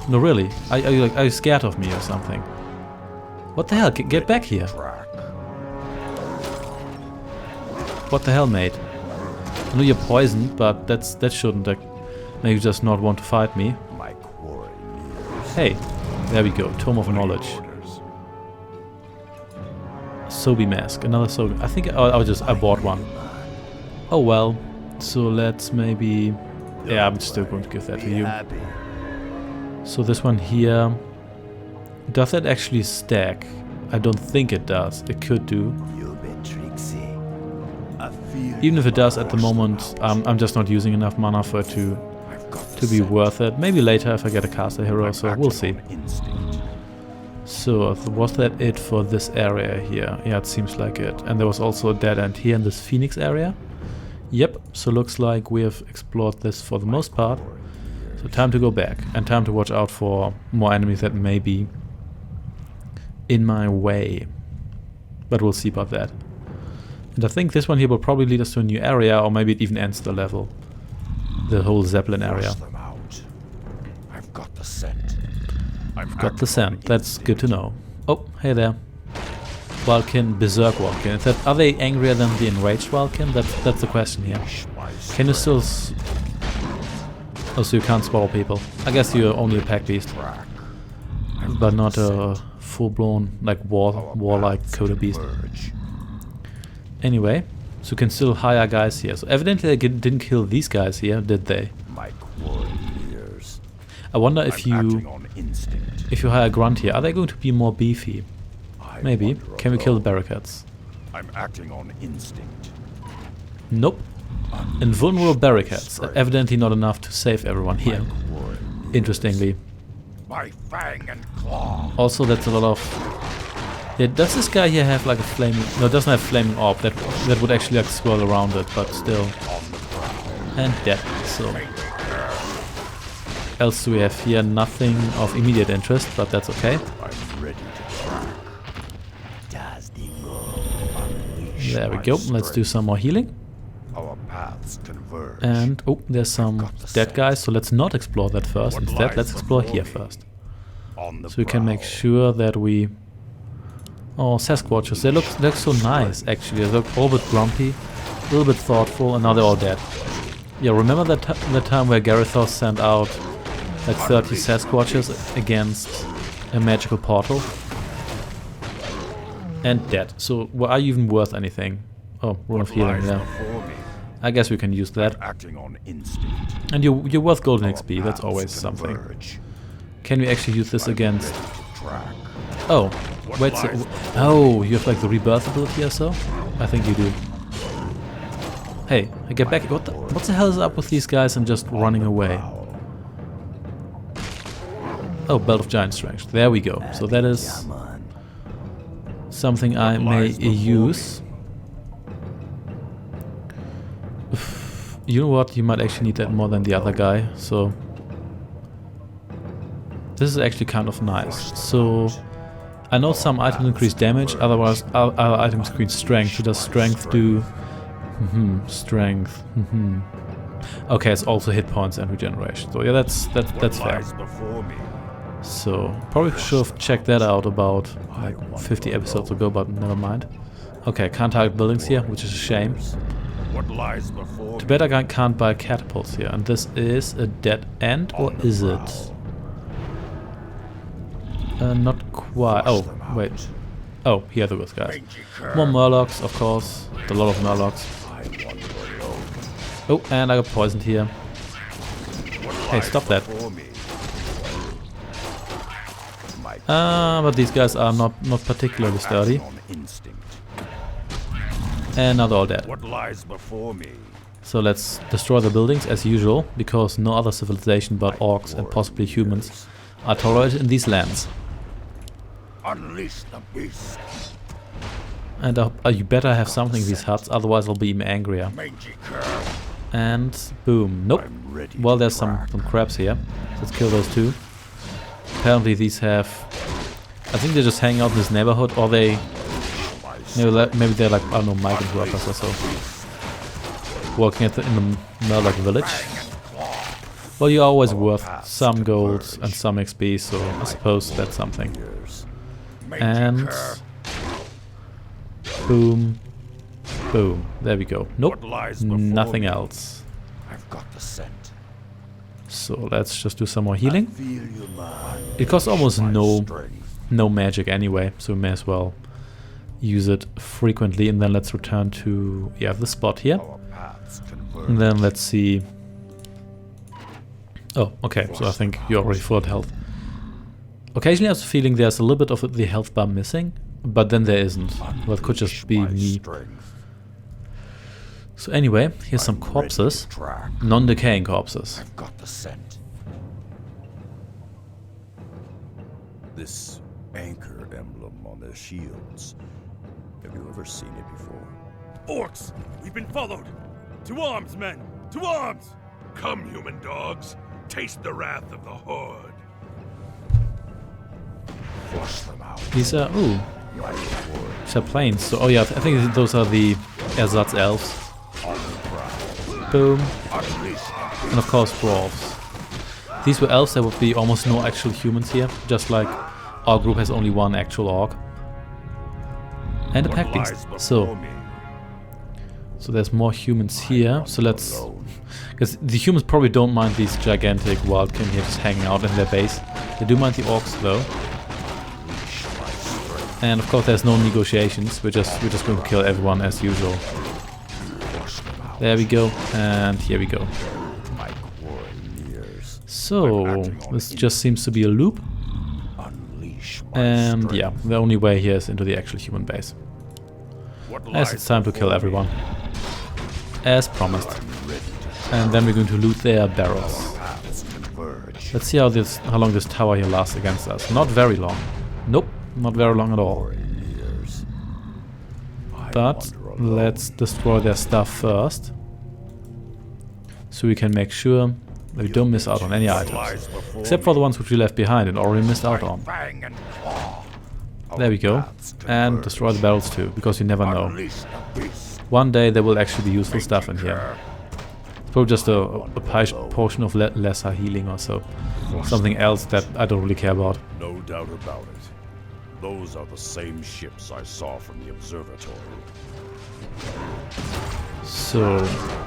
No, really? Are you scared of me or something? What the hell? Get back here! What the hell, mate? I know you're poisoned, but that shouldn't make you just not want to fight me. Hey, there we go. Tome of Knowledge. Sobi Mask. Another Sobi. I think I bought one. Oh well. So let's maybe... Yeah, I'm still going to give that to you. So this one here... Does that actually stack? I don't think it does. It could do. Even if it does at the moment, I'm just not using enough mana for it to be worth it. Maybe later if I get a caster hero, so we'll see. So was that it for this area here? Yeah, it seems like it. And there was also a dead end here in this Phoenix area. Yep, so looks like we have explored this for the most part. So So time to go back, and time to watch out for more enemies that may be in my way. But we'll see about that. And I think this one here will probably lead us to a new area, or maybe it even ends the level. The whole Zeppelin area. Them out. I've got the scent. Got the scent. That's good to know. Oh, hey there. Vulcan, Berserk Vulcan. Are they angrier than the enraged Vulcan? That's the question here. Can you still... Oh, so you can't swallow people. I guess you're only a pack beast. But not a full-blown, like, war-like Coda beast. Anyway, so you can still hire guys here. So evidently they didn't kill these guys here, did they? I wonder if you hire a grunt here, are they going to be more beefy? Maybe. Can we kill the barricades? I'm acting on instinct. Nope. Invulnerable barricades. Evidently not enough to save everyone here. Interestingly. My fang and claw. Also, that's a lot of... Yeah, does this guy here have like a flaming... No, it doesn't have flaming orb. That would actually like swirl around it, but still. And dead. So... Else do we have here? Nothing of immediate interest, but that's okay. I'm ready to track. There we go. Let's do some more healing. Our paths converge. And oh, there's some dead guys, so let's not explore that first. Instead, let's explore here first. So we can make sure that we... Oh, Sasquatches. They look so nice, actually. They look all a bit grumpy, a little bit thoughtful, and now they're all dead. Yeah, remember that time where Garithos sent out like 30 Sasquatches against a magical portal? And dead. So, are you even worth anything? Oh, Rune of Healing, yeah. I guess we can use that. And you're worth golden XP, that's always something. Can we actually use this against... Oh, wait, so... Oh, you have like the rebirth ability or so? I think you do. Hey, I get back... What the hell is up with these guys and just running away? Oh, Belt of Giant Strength. There we go. So that is... something I may use. You know what? You might actually need that more than the other guy, so... This is actually kind of nice. So... I know some items increase damage, otherwise other items increase strength. So does strength do... strength. Okay, it's also hit points and regeneration. So yeah, that's fair. So, probably should have checked that out about like 50 episodes ago, but never mind. Okay, can't target buildings here, which is a shame. Too bad I can't buy catapults here. And this is a dead end, or is it? Not quite. Oh, wait. Oh, here are those guys. More Murlocs, of course. A lot of Murlocs. Oh, and I got poisoned here. Hey, stop that. But these guys are not particularly sturdy. And now they're all dead. So let's destroy the buildings as usual, because no other civilization but orcs and possibly humans are tolerated in these lands. Unleash the beast. And you better have something in these huts, otherwise I'll be even angrier. And boom. Nope. Well, there's some crabs here. Let's kill those two. Apparently these have... I think they just hang out in this neighborhood, or they... Maybe they're like, I don't know, migrant workers or so. Working in the Murloc village. Well, you're always worth some gold and some XP, so I suppose that's something. And... boom. Boom. There we go. Nope. Nothing else. I've got the scent. So let's just do some more healing. It costs almost no magic anyway, so we may as well use it frequently. And then let's return to the spot here. And then let's see. Oh, okay. So I think you're already full of health. Occasionally I have the feeling there's a little bit of the health bar missing, but then there isn't. Well, it could just be me. So anyway, here's some corpses. Non-decaying corpses. I've got the scent. This anchor emblem on their shields. Have you ever seen it before? Orcs! We've been followed! To arms, men! To arms! Come, human dogs. Taste the wrath of the Horde. Flush them out. These are... Ooh. These are planes. So, oh yeah, I think those are the Ersatz elves. Boom. And of course dwarves. These were elves, there would be almost no actual humans here. Just like our group has only one actual orc. And a pack beast. So there's more humans here. So let's... Because the humans probably don't mind these gigantic wildkin here just hanging out in their base. They do mind the orcs though. And of course there's no negotiations. We're just going to kill everyone as usual. There we go, and here we go. So this just seems to be a loop. And yeah, the only way here is into the actual human base. As it's time to kill everyone. As promised. And then we're going to loot their barrels. Let's see how long this tower here lasts against us. Not very long. Nope, not very long at all. But let's destroy their stuff first. So we can make sure that we don't miss out on any items. Except for the ones which we left behind and already missed out on. There we go. And destroy the barrels too, because you never know. One day there will actually be useful stuff in here. It's probably just a portion of lesser healing or so. Something else that I don't really care about. No doubt about it. Those are the same ships I saw from the observatory. So,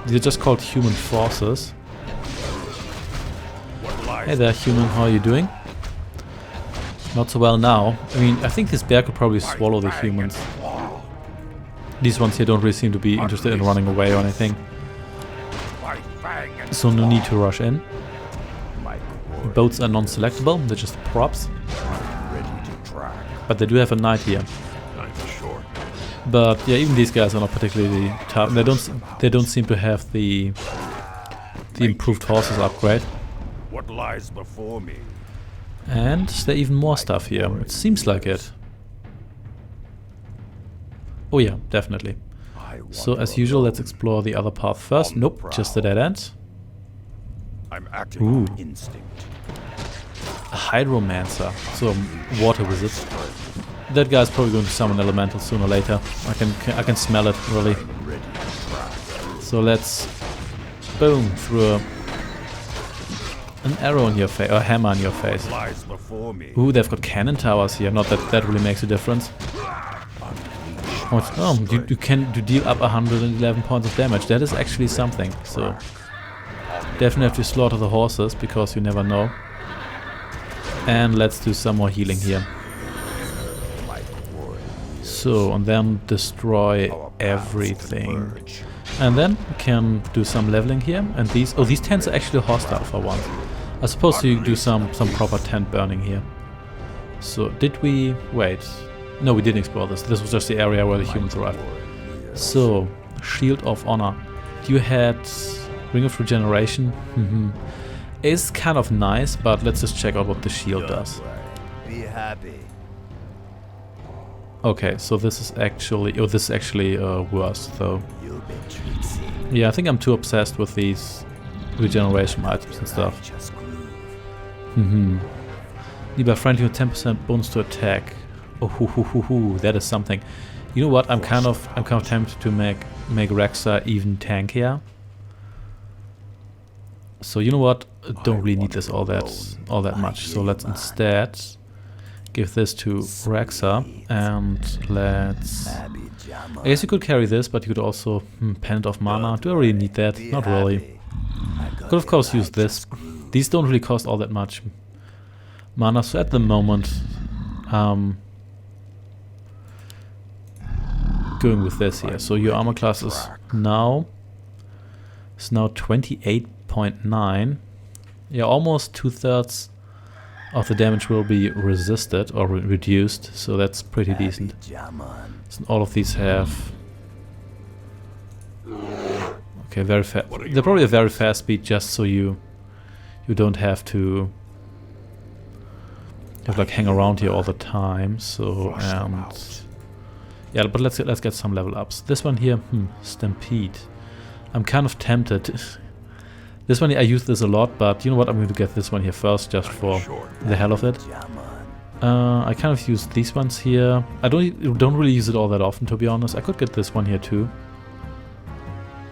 they're just called human forces. Hey there, human, how are you doing? Not so well now. I mean, I think this bear could probably swallow the humans. These ones here don't really seem to be interested in running away or anything. So no need to rush in. Boats are non-selectable, they're just props. But they do have a knight here. But yeah, even these guys are not particularly tough. They don't seem to have the improved horses upgrade. What lies before me? And there's even more stuff here. It seems like it. Oh yeah, definitely. So as usual, let's explore the other path first. Nope, just the dead end. I'm acting on instinct. A hydromancer, so a water wizard. That guy's probably going to summon elementals sooner or later. I can smell it really. So let's boom through an arrow in your face, or a hammer in your face. Ooh, they've got cannon towers here. Not that that really makes a difference. Oh, you can deal up 111 points of damage. That is actually something. So definitely have to slaughter the horses because you never know. And let's do some more healing here. So, and then destroy everything. And then we can do some leveling here. And these tents are actually hostile for once. I suppose you do some proper tent burning here. So, did we... wait. No, we didn't explore this. This was just the area where the humans arrived. So, Shield of Honor. You had Ring of Regeneration. It's kind of nice, but let's just check out what the shield does. Be happy. Okay, so this is actually... oh, this is actually worse, though. Yeah, I think I'm too obsessed with these regeneration items and stuff. Lieber friend, you have 10% bonus to attack. Oh, that is something. You know what? I'm kind of tempted to make Rexa even tankier. So you know what? Don't really need this all that much. So let's instead give this to Rexa, and let's... I guess you could carry this, but you could also Pendant of Mana. Do I really need that? Not really. Could of course use this. These don't really cost all that much mana, so at the moment going with this here. So your armor class is now 28.9. Yeah, almost 2/3 of the damage will be resisted or reduced, so that's pretty decent. So all of these have... okay, very fast. They're probably a very fast speed, just so you don't have to like hang around here all the time. So yeah, but let's get some level ups. This one here, Stampede. I'm kind of tempted This one, I use this a lot, but you know what? I'm going to get this one here first, just for the hell of it. I kind of use these ones here. I don't really use it all that often, to be honest. I could get this one here too.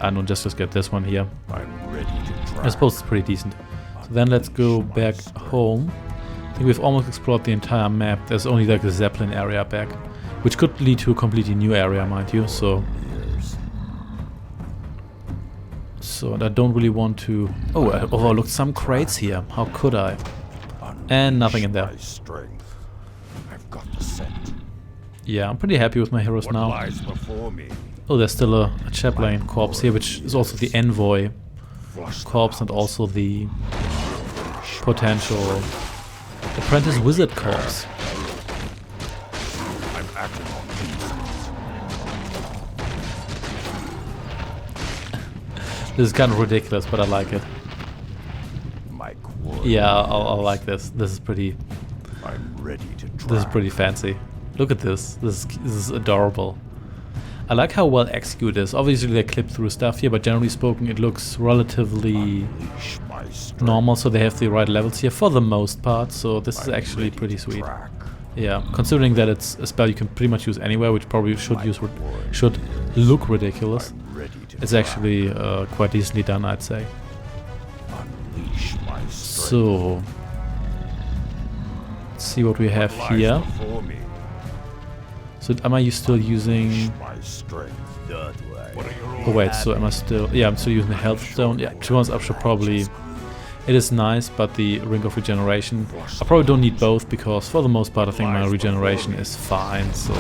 I don't just get this one here. I suppose it's pretty decent. So then let's go back home. I think we've almost explored the entire map. There's only like the Zeppelin area back, which could lead to a completely new area, mind you. So I don't really want to... Oh, I overlooked some crates here. How could I? And nothing in there. Yeah, I'm pretty happy with my heroes now. Oh, there's still a chaplain corpse here, which is also the envoy corpse and also the potential apprentice wizard corpse. This is kind of ridiculous, but I like it. Yeah, I'll like this. This is pretty. This is pretty fancy. Look at this. This is adorable. I like how well executed it is. Obviously they clip through stuff here, but generally spoken it looks relatively normal, so they have the right levels here for the most part, so this is actually pretty sweet. Yeah, considering that it's a spell you can pretty much use anywhere, which probably should look ridiculous. It's actually quite decently done, I'd say. So, let's see what we have here. So am I still using... Oh wait, so am I still... Yeah, I'm still using the health stone. Yeah, to be honest, I should probably... It is nice, but the Ring of Regeneration... I probably don't need both, because for the most part I think my regeneration is fine, so...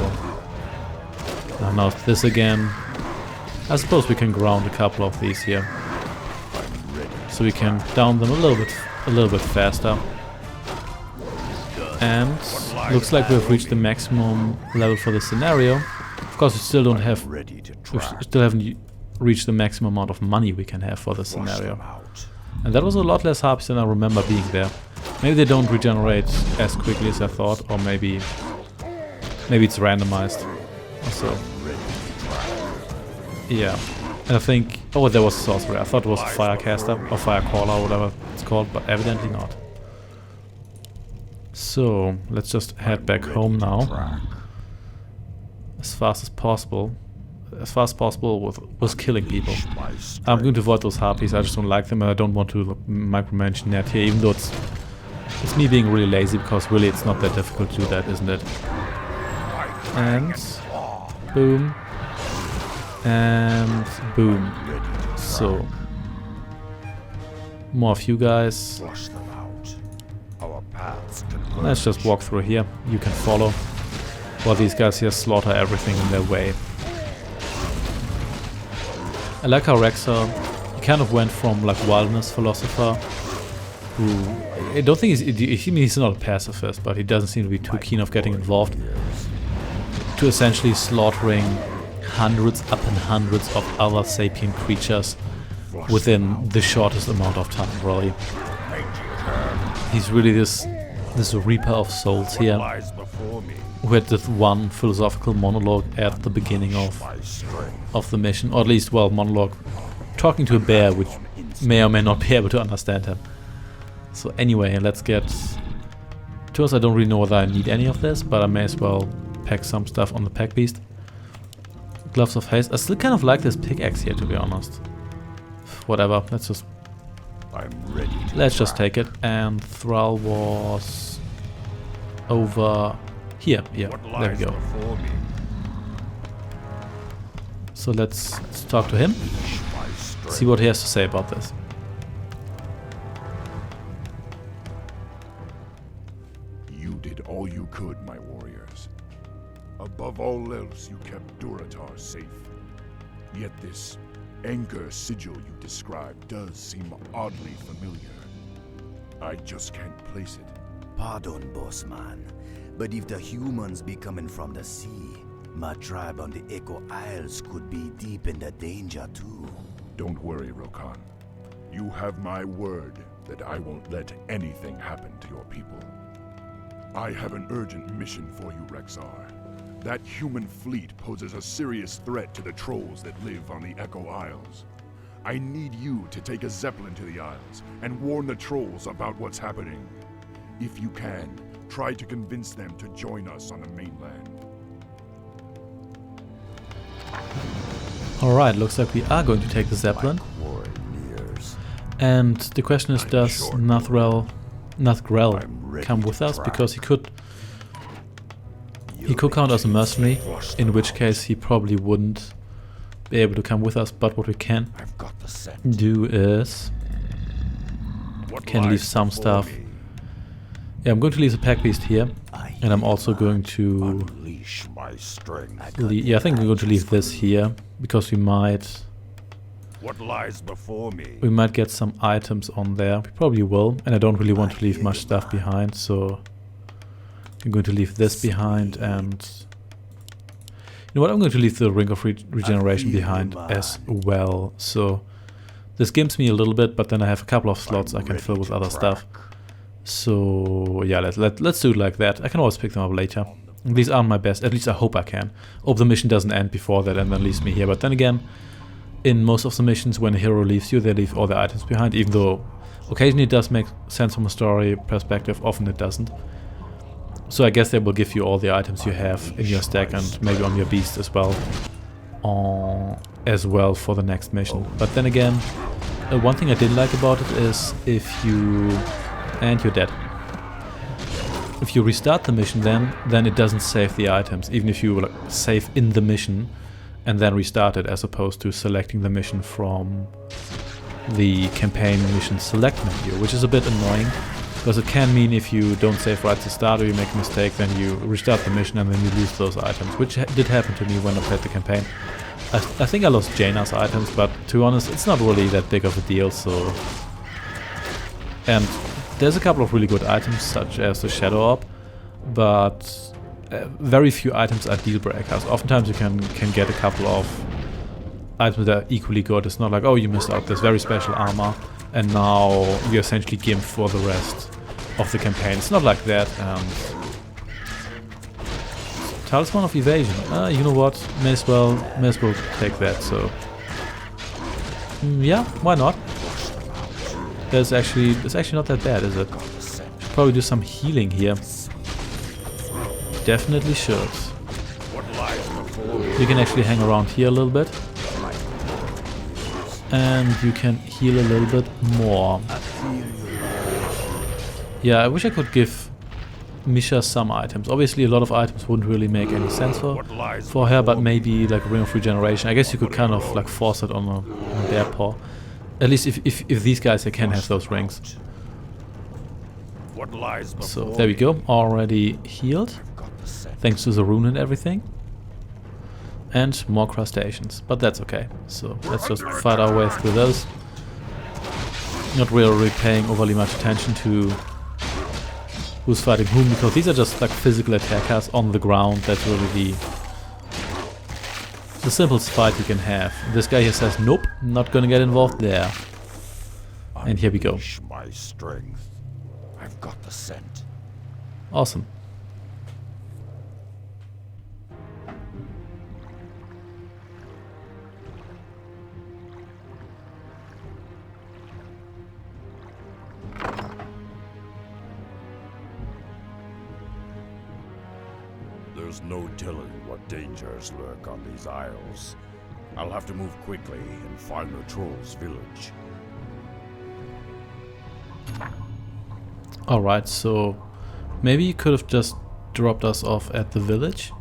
Now this again. I suppose we can ground a couple of these here. So we can down them a little bit faster. And looks like we've reached the maximum level for the scenario. Of course, we still don't have, we still haven't reached the maximum amount of money we can have for the scenario. And that was a lot less harpies than I remember being there. Maybe they don't regenerate as quickly as I thought, or maybe it's randomized. So yeah, and I think, oh, there was a sorcerer. I thought it was a firecaster or firecaller or whatever it's called, but evidently not. So let's just head back home now, as fast as possible. As fast as possible with killing people. I'm going to avoid those harpies. I just don't like them, and I don't want to micromanage that here, even though it's me being really lazy, because really it's not that difficult to do that, isn't it? And boom. And boom. So more of you guys. Let's just walk through here. You can follow while these guys here slaughter everything in their way. I like how Rexar, he kind of went from like wilderness philosopher, who I don't think he's not a pacifist, but he doesn't seem to be too keen of getting involved, to essentially slaughtering hundreds upon hundreds of other sapient creatures within the shortest amount of time, really. He's really this reaper of souls here, who had this one philosophical monologue at the beginning of the mission, or at least, well, monologue talking to a bear, which may or may not be able to understand him. So anyway, let's get to us. I don't really know whether I need any of this, but I may as well pack some stuff on the pack beast. Gloves of haste. I still kind of like this pickaxe here, to be honest. Whatever, let's just take it. And Thrall was over here. Yeah, there we go. So let's talk to him. See what he has to say about this. You did all you could, my warriors. Above all else, you kept Durotar safe. Yet this anchor sigil you described does seem oddly familiar. I just can't place it. Pardon, bossman, but if the humans be coming from the sea, my tribe on the Echo Isles could be deep in the danger too. Don't worry, Rokan. You have my word that I won't let anything happen to your people. I have an urgent mission for you, Rexar. That human fleet poses a serious threat to the trolls that live on the Echo Isles. I need you to take a zeppelin to the Isles and warn the trolls about what's happening. If you can, try to convince them to join us on the mainland. Alright, looks like we are going to take the Zeppelin. And the question is, does Nathgrel come with us? Because he could count as a mercenary, in which case he probably wouldn't be able to come with us. But what we can do is can leave some stuff. Yeah, I'm going to leave the pack beast here, and I'm also going to yeah, I think we're going to leave this here because we might. What lies before me? We might get some items on there. We probably will, and I don't really want to leave much stuff behind, so I'm going to leave this behind, and you know what? I'm going to leave the Ring of Regeneration behind as well. So this gives me a little bit, but then I have a couple of slots I can fill with other stuff. So yeah, let's do it like that. I can always pick them up later. These aren't my best. At least I hope I can. Hope the mission doesn't end before that and then leaves me here. But then again, in most of the missions, when a hero leaves you, they leave all the items behind, even though occasionally it does make sense from a story perspective, often it doesn't. So I guess they will give you all the items you have in your stack and maybe on your beast as well. For the next mission. But then again, one thing I did like about it is if you... and you're dead. If you restart the mission then it doesn't save the items, even if you save in the mission and then restart it, as opposed to selecting the mission from the campaign mission select menu, which is a bit annoying, because it can mean if you don't save right at the start or you make a mistake, then you restart the mission and then you lose those items, which did happen to me when I played the campaign. I think I lost Jaina's items, but to be honest, it's not really that big of a deal, so... And there's a couple of really good items, such as the Shadow Orb, but very few items are deal breakers. Oftentimes you can get a couple of items that are equally good. It's not like, oh, you missed out this very special armor, and now you're essentially gimped for the rest of the campaign. It's not like that. Talisman of Evasion. You know what? May as well take that. So yeah, why not? It's actually not that bad, is it? Should probably do some healing here. Definitely should. You can actually hang around here a little bit. And you can heal a little bit more. Yeah, I wish I could give Misha some items. Obviously a lot of items wouldn't really make any sense for her, but maybe like a Ring of Regeneration. I guess you could kind of like force it on their paw. At least if these guys, they can have those rings. So there we go, already healed. Thanks to the rune and everything. And more crustaceans, but that's okay. So let's just fight our way through those. Not really paying overly much attention to who's fighting whom, because these are just like physical attackers on the ground. That's really the simplest fight you can have. This guy here says, nope, not gonna get involved there. And here we go. My strength. I've got the scent. Awesome. There's no telling what dangers lurk on these isles. I'll have to move quickly and find the troll's village. Alright, so maybe you could have just dropped us off at the village.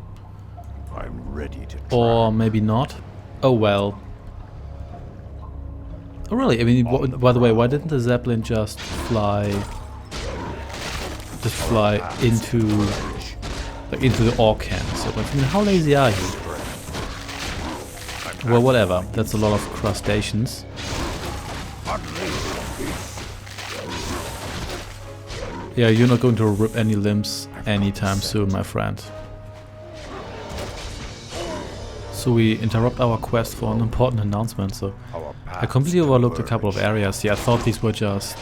I'm ready to try. Or maybe not. Oh well. Oh really? I mean, by the way, why didn't the Zeppelin just fly into the Orc camp? So, I mean, how lazy are you? Well, whatever. That's a lot of crustaceans. Yeah, you're not going to rip any limbs anytime soon, my friend. So we interrupt our quest for an important announcement. So I completely overlooked a couple of areas. Yeah, I thought these were just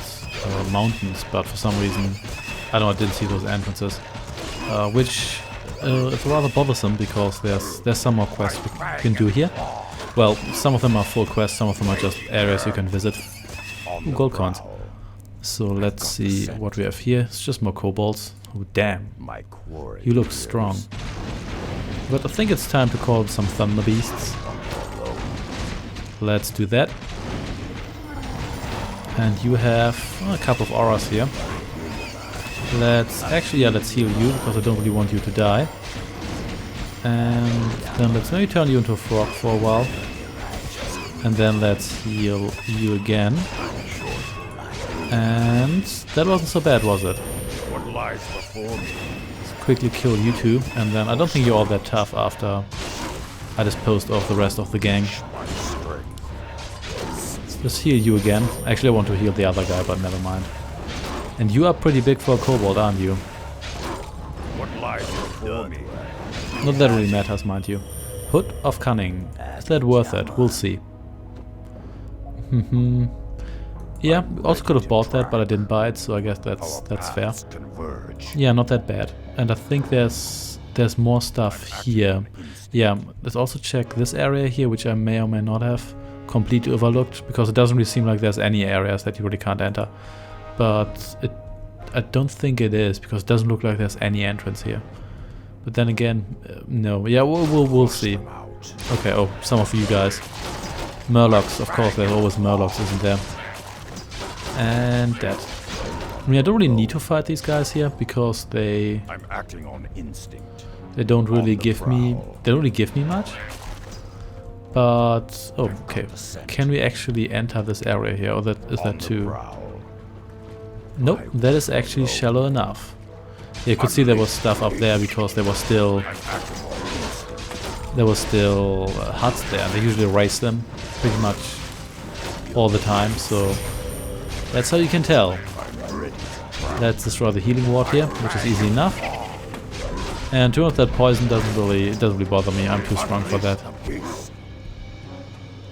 mountains, but for some reason, I didn't see those entrances. Which is rather bothersome, because there's some more quests we can do here. Well, some of them are full quests, some of them are just areas you can visit. Ooh, gold coins. So let's see what we have here. It's just more kobolds. Oh damn, you look strong. But I think it's time to call some thunder beasts. Let's do that. And you have a couple of auras here. Let's actually, yeah, let's heal you because I don't really want you to die. And then let's maybe turn you into a frog for a while. And then let's heal you again. And that wasn't so bad, was it? What lies before me? Let's quickly kill you two, and then I don't think you're all that tough after I disposed of the rest of the gang. Let's heal you again. Actually, I want to heal the other guy, but never mind. And you are pretty big for a kobold, aren't you? What lies before me? Not that really matters, mind you. Hood of Cunning. Is that worth it? We'll see. Yeah, also could have bought that, but I didn't buy it, so I guess that's fair. Yeah, not that bad. And I think there's more stuff here. Yeah, let's also check this area here, which I may or may not have completely overlooked, because it doesn't really seem like there's any areas that you really can't enter. But I don't think it is, because it doesn't look like there's any entrance here. But then again, no. Yeah, we'll see. Okay, oh, some of you guys. Murlocs, of course, there's always Murlocs, isn't there? And that. I mean, I don't really need to fight these guys here because I'm acting on instinct. They don't really give me. They don't really give me much. But oh, okay. Can we actually enter this area here, or is that too? Nope, that is actually shallow enough. Yeah, you could see there was stuff up there because there was still huts there. They usually raise them pretty much all the time, so that's how you can tell. Let's destroy the healing ward here, which is easy enough. And to be honest, that poison doesn't really bother me. I'm too strong for that.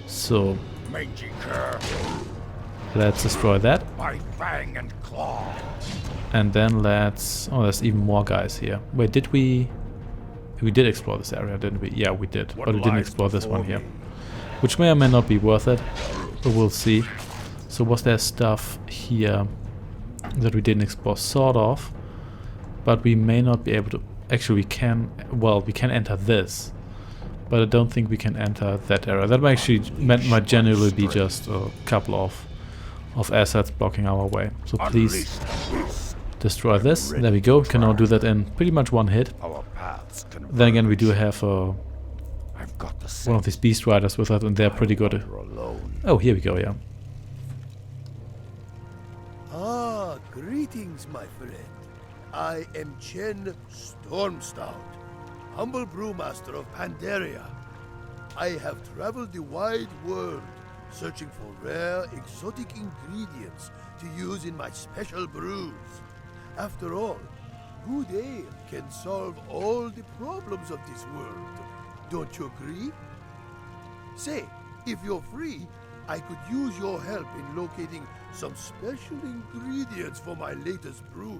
So let's destroy that. And then let's... oh, there's even more guys here. Wait, did we... we did explore this area, didn't we? Yeah, we did. But we didn't explore this one here. Which may or may not be worth it. But we'll see. So was there stuff here that we didn't explore? Sort of. But we may not be able to... actually, we can... well, we can enter this. But I don't think we can enter that area. That might generally be just a couple of assets blocking our way. So please destroy this. There we go. We can now do that in pretty much one hit. Then again, we do have one of these beast riders with us, and they're pretty good. Oh, here we go, yeah. Ah, greetings, my friend. I am Chen Stormstout, humble brewmaster of Pandaria. I have traveled the wide world, searching for rare, exotic ingredients to use in my special brews. After all, good ale can solve all the problems of this world. Don't you agree? Say, if you're free, I could use your help in locating some special ingredients for my latest brew.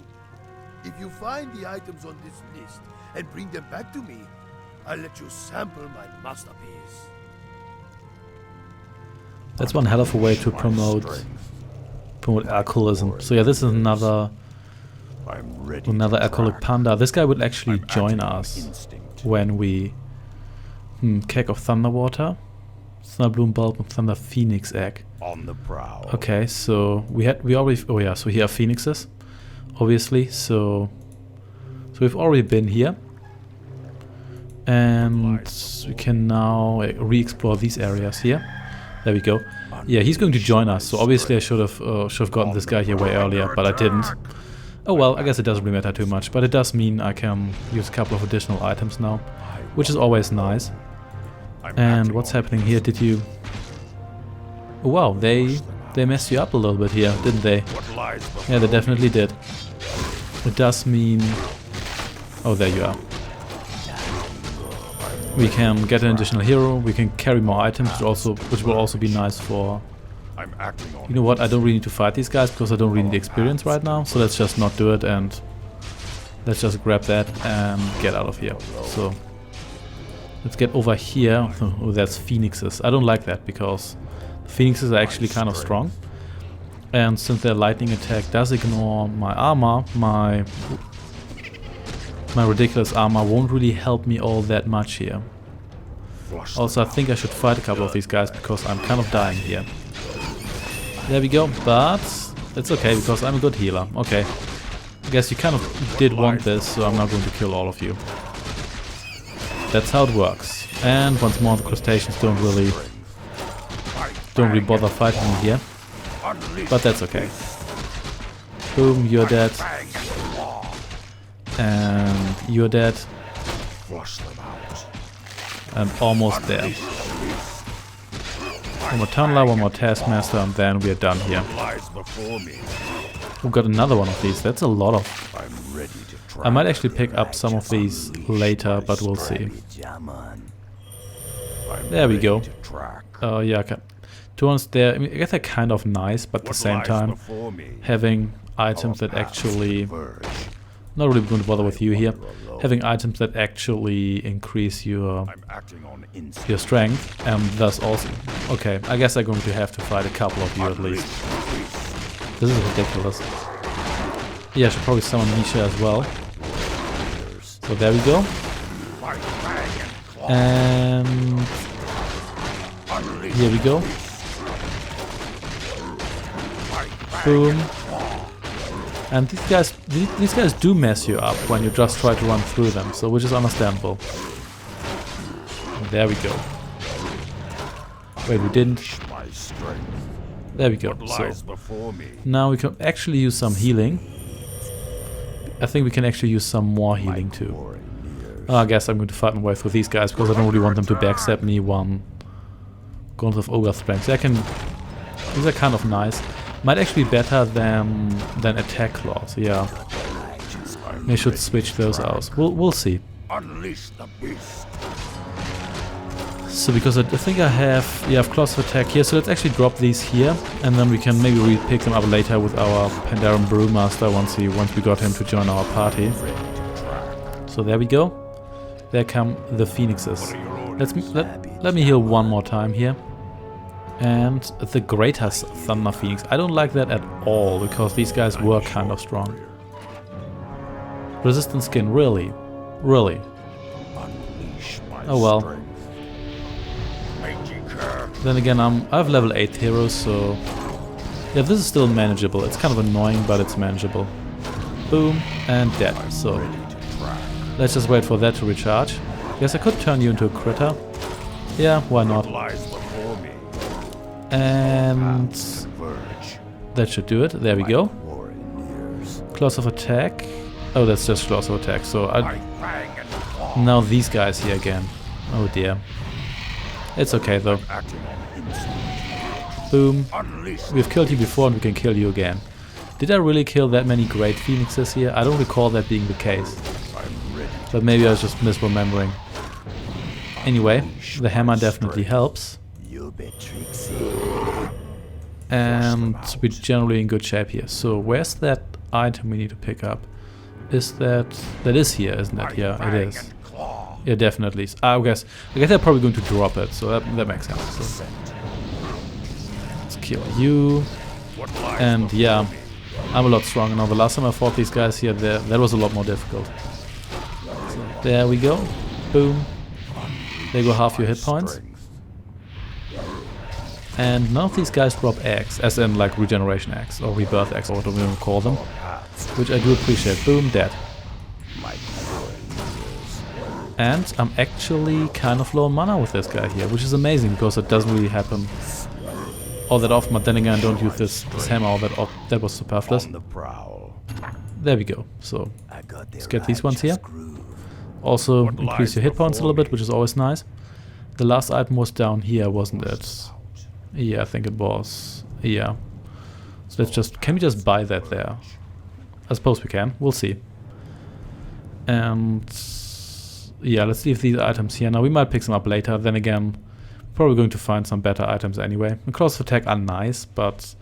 If you find the items on this list and bring them back to me, I'll let you sample my masterpiece. That's one hell of a way to promote alcoholism. So yeah, this is another alcoholic panda. This guy would actually join us when we... Keg of Thunder Water, Thunder Bloom Bulb, and Thunder Phoenix Egg. On the prowl. Okay, so we already... oh yeah, so here are phoenixes, obviously. So we've already been here. And we can now re-explore these areas here. There we go. Yeah, he's going to join us. So obviously I should have gotten this guy here way earlier, but I didn't. Oh well, I guess it doesn't really matter too much, but it does mean I can use a couple of additional items now, which is always nice. And what's happening here? Did you... oh wow, they messed you up a little bit here, didn't they? Yeah, they definitely did. It does mean... oh, there you are. We can get an additional hero, we can carry more items, which will also be nice for... you know what, I don't really need to fight these guys because I don't really need the experience right now, so let's just not do it and let's just grab that and get out of here. So Let's get over here. Oh, that's phoenixes. I don't like that because phoenixes are actually kind of strong. And since their lightning attack does ignore my armor, my ridiculous armor won't really help me all that much here. Also, I think I should fight a couple of these guys because I'm kind of dying here. There we go, but it's okay because I'm a good healer. Okay, I guess you kind of did want this, so I'm not going to kill all of you. That's how it works. And once more, the crustaceans don't really bother fighting me here. But that's okay. Boom, you're dead. And you're dead. And almost there. One more Tunneler, one more Taskmaster, and then we're done here. We've got another one of these. That's a lot of... I might actually pick up some of these later, but we'll see. There we go. Oh yeah, okay. To be honest, I guess they're kind of nice, but at the same time, having items that actually... Not really going to bother with you here. Having items that actually increase your strength, and thus also... Okay, I guess I'm going to have to fight a couple of you at least. This is ridiculous. Yeah, I should probably summon Misha as well. So there we go. And... here we go. Boom. And these guys do mess you up when you just try to run through them, so which is understandable. There we go. Wait, we didn't. There we go. So now we can actually use some healing. I think we can actually use some more healing too. Oh, I guess I'm going to fight my way through these guys because I don't really want them to backstab me one Gauntlet of Ogre Strength. These are kind of nice. Might actually be better than attack claws, yeah. They should switch those out. We'll see. So because I think I have claws of attack here, so let's actually drop these here, and then we can maybe re-pick them up later with our Pandaren Brewmaster once we got him to join our party. So there we go. There come the phoenixes. Let me heal one more time here. And the Greater Thunder Phoenix. I don't like that at all, because these guys were kind of strong. Resistant skin, really? Really? Oh well. Then again, I have level 8 heroes, so... yeah, this is still manageable. It's kind of annoying, but it's manageable. Boom, and dead. So, let's just wait for that to recharge. Guess I could turn you into a critter. Yeah, why not? And that should do it. There we go. Claws of attack. Oh, that's just claws of attack. So now these guys here again. Oh dear. It's okay though. Boom. We've killed you before and we can kill you again. Did I really kill that many great phoenixes here? I don't recall that being the case. But maybe I was just misremembering. Anyway, the hammer definitely helps. And we're generally in good shape here. So where's that item we need to pick up? Is that is here, isn't it? Yeah, it is. Yeah, definitely. I guess they're probably going to drop it, so that makes sense. So let's kill you. And yeah, I'm a lot stronger now. The last time I fought these guys here, that was a lot more difficult. So there we go. Boom. There go half your hit points. And none of these guys drop eggs, as in like regeneration eggs, or rebirth eggs, or whatever you want to call them. Which I do appreciate. Boom, dead. And I'm actually kind of low on mana with this guy here, which is amazing, because it doesn't really happen all that often, but then again I don't use this hammer all that often. That was superfluous. There we go. So, let's get these ones here. Also, increase your hit points a little bit, which is always nice. The last item was down here, wasn't it? Yeah, I think it was. Yeah. So let's just... can we just buy that there? I suppose we can. We'll see. And... yeah, let's leave these items here. Now, we might pick them up later. Then again, probably going to find some better items anyway. The claws of attack are nice, but...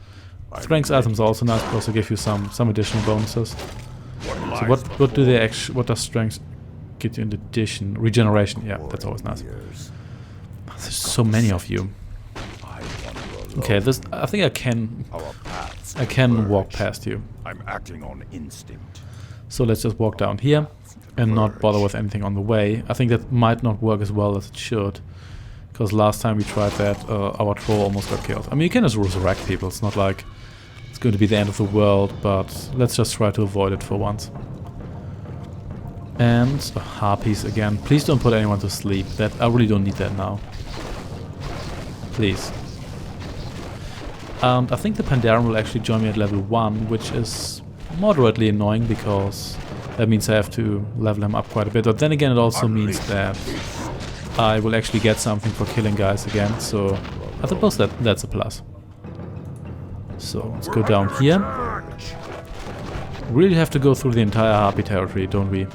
strength items are also nice because they give you some additional bonuses. So what do they actually... what does strength get you in addition. Regeneration, yeah, that's always nice. There's so many of you. Okay, this I think I can walk past you. I'm acting on instinct. So let's just walk down here and not bother with anything on the way. I think that might not work as well as it should. Because last time we tried that, our troll almost got killed. I mean, you can just resurrect people. It's not like it's going to be the end of the world, but let's just try to avoid it for once. And harpies again. Please don't put anyone to sleep. That I really don't need that now. Please. And I think the Pandaren will actually join me at level 1, which is moderately annoying because that means I have to level him up quite a bit. But then again, it also means that I will actually get something for killing guys again. So I suppose that's a plus. So let's go down here. Really have to go through the entire harpy territory, don't we?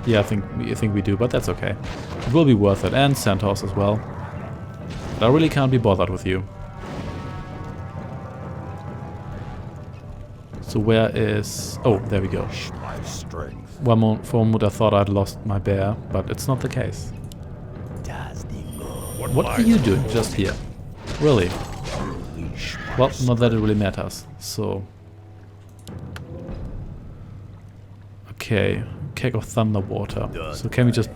Yeah, I think we do, but that's okay. It will be worth it, and centaurs as well. But I really can't be bothered with you. So where is... Oh, there we go. For a moment I thought I'd lost my bear, but it's not the case. What are you doing just here? Really? Well, not that it really matters, so... Okay, keg of thunder water. So can we just...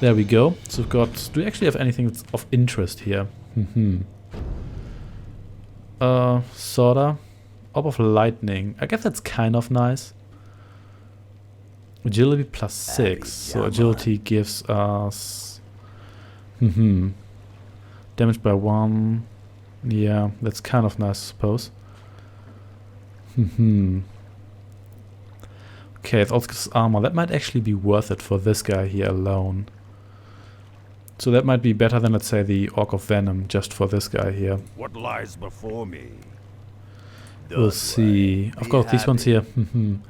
There we go. So we've got... Do we actually have anything that's of interest here? Sorta. Orb of lightning. I guess that's kind of nice. Agility plus 6. So agility gives us... Damage by 1. Yeah, that's kind of nice, I suppose. Okay, it also gives armor. That might actually be worth it for this guy here alone. So that might be better than, let's say, the Orc of Venom, just for this guy here. What lies before me? We'll see. I've got these ones here. You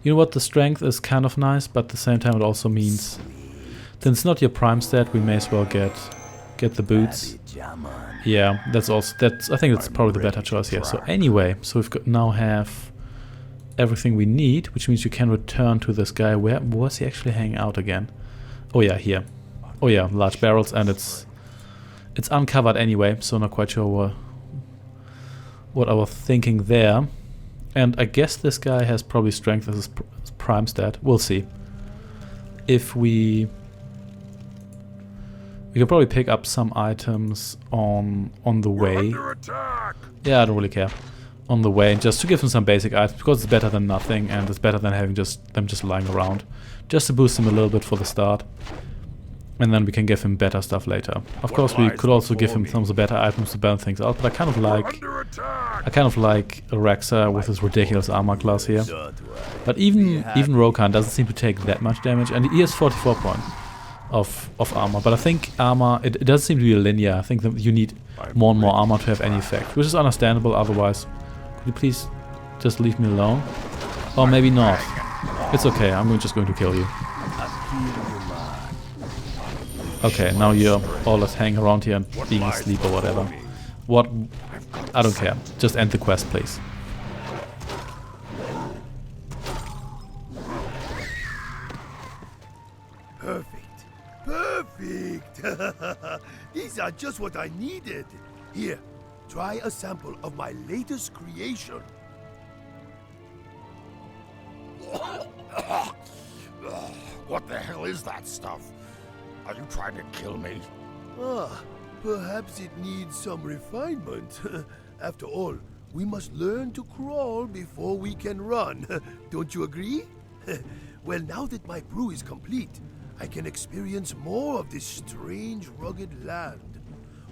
know what? The strength is kind of nice, but at the same time it also means... Since it's not your prime stat, we may as well get the boots. Yeah, I think that's probably the better choice here. So anyway, so we've got now have everything we need, which means you can return to this guy. Where was he actually hanging out again? Oh yeah, here. Oh yeah, large barrels, and it's uncovered anyway, so not quite sure what I was thinking there. And I guess this guy has probably strength as his prime stat. We'll see. If we can probably pick up some items on the way. Yeah, I don't really care. On the way, just to give him some basic items, because it's better than nothing, and it's better than having them just lying around. Just to boost him a little bit for the start. And then we can give him better stuff later. Of course, we could also give him some of the better items to balance things out, but I kind of like Rexa with his ridiculous armor class here. But even Rokan doesn't seem to take that much damage, and he has 44 points of armor. But I think armor, it does seem to be linear. I think that you need more and more armor to have any effect, which is understandable. Otherwise, could you please just leave me alone? Or maybe not. It's okay. I'm just going to kill you. Okay, now you're all just hanging around here and being asleep or whatever. What? I don't care. Just end the quest, please. Perfect. Perfect. These are just what I needed. Here, try a sample of my latest creation. What the hell is that stuff? Are you trying to kill me? Perhaps it needs some refinement. After all, we must learn to crawl before we can run. Don't you agree? Well, now that my brew is complete, I can experience more of this strange, rugged land.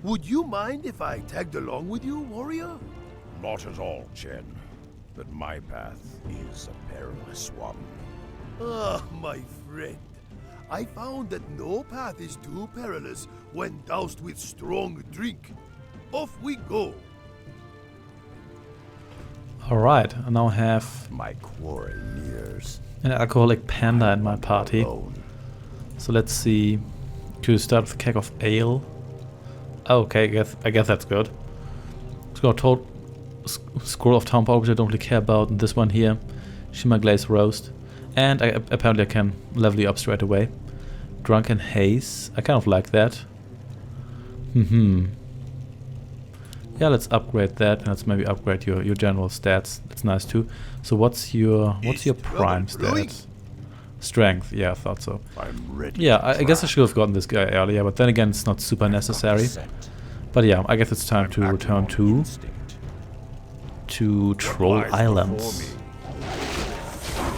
Would you mind if I tagged along with you, warrior? Not at all, Chen. But my path is a perilous one. My friend. I found that no path is too perilous when doused with strong drink. Off we go. Alright, I now have my quarry nears. An alcoholic panda in my party. So let's see. To start with a keg of ale. Oh, okay, I guess that's good. Let's go scroll of town power, which I don't really care about. And this one here, Shimmer Glaze Roast. And apparently I can level you up straight away. Drunken Haze. I kind of like that. Yeah, let's upgrade that, and let's maybe upgrade your general stats. That's nice too. So what's your prime stats? Strength. Yeah, I thought so. I'm ready. Yeah, I guess I should have gotten this guy earlier, but then again, it's not super necessary. But yeah, I guess it's time to return to Troll Islands.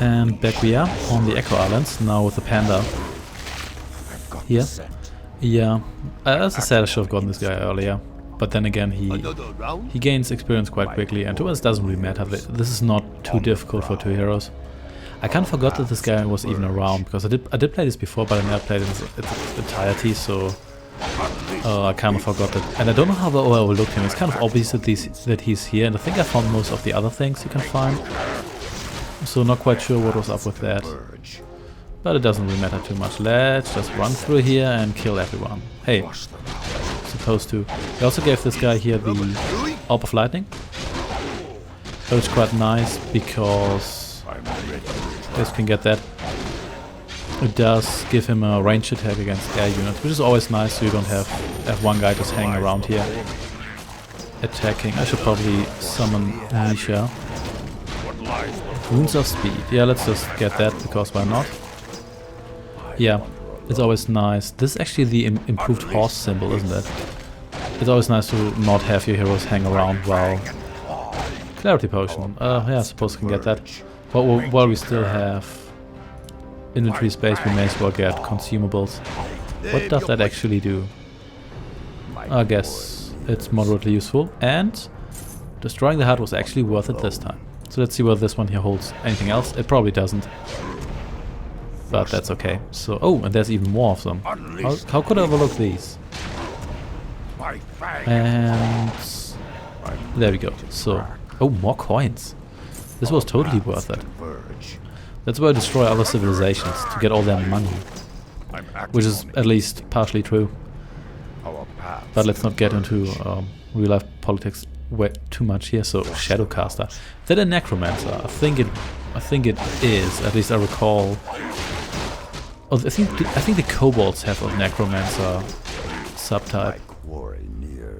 And back we are on the Echo Islands, now with the panda. Here. Yeah, as I said, I should have gotten this guy earlier. But then again, he gains experience quite quickly, and to us it doesn't really matter. This is not too difficult for 2 heroes. I kind of forgot that this guy was even around, because I did play this before, but I never played it in its entirety, so I kind of forgot it. And I don't know how I overlooked him. It's kind of obvious that he's here, and I think I found most of the other things you can find. So not quite sure what was up with that. But it doesn't really matter too much. Let's just run through here and kill everyone. Hey, supposed to. I also gave this guy here the Orb of Lightning. Which is quite nice because you guys can get that. It does give him a ranged attack against air units, which is always nice, so you don't have one guy just hanging around here attacking. I should probably summon Misha. Wounds of Speed. Yeah, let's just get that, because why not? Yeah, it's always nice. This is actually the improved horse symbol, isn't it? It's always nice to not have your heroes hang around while... Clarity Potion. Yeah, I suppose we can get that. But while we still have inventory space, we may as well get consumables. What does that actually do? I guess it's moderately useful. And destroying the hut was actually worth it this time. So let's see whether this one here holds anything else. It probably doesn't. But that's okay. So, oh, and there's even more of them. How could I overlook these? And there we go. So, oh, more coins. This was totally worth it. That's why I destroy other civilizations, to get all their money. Which is at least partially true. But let's not get into real life politics way too much here. So, Shadowcaster. Is that a necromancer? I think it is. At least I recall. Oh, I think the kobolds have a necromancer subtype.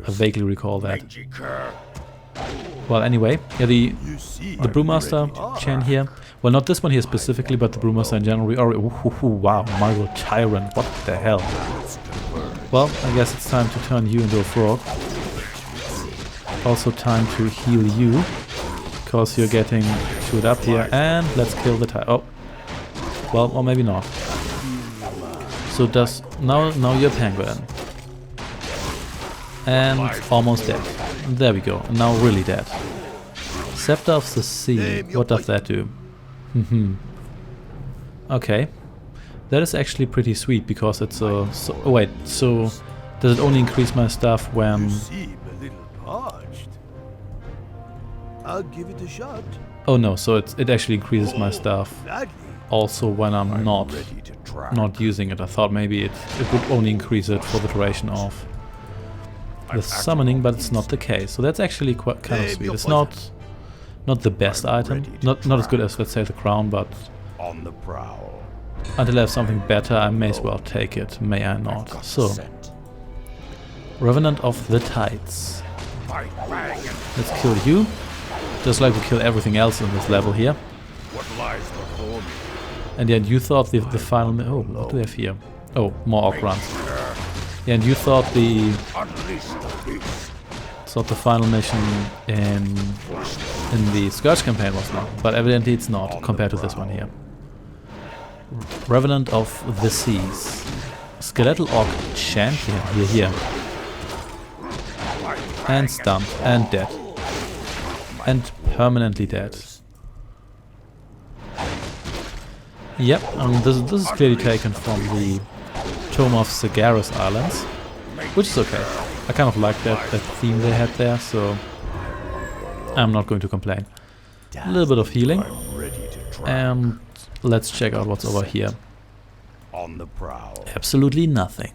I vaguely recall that. Well, anyway, yeah, the Brewmaster chain here. Well, not this one here specifically, but the Brewmaster in general. Wow, Mur'gul Tyrant, what the hell? Well, I guess it's time to turn you into a frog. Also time to heal you, because you're getting chewed up here. And let's kill the Tyrant. Oh, well, or maybe not. So does now you're a penguin. And almost dead. There we go. Now really dead. Scepter of the Sea. What does that do? Okay. That is actually pretty sweet, because it's a... So, oh wait, so does it only increase my stuff when... I'll give it a shot. Oh no, so it actually increases my stuff also when I'm not using it. I thought maybe it would only increase it for the duration of the summoning, but it's not the case. So that's actually quite kind of sweet. It's not the best item, not as good as, let's say, the crown, but until I have something better, I may as well take it, may I not? So, Revenant of the Tides. Let's kill you, just like we kill everything else in this level here. And yeah, you thought the final... Oh, what do we have here? Oh, more Orc runs. Yeah, and you thought the final mission in the Scourge campaign was long, but evidently it's not compared to this one here. Revenant of the Seas. Skeletal Orc Champion. Here. And stunned. And dead. And permanently dead. Yep, this is clearly taken from the Tome of Sagaris Islands, which is okay. I kind of like that theme they had there, so I'm not going to complain. A little bit of healing, and let's check out what's over here. Absolutely nothing.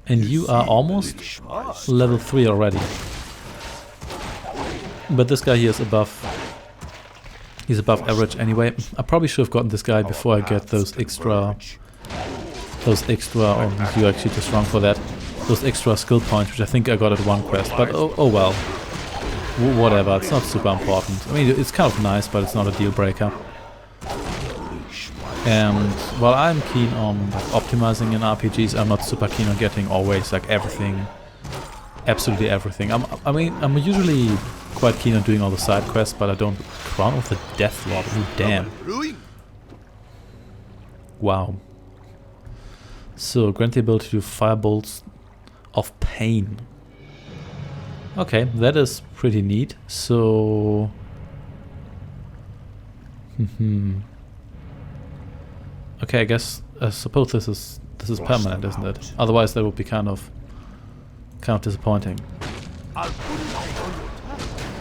And you are almost level 3 already. But this guy here is above He's above average anyway. I probably should have gotten this guy before I get those extra, oh, you're actually too strong for that. Those extra skill points, which I think I got at one quest, but oh well. Whatever, it's not super important. I mean, it's kind of nice, but it's not a deal breaker. And while I'm keen on optimizing in RPGs, I'm not super keen on getting always like everything, absolutely everything. I mean, I'm usually quite keen on doing all the side quests, but I don't. Crown of the Death Lord, oh damn. Wow. So, grant the ability to do firebolts of pain. Okay, that is pretty neat. So, okay, I suppose this is permanent, isn't it? Otherwise, that would be kind of disappointing.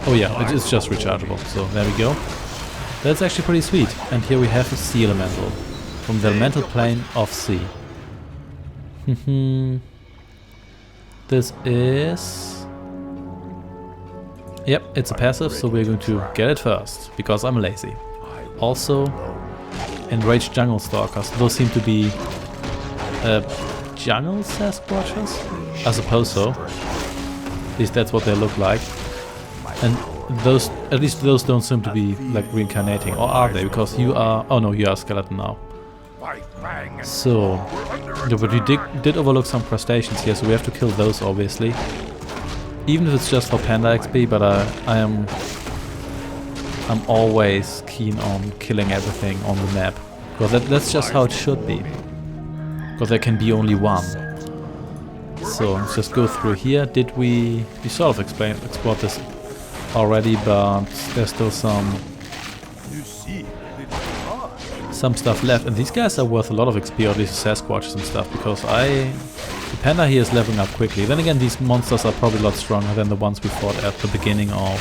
Oh yeah, it's just rechargeable. So there we go. That's actually pretty sweet. And here we have a sea elemental from the elemental plane of sea. This is. Yep, it's a passive, so we're going to get it first, because I'm lazy. Also, enraged jungle stalkers. Those seem to be jungle Sasquatches? I suppose so. At least that's what they look like. And those, at least those don't seem to be like reincarnating, or are they? Because you are. Oh no, you are a skeleton now. So, yeah, but we did overlook some crustaceans here, so we have to kill those obviously. Even if it's just for Panda XP, but I'm always keen on killing everything on the map. Because that's just how it should be. Because there can be only one. So let's just go through here. We sort of explored this already, but there's still some stuff left. And these guys are worth a lot of XP, or at least Sasquatches and stuff, because the Panda here is leveling up quickly. Then again, these monsters are probably a lot stronger than the ones we fought at the beginning of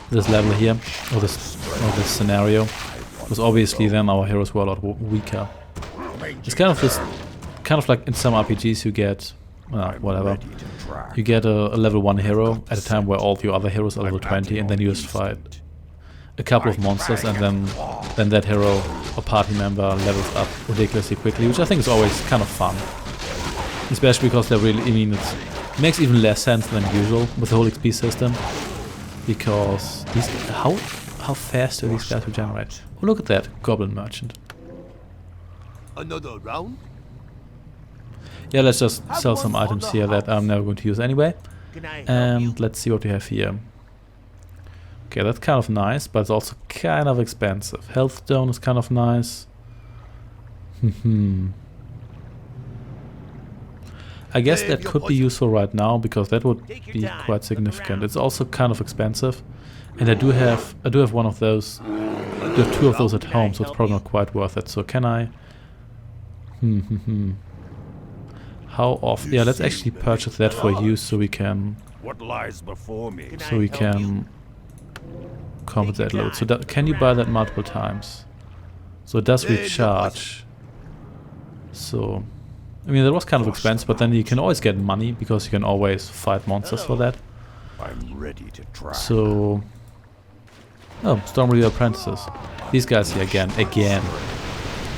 this level here, or this scenario. Because obviously then our heroes were a lot weaker. It's kind of like in some RPGs you get, whatever. You get a level 1 hero at a time where all your other heroes are level 20, and then you just fight a couple of monsters, and then that hero or party member levels up ridiculously quickly, which I think is always kind of fun. Especially because they're really, I mean, it makes even less sense than usual with the whole XP system. Because these, how fast do these guys regenerate? Oh, look at that, Goblin Merchant. Another round? Yeah, let's just sell some items here that I'm never going to use anyway. And let's see what we have here. Okay, that's kind of nice, but it's also kind of expensive. Health Stone is kind of nice. I guess that could be useful right now, because that would be quite significant. It's also kind of expensive, and I do have one of those. I do have 2 of those at home, so it's probably not quite worth it. So can I? How often? Yeah, let's actually purchase that for use, so we can. What lies before me? So we can compensate load. So can you buy that multiple times? So it does recharge. So. I mean, that was kind of expensive, but then you can always get money, because you can always fight monsters for that. I'm ready to try. So, oh, Stormreaver apprentices. These guys here again.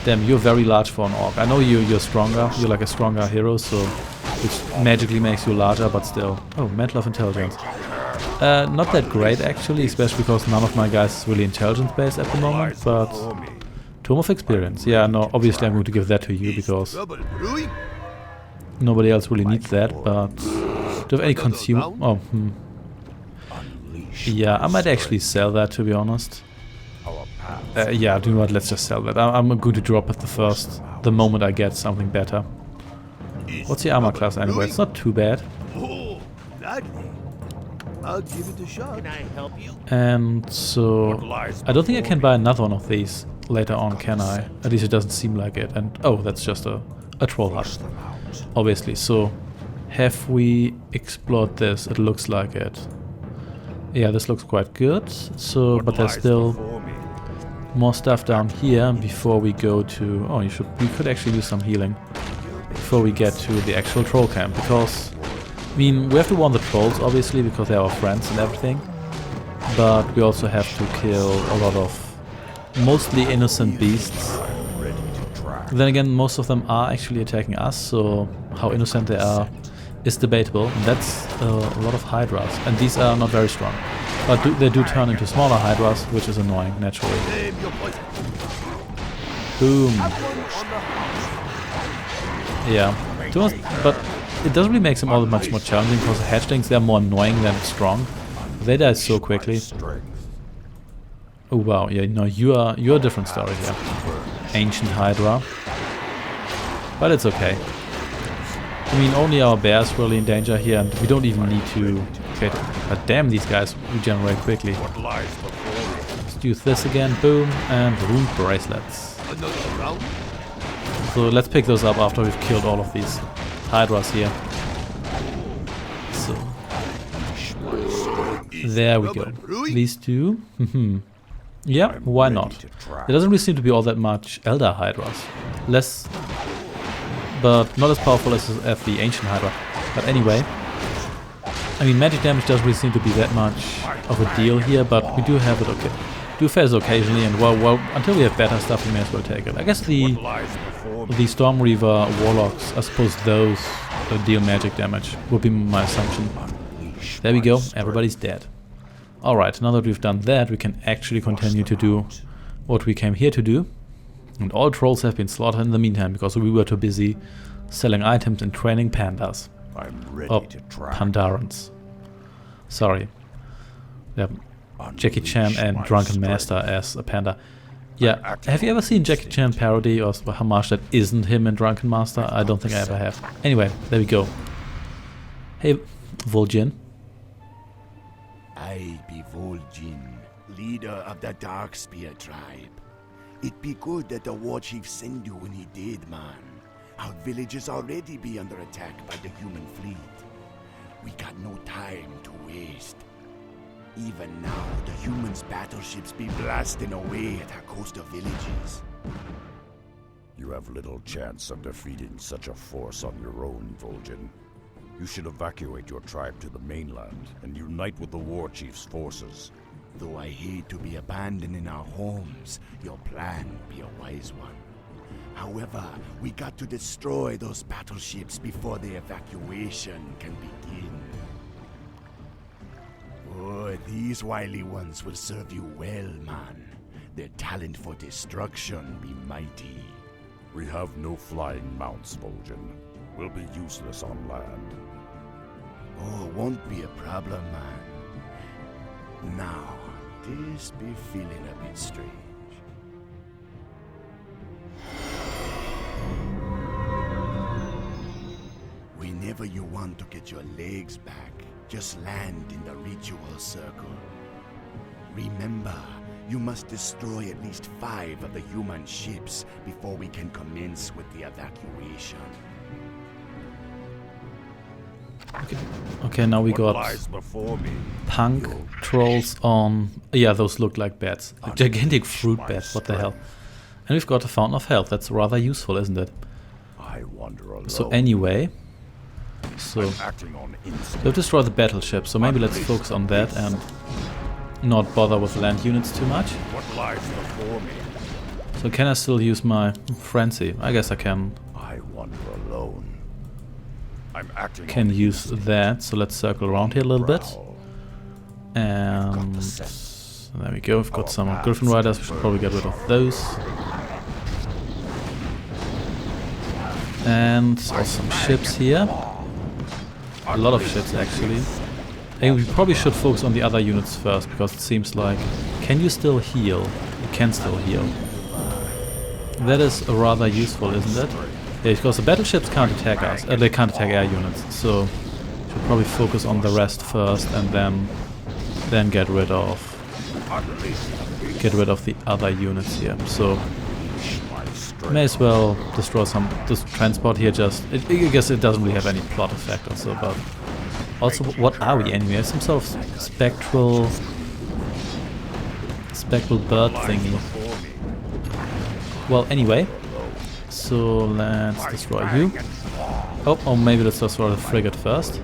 Damn, you're very large for an orc. I know you're stronger. You're like a stronger hero, so which magically makes you larger, but still. Oh, Mantle of Intelligence. Not that great actually, especially because none of my guys is really intelligence based at the moment. But Tome of Experience. Yeah, no, obviously I'm going to give that to you, because nobody else really needs that, but do you have any consume? Oh, yeah, I might actually sell that, to be honest. Yeah, do you know what, let's just sell that. I'm going to drop it the moment I get something better. What's your armor class anyway? It's not too bad. I'll give it a shot. Can I help you? And so, I don't think I can buy another one of these later on, can I? At least it doesn't seem like it. And oh, that's just a troll hut, obviously. So, have we explored this? It looks like it. Yeah, this looks quite good. So, but there's still more stuff down here before we go to. Oh, we could actually do some healing before we get to the actual troll camp, because I mean, we have to warn the trolls, obviously, because they're our friends and everything. but we also have to kill a lot of mostly innocent beasts. Then again, most of them are actually attacking us, so how innocent they are is debatable. And that's a lot of hydras, and these are not very strong. But they do turn into smaller hydras, which is annoying, naturally. Boom. Yeah, but it doesn't really make them all that much more challenging, because the hatchlings, they're more annoying than strong. They die so quickly. Oh wow, yeah, no, you're a different story here. Ancient Hydra. But it's okay. I mean, only our bear's really in danger here, and we don't even need to get... But damn, these guys regenerate quickly. Let's do this again, boom, and rune bracelets. So let's pick those up after we've killed all of these Hydras here. So... There we go. These two. Yeah, why not? There doesn't really seem to be all that much Elder Hydras. Less... but not as powerful as the Ancient Hydra. But anyway, I mean, magic damage doesn't really seem to be that much of a deal here, but we do have it okay. Do phase occasionally, and well, until we have better stuff, we may as well take it. I guess the Storm Reaver Warlocks, I suppose those deal magic damage, would be my assumption. There we go, everybody's dead. Alright, now that we've done that, we can actually continue to do what we came here to do. And all trolls have been slaughtered in the meantime, because we were too busy selling items and training pandas. Or Pandarans. Sorry. Yeah, Jackie Chan and Drunken Master as a panda. Yeah, have you ever seen Jackie Chan parody or homage that isn't him and Drunken Master? I don't think I ever have. Anyway, there we go. Hey, Vol'jin. I be Vol'jin, leader of the Darkspear tribe. It be good that the war chief sent you when he did, man. Our villages already be under attack by the human fleet. We got no time to waste. Even now, the humans' battleships be blasting away at our coastal villages. You have little chance of defeating such a force on your own, Vol'jin. You should evacuate your tribe to the mainland and unite with the war chief's forces. Though I hate to be abandoning our homes, your plan be a wise one. However, we got to destroy those battleships before the evacuation can begin. Oh, these wily ones will serve you well, man. Their talent for destruction be mighty. We have no flying mounts, Vol'jin. We'll be useless on land. Oh, won't be a problem, man. Now, this be feeling a bit strange. Whenever you want to get your legs back, just land in the ritual circle. Remember, you must destroy at least 5 of the human ships before we can commence with the evacuation. Okay, now we got punk trolls on... Yeah, those look like bats. Like gigantic fruit bats, what the hell. And we've got a Fountain of Health, that's rather useful, isn't it? So anyway... So, we've destroyed the battleship, so maybe let's focus on that and not bother with land units too much. So can I still use my frenzy? I guess I can. Can use that, so let's circle around here a little bit. And there we go, we've got some Griffin Riders, we should probably get rid of those. And also some ships here. A lot of ships actually. I think we probably should focus on the other units first, because it seems like... Can you still heal? You can still heal. That is rather useful, isn't it? Yeah, because the battleships can't attack us. They can't attack air units, so... Should probably focus on the rest first and then get rid of the other units here. So... May as well destroy this transport here. I guess it doesn't really have any plot effect or so, but also, what are we anyway? Some sort of spectral bird thingy. Well, anyway, so let's destroy you. Oh, maybe let's destroy the frigate first.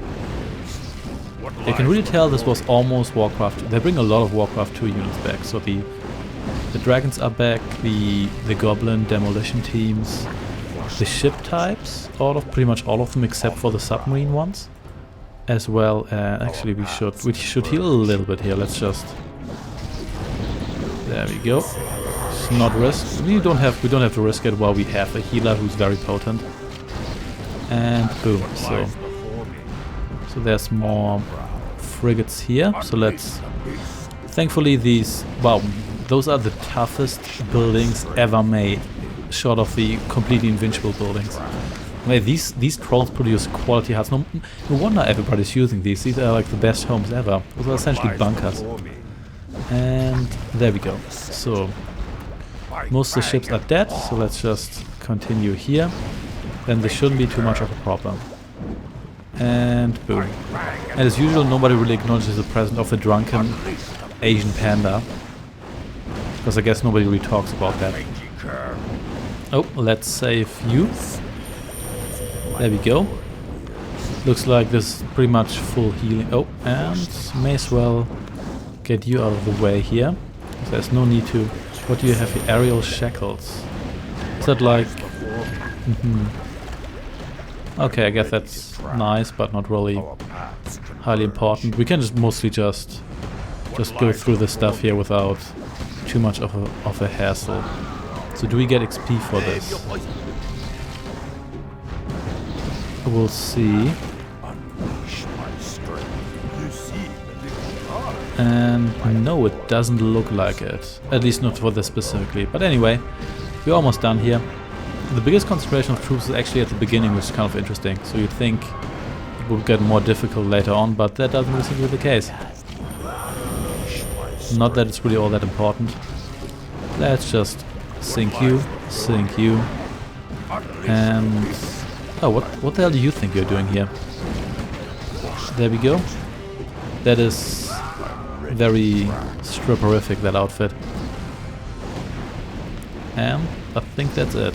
You can really tell this was almost Warcraft. They bring a lot of Warcraft 2 units back. So the dragons are back, the goblin demolition teams, the ship types, pretty much all of them except for the submarine ones. As well, actually we should heal a little bit here. Let's just, there we go. It's not risk. We don't have to risk it while we have a healer who's very potent. And boom. So there's more frigates here. So let's. Thankfully these, wow, those are the toughest buildings ever made, short of the completely invincible buildings. Wait, these trolls produce quality huts. No wonder everybody's using these. These are like the best homes ever. Those are essentially bunkers. And there we go. So most of the ships are dead. So let's just continue here. Then this shouldn't be too much of a problem. And boom. And as usual, nobody really acknowledges the presence of the drunken Asian panda. Because I guess nobody really talks about that. Oh, let's save you. There we go. Looks like this is pretty much full healing. Oh, and may as well get you out of the way here. There's no need to. What do you have here? Aerial shackles. Is that like... Okay, I guess that's nice, but not really highly important. We can just mostly just go through this stuff here without too much of a hassle. So do we get XP for this? We'll see. And no, it doesn't look like it. At least not for this specifically. But anyway, we're almost done here. The biggest concentration of troops is actually at the beginning, which is kind of interesting. So you'd think it would get more difficult later on, but that doesn't really seem to be the case. Not that it's really all that important. Let's just sink you, and... Oh, what the hell do you think you're doing here? There we go. That is very stripperific, that outfit. And I think that's it.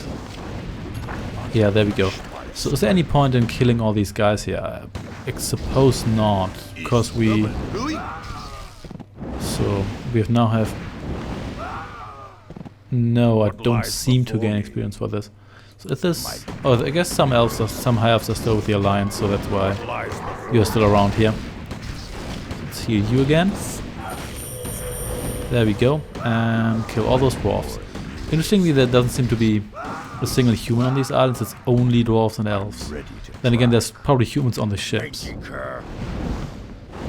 Yeah, there we go. So is there any point in killing all these guys here? I suppose not, because we... So, we now have... No, I don't seem to gain experience for this. So is this... Oh, I guess some high elves are still with the Alliance, so that's why you're still around here. Let's heal you again. There we go. And kill all those dwarves. Interestingly, there doesn't seem to be a single human on these islands. It's only dwarves and elves. Then again, there's probably humans on the ships.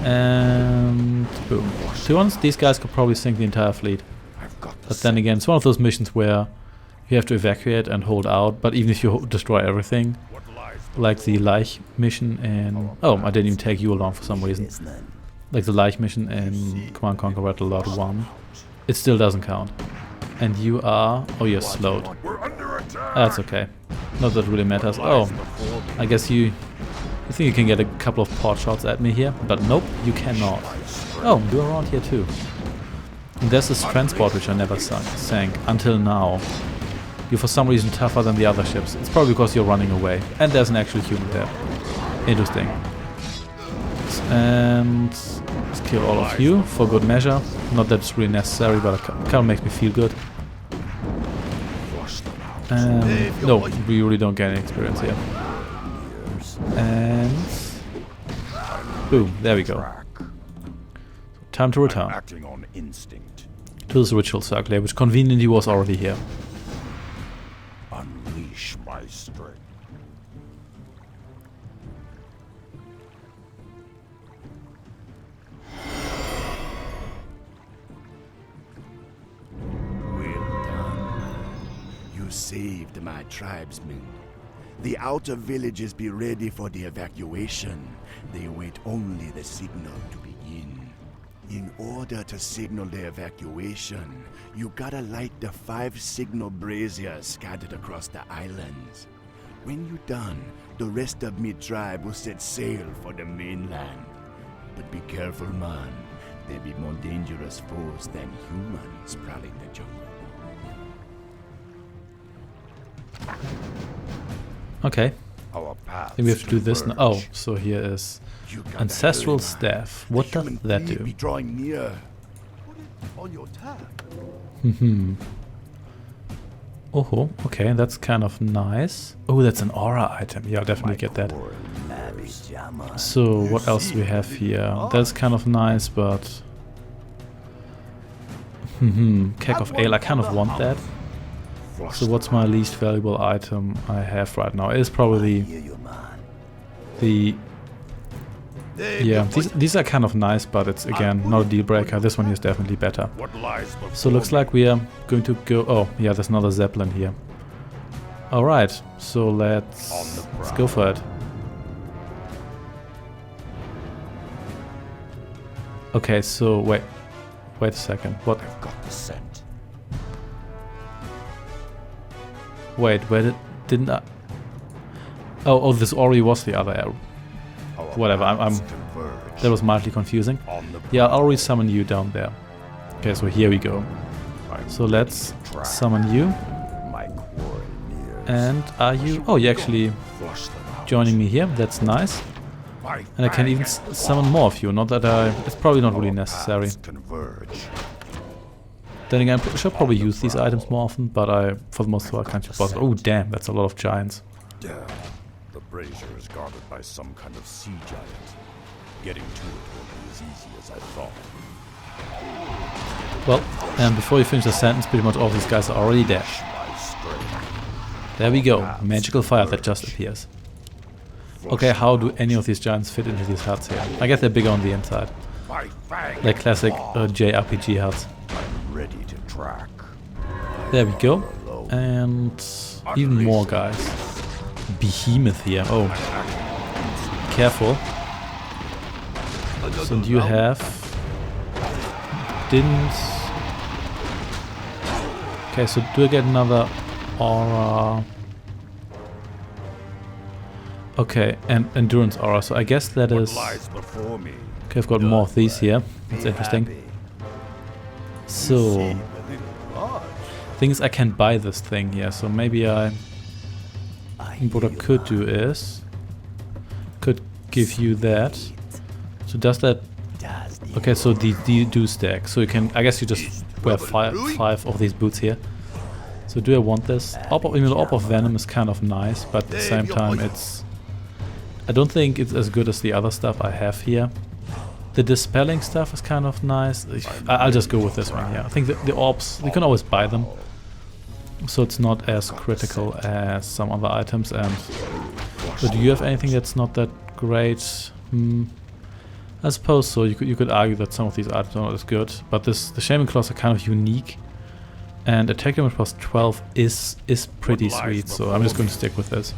And boom. To be honest, these guys could probably sink the entire fleet. But then again, it's one of those missions where you have to evacuate and hold out, but even if you destroy everything, like the Leich mission in... Oh, I didn't even take you along for some reason. Like the Leich mission in Command Conquer Battle Lot 1, it still doesn't count. And you are... Oh, you're slowed. That's okay. Not that it really matters. Oh, I guess you think you can get a couple of pot shots at me here, but nope, you cannot. Oh, you're around here too. And there's this transport which I never sank until now. You're for some reason tougher than the other ships. It's probably because you're running away. And there's an actual human there. Interesting. And let's kill all of you for good measure. Not that it's really necessary, but it kind of makes me feel good. No, we really don't get any experience here. And boom, there we go. Time to return to this ritual circle, which conveniently was already here. Unleash my strength. You saved my tribesmen. The outer villages be ready for the evacuation. They await only the signal to begin. In order to signal the evacuation, you gotta light the 5 signal braziers scattered across the islands. When you're done, the rest of me tribe will set sail for the mainland. But be careful, man. There be more dangerous foes than humans prowling the jungle. Okay. Our I paths think we have to do this now. Oh, converge. so here is You gotta Ancestral hurry, man. Staff. What The does human that fleet do? be drawing near. On your tab. Oh, okay, that's kind of nice. Oh, that's an aura item. Yeah, I'll definitely get that. So, what else do we have here? That's kind of nice, but... Keg of Ale, I kind of want that. So what's my least valuable item I have right now? It is probably the... Yeah, these are kind of nice, but it's again not a deal breaker. This one here is definitely better. What lies before So looks like we are going to go... Oh, yeah, there's another Zeppelin here. Alright, so let's go for it. Okay, so wait a second. What? I've got the scent. Wait, where didn't I? Oh, this already was the other arrow. Our Whatever, paths I'm converge. that was mildly confusing. On the Yeah, I'll already summon you down there. Okay, so here we go. I'm So let's track. summon you. My quarry nears. And are you? Oh, you're actually Flush them out. joining me here. That's nice. My And I can even summon more of you. Not that it's probably not really necessary. paths converge. Then again, I should probably use these items more often, but for the most part, I can't be bothered. Oh, damn, that's a lot of giants. Damn. The brazier is guarded by some kind of sea giant. Getting to it won't be as easy as I thought. Well, and before you finish the sentence, pretty much all these guys are already dead. My strength. There we go. Magical fire that just appears. Okay, how do any of these giants fit into these huts here? I guess they're bigger on the inside. My fang. Like classic JRPG huts. I'm ready to track. There we go. And even more guys. Behemoth here. Oh. Careful. So do you have... Didn't... Okay, so do I get another aura? Okay, and endurance aura. So I guess that What is... lies before me? Okay, I've got more of these here. That's interesting. So... Thing is, I can buy this thing here, so maybe I... What I could do is... Could give you that. So does that... Okay, so these do stack. So you can... I guess you just wear five of these boots here. So do I want this? Orb of Venom is kind of nice, but at the same time it's... I don't think it's as good as the other stuff I have here. The dispelling stuff is kind of nice. I'll just go with this one here. I think the orbs, you can always buy them. So it's not as critical as some other items. And but do you have anything that's not that great? I suppose so. You could argue that some of these items are not as good. But the Shaman Claws are kind of unique. And attack damage plus 12 is pretty sweet. So I'm just going to stick with this.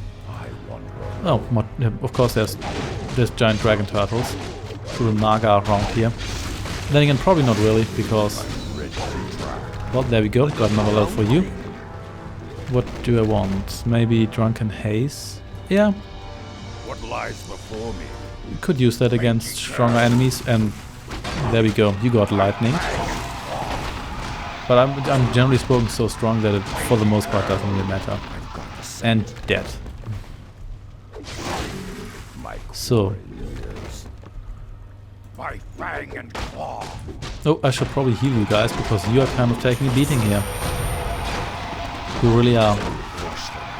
Oh, of course there's giant dragon turtles. To the Naga around here. Then again, probably not really, because... Well, there we go, got another level for you. What do I want? Maybe Drunken Haze? Yeah. What lies before me? Could use that against stronger enemies, and there we go, you got Lightning. But I'm generally spoken so strong that it, for the most part, doesn't really matter. And dead. So... My fang and claw. Oh, I should probably heal you guys, because you are kind of taking a beating here. You really are.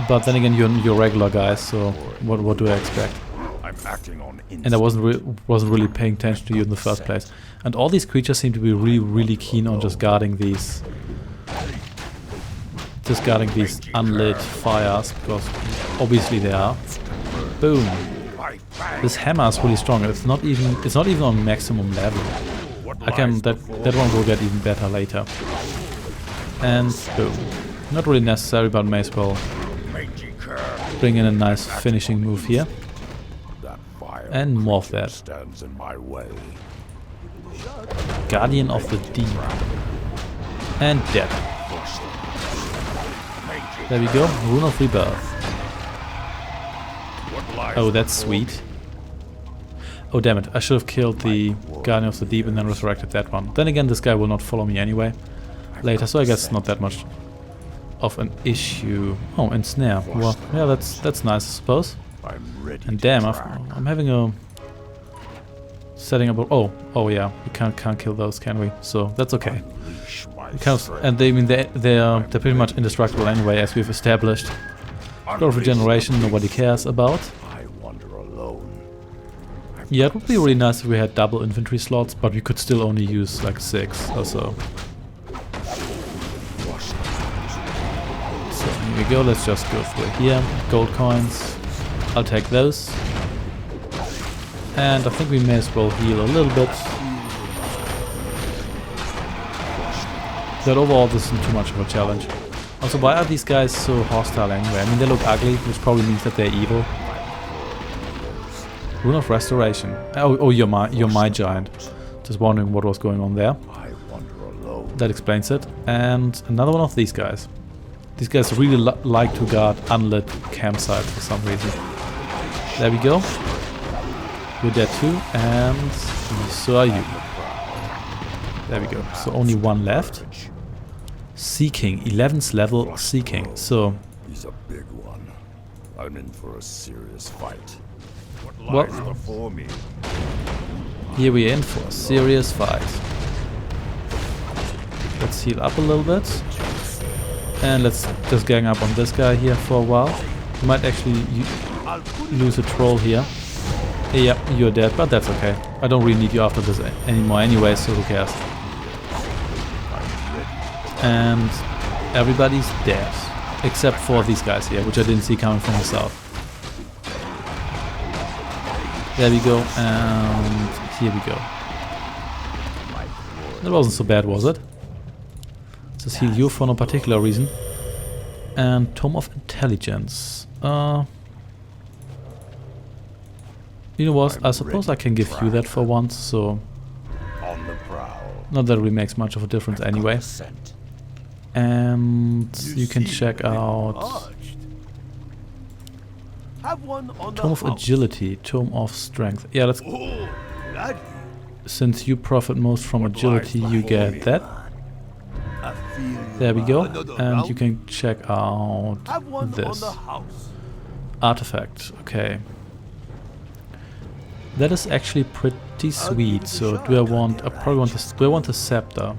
But then again, you're regular guys, so what do I expect? I'm acting on And I wasn't really paying attention to you in the first place. And all these creatures seem to be really keen on just guarding these unlit fires, because obviously they are. Boom. This hammer is really strong. It's not even on maximum level. That one will get even better later. And boom. Not really necessary, but may as well bring in a nice finishing move here. And more of that. Stands in my way. Guardian of the Deep. And dead. There we go. Rune of Rebirth. Oh, that's sweet. Oh, damn it. I should have killed the Guardian of the Deep and then resurrected that one. Then again, this guy will not follow me anyway later, so I guess it's not that much of an issue. Oh, and Snare. Well, yeah, that's nice, I suppose. I'm ready. And to damn, track. I'm having a setting up. Oh yeah, we can't kill those, can we? So that's okay. Unleash my And they, I mean, they're pretty much indestructible anyway, as we've established. Growth of regeneration, nobody cares about. I wander alone. Yeah, it would be really nice if we had double infantry slots, but we could still only use like 6 or so. So here we go, let's just go through here. Gold coins, I'll take those. And I think we may as well heal a little bit. But overall this isn't too much of a challenge. Also, why are these guys so hostile anyway? I mean, they look ugly, which probably means that they're evil. Rune of Restoration. Oh, you're my giant. Just wondering what was going on there. I wander alone. That explains it. And another one of these guys. These guys really like to guard unlit campsites for some reason. There we go. You're dead too, and so are you. There we go. So only one left. Seeking, 11th level Seeking. So He's a big one. I'm in for a serious fight. What Well- lies before me? here we're in for a serious fight. Let's heal up a little bit. And let's just gang up on this guy here for a while. We might actually lose a troll here. Yeah, you're dead, but that's okay. I don't really need you after this anymore anyway, so who cares? And everybody's dead. Except for these guys here, which I didn't see coming from the south. There we go, and here we go. That wasn't so bad, was it? Let's heal you for no particular reason. And Tome of Intelligence. You know what? I suppose I can give you that for once, so On the prowl. not that it really makes much of a difference anyway. Scent. And you can check out Have one on Tome of Agility, Tome of Strength. Yeah, let's. Since you profit most from agility, you get that. There we go. And you can check out this artifact. Okay. That is actually pretty sweet. So do I want? I probably want this. Do I want the scepter?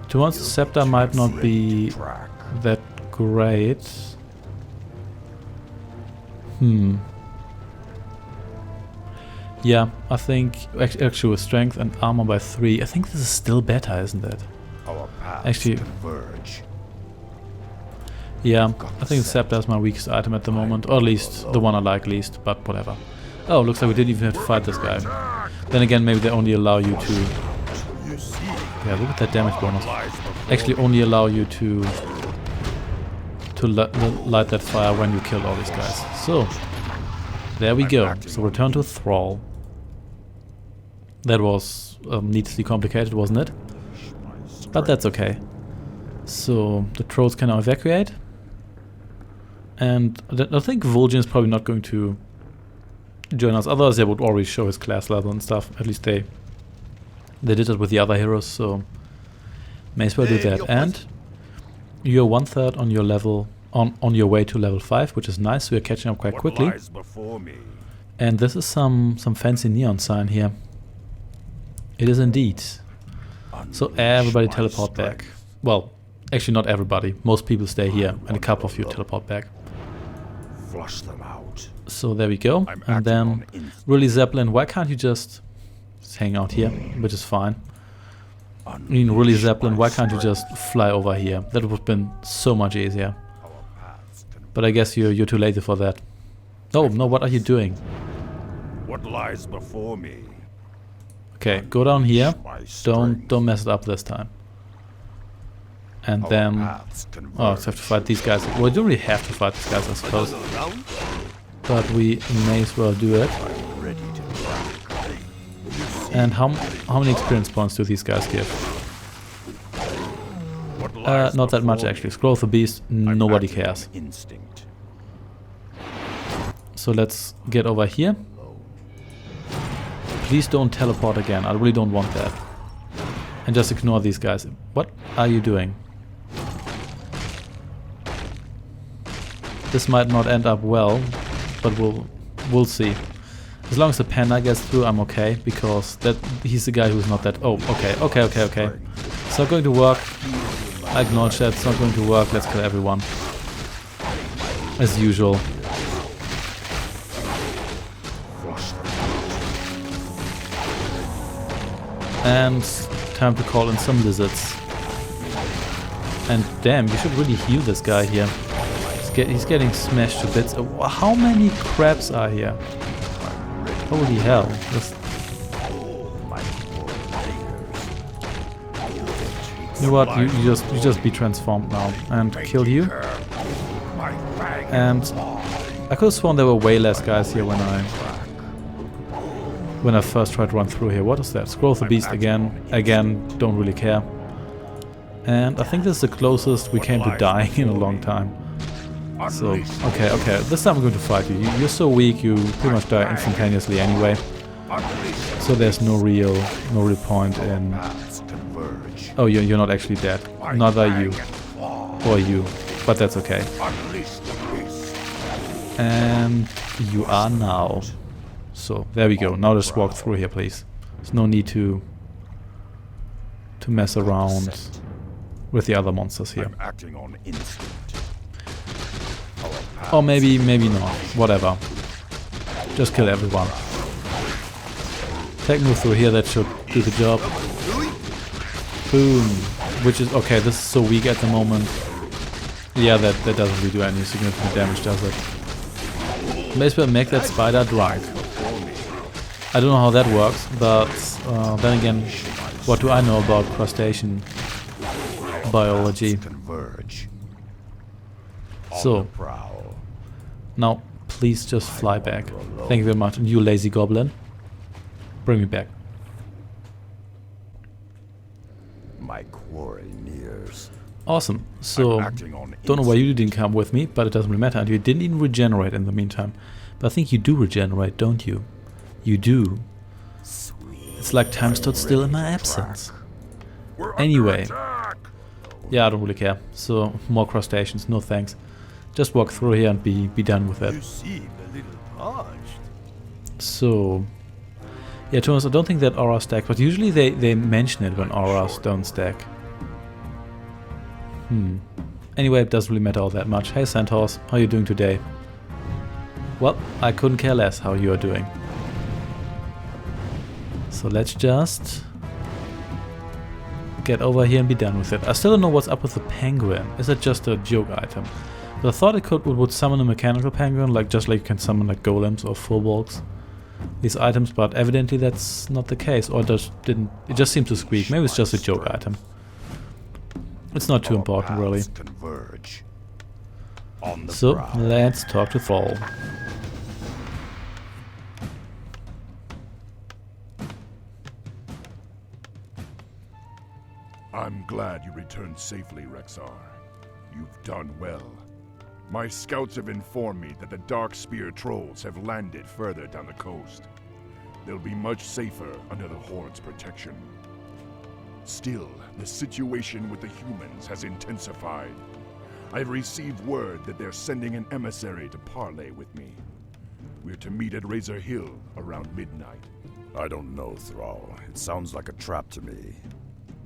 To want the scepter might not be that great. Yeah, I think actually with strength and armor by 3, I think this is still better, isn't it? Our paths Actually, converge. yeah, I think the scepter is my weakest item at the moment, or at least the one I like least, but whatever. Oh, looks like we didn't even have to fight this guy. Then again, maybe they only allow you to... Yeah, look at that damage bonus. Actually only allow you to light that fire when you kill all these guys. So, there we go. So return to Thrall. That was needlessly complicated, wasn't it? But that's okay. So, the trolls can now evacuate. And I think Vol'jin is probably not going to join us. Otherwise they would already show his class level and stuff. At least they did it with the other heroes, so may as well do that. And you're 1/3 on your level, on your way to level 5, which is nice. So we're catching up quite quickly. What lies before me? And this is some fancy neon sign here. It is indeed. So everybody teleport back. Well, actually not everybody. Most people stay here, and a couple of you teleport back. Flush them out. So there we go. And then, really Zeppelin, why can't you just hang out here? Which is fine. I mean, really Zeppelin, why can't you just fly over here? That would have been so much easier. But I guess you're too lazy for that. Oh, no, what are you doing? What lies before me? Okay, go down here. Don't mess it up this time. And then... Oh, let's have to fight these guys. Well, we don't really have to fight these guys, I suppose. But we may as well do it. And how many experience points do these guys give? Not that much, actually. Scroll of the Beast, nobody cares. So let's get over here. Please don't teleport again. I really don't want that. And just ignore these guys. What are you doing? This might not end up well, but we'll see. As long as the panda gets through, I'm okay, because he's the guy who's not that... Oh, okay. It's not going to work. I acknowledge that. It's not going to work. Let's kill everyone. As usual. And time to call in some lizards. And damn, you should really heal this guy here. He's getting smashed to bits. How many crabs are here? Holy hell. You know what? You just be transformed now and kill you. And I could have sworn there were way less guys here when I first tried to run through here. What is that? Scroll the beast again. Again, don't really care. And I think this is the closest we came to dying in a long time. So, okay. This time I'm going to fight you. You're so weak, you pretty much die instantaneously anyway. So there's no real point in... Oh, you're not actually dead. Neither you. Or you. But that's okay. And you are now. So, there we go. Now just walk through here, please. There's no need to mess around with the other monsters here. Or maybe not. Whatever. Just kill everyone. Tech move through here, that should do the job. Boom. Which is... Okay, this is so weak at the moment. Yeah, that doesn't really do any significant damage, does it? May as well make that spider drunk. I don't know how that works, but then again, what do I know about crustacean biology? So, now please just fly back. Thank you very much. And you lazy goblin, bring me back. My quarry nears. Awesome. So, don't know why you didn't come with me, but it doesn't really matter. And you didn't even regenerate in the meantime. But I think you do regenerate, don't you? You do. It's like time stood still in my absence. Anyway. Yeah, I don't really care. So, more crustaceans, no thanks. Just walk through here and be done with it. So... Yeah, to be honest, I don't think that aura stacks, but usually they mention it when auras don't stack. Anyway, it doesn't really matter all that much. Hey Centaurs, how are you doing today? Well, I couldn't care less how you are doing. So let's just get over here and be done with it. I still don't know what's up with the penguin. Is it just a joke item? But I thought it would summon a mechanical penguin, just like you can summon like golems or furbolgs. These items, but evidently that's not the case, or it just seemed to squeak. Maybe it's just a joke item. It's not too important, really. So, let's talk to Thrall. I'm glad you returned safely, Rexar. You've done well. My scouts have informed me that the Dark Spear trolls have landed further down the coast. They'll be much safer under the Horde's protection. Still, the situation with the humans has intensified. I've received word that they're sending an emissary to parley with me. We're to meet at Razor Hill around midnight. I don't know, Thrall. It sounds like a trap to me.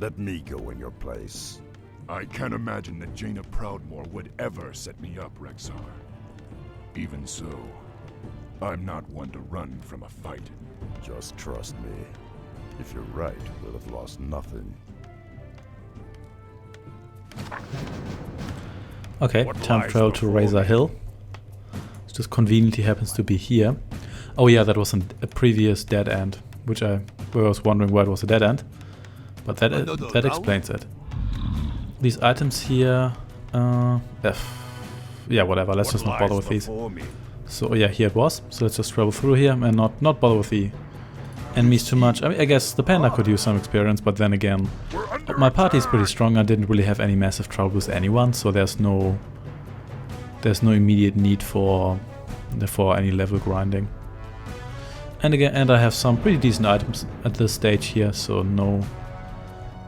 Let me go in your place. I can't imagine that Jaina Proudmoore would ever set me up, Rexar. Even so, I'm not one to run from a fight. Just trust me. If you're right, we'll have lost nothing. Okay, time to travel to Razor Hill. It just conveniently happens to be here. Oh yeah, that was a previous dead end, which I was wondering why it was a dead end. But that explains it. These items here, yeah, whatever, let's just not bother with these. So yeah, here it was. So let's just travel through here and not bother with the enemies too much. I mean, I guess the panda could use some experience, but then again, my party is pretty strong. I didn't really have any massive trouble with anyone, so there's no immediate need for any level grinding. And again, I have some pretty decent items at this stage here, so no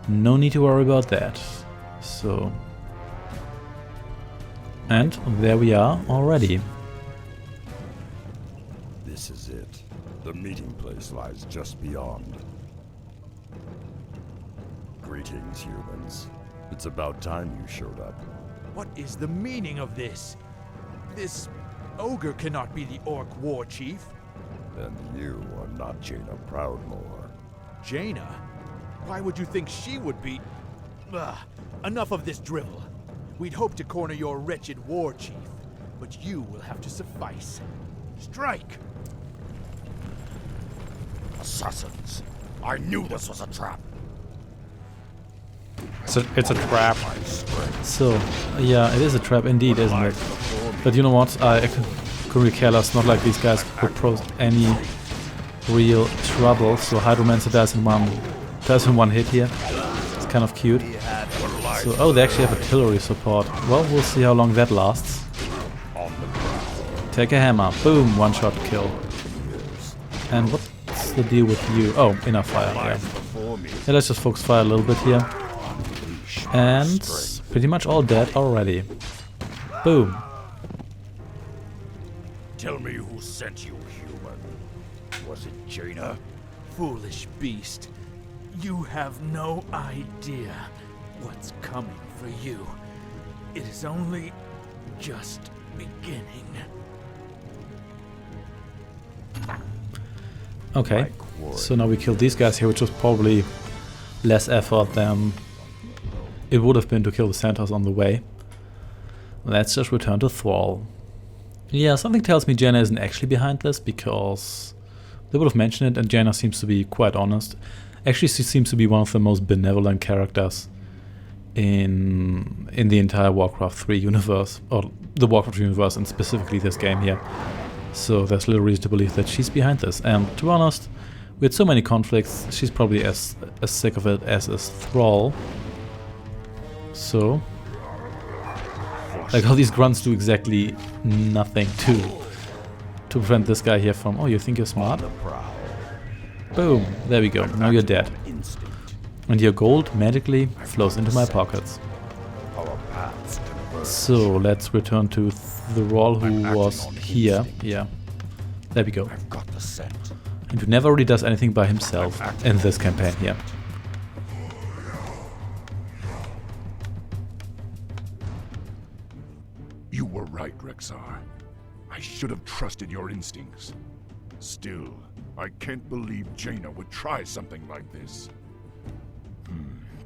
need to worry about that. So And there we are already. This is it. The meeting place lies just beyond. Greetings, humans. It's about time you showed up. What is the meaning of this? This ogre cannot be the orc war chief. And you are not Jaina Proudmoore. Jaina? Why would you think she would be... Ugh, enough of this drivel. We'd hoped to corner your wretched war chief, but you will have to suffice. Strike! Assassins! I knew this was a trap! It's a trap. So, yeah, it is a trap indeed, isn't it? But you know what? I couldn't really care less. Not like these guys could pose any real trouble. So Hydromancer dies in one hit here. It's kind of cute. So, oh, they actually have artillery support. Well, we'll see how long that lasts. Take a hammer. Boom, one-shot kill. And what's the deal with you? Oh, inner fire. Yeah, let's just focus fire a little bit here. And pretty much all dead already. Boom. Tell me who sent you, human. Was it Jaina? Foolish beast. You have no idea what's coming for you. It is only just beginning. Okay, so now we killed these guys here, which was probably less effort than it would have been to kill the centaurs on the way. Let's just return to Thrall. Yeah, something tells me Jaina isn't actually behind this, because they would have mentioned it, and Jaina seems to be quite honest. Actually, she seems to be one of the most benevolent characters in the entire Warcraft 3 universe, or the Warcraft universe, and specifically this game here. So there's little reason to believe that she's behind this. And to be honest, with so many conflicts, she's probably as sick of it as is Thrall. So, like, all these grunts do exactly nothing to prevent this guy here from, oh, you think you're smart? Boom, there we go, now you're dead. And your gold magically flows into my pockets. So, let's return to Thrall, who was here. Yeah, there we go. And who never really does anything by himself in this campaign here. You were right, Rexar. I should have trusted your instincts. Still, I can't believe Jaina would try something like this.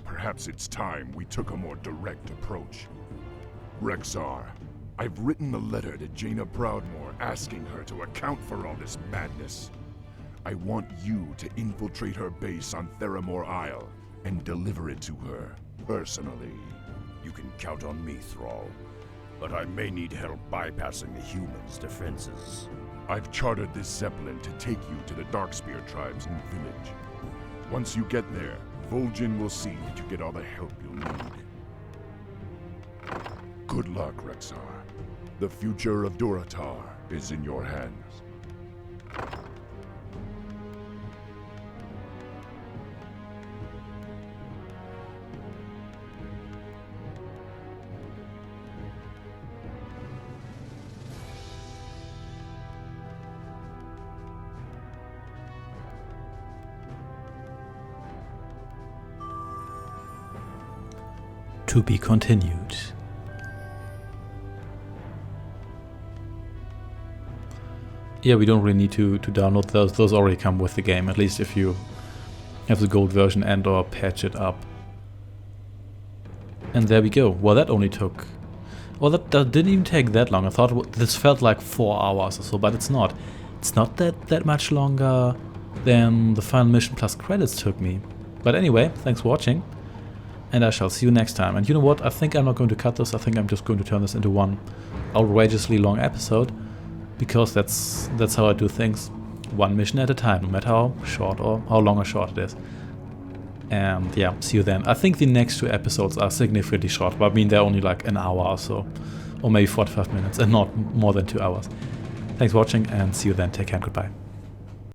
Perhaps it's time we took a more direct approach. Rexar, I've written a letter to Jaina Proudmoore asking her to account for all this madness. I want you to infiltrate her base on Theramore Isle and deliver it to her, personally. You can count on me, Thrall. But I may need help bypassing the humans' defenses. I've chartered this Zeppelin to take you to the Darkspear tribe's new village. Once you get there, Vol'jin will see that you get all the help you'll need. Good luck, Rexar. The future of Durotar is in your hands. To be continued. Yeah, we don't really need to download those. Those already come with the game, at least if you have the gold version and or patch it up. And there we go. Well, that only took... Well, that didn't even take that long. I thought this felt like 4 hours or so, but it's not. It's not that much longer than the final mission plus credits took me. But anyway, thanks for watching. And I shall see you next time. And you know what? I think I'm not going to cut this. I think I'm just going to turn this into one outrageously long episode. Because that's how I do things. One mission at a time, no matter how short or how long or short it is. And yeah, see you then. I think the next 2 episodes are significantly short. But I mean, they're only like an hour or so. Or maybe 45 minutes and not more than 2 hours. Thanks for watching and see you then. Take care and goodbye.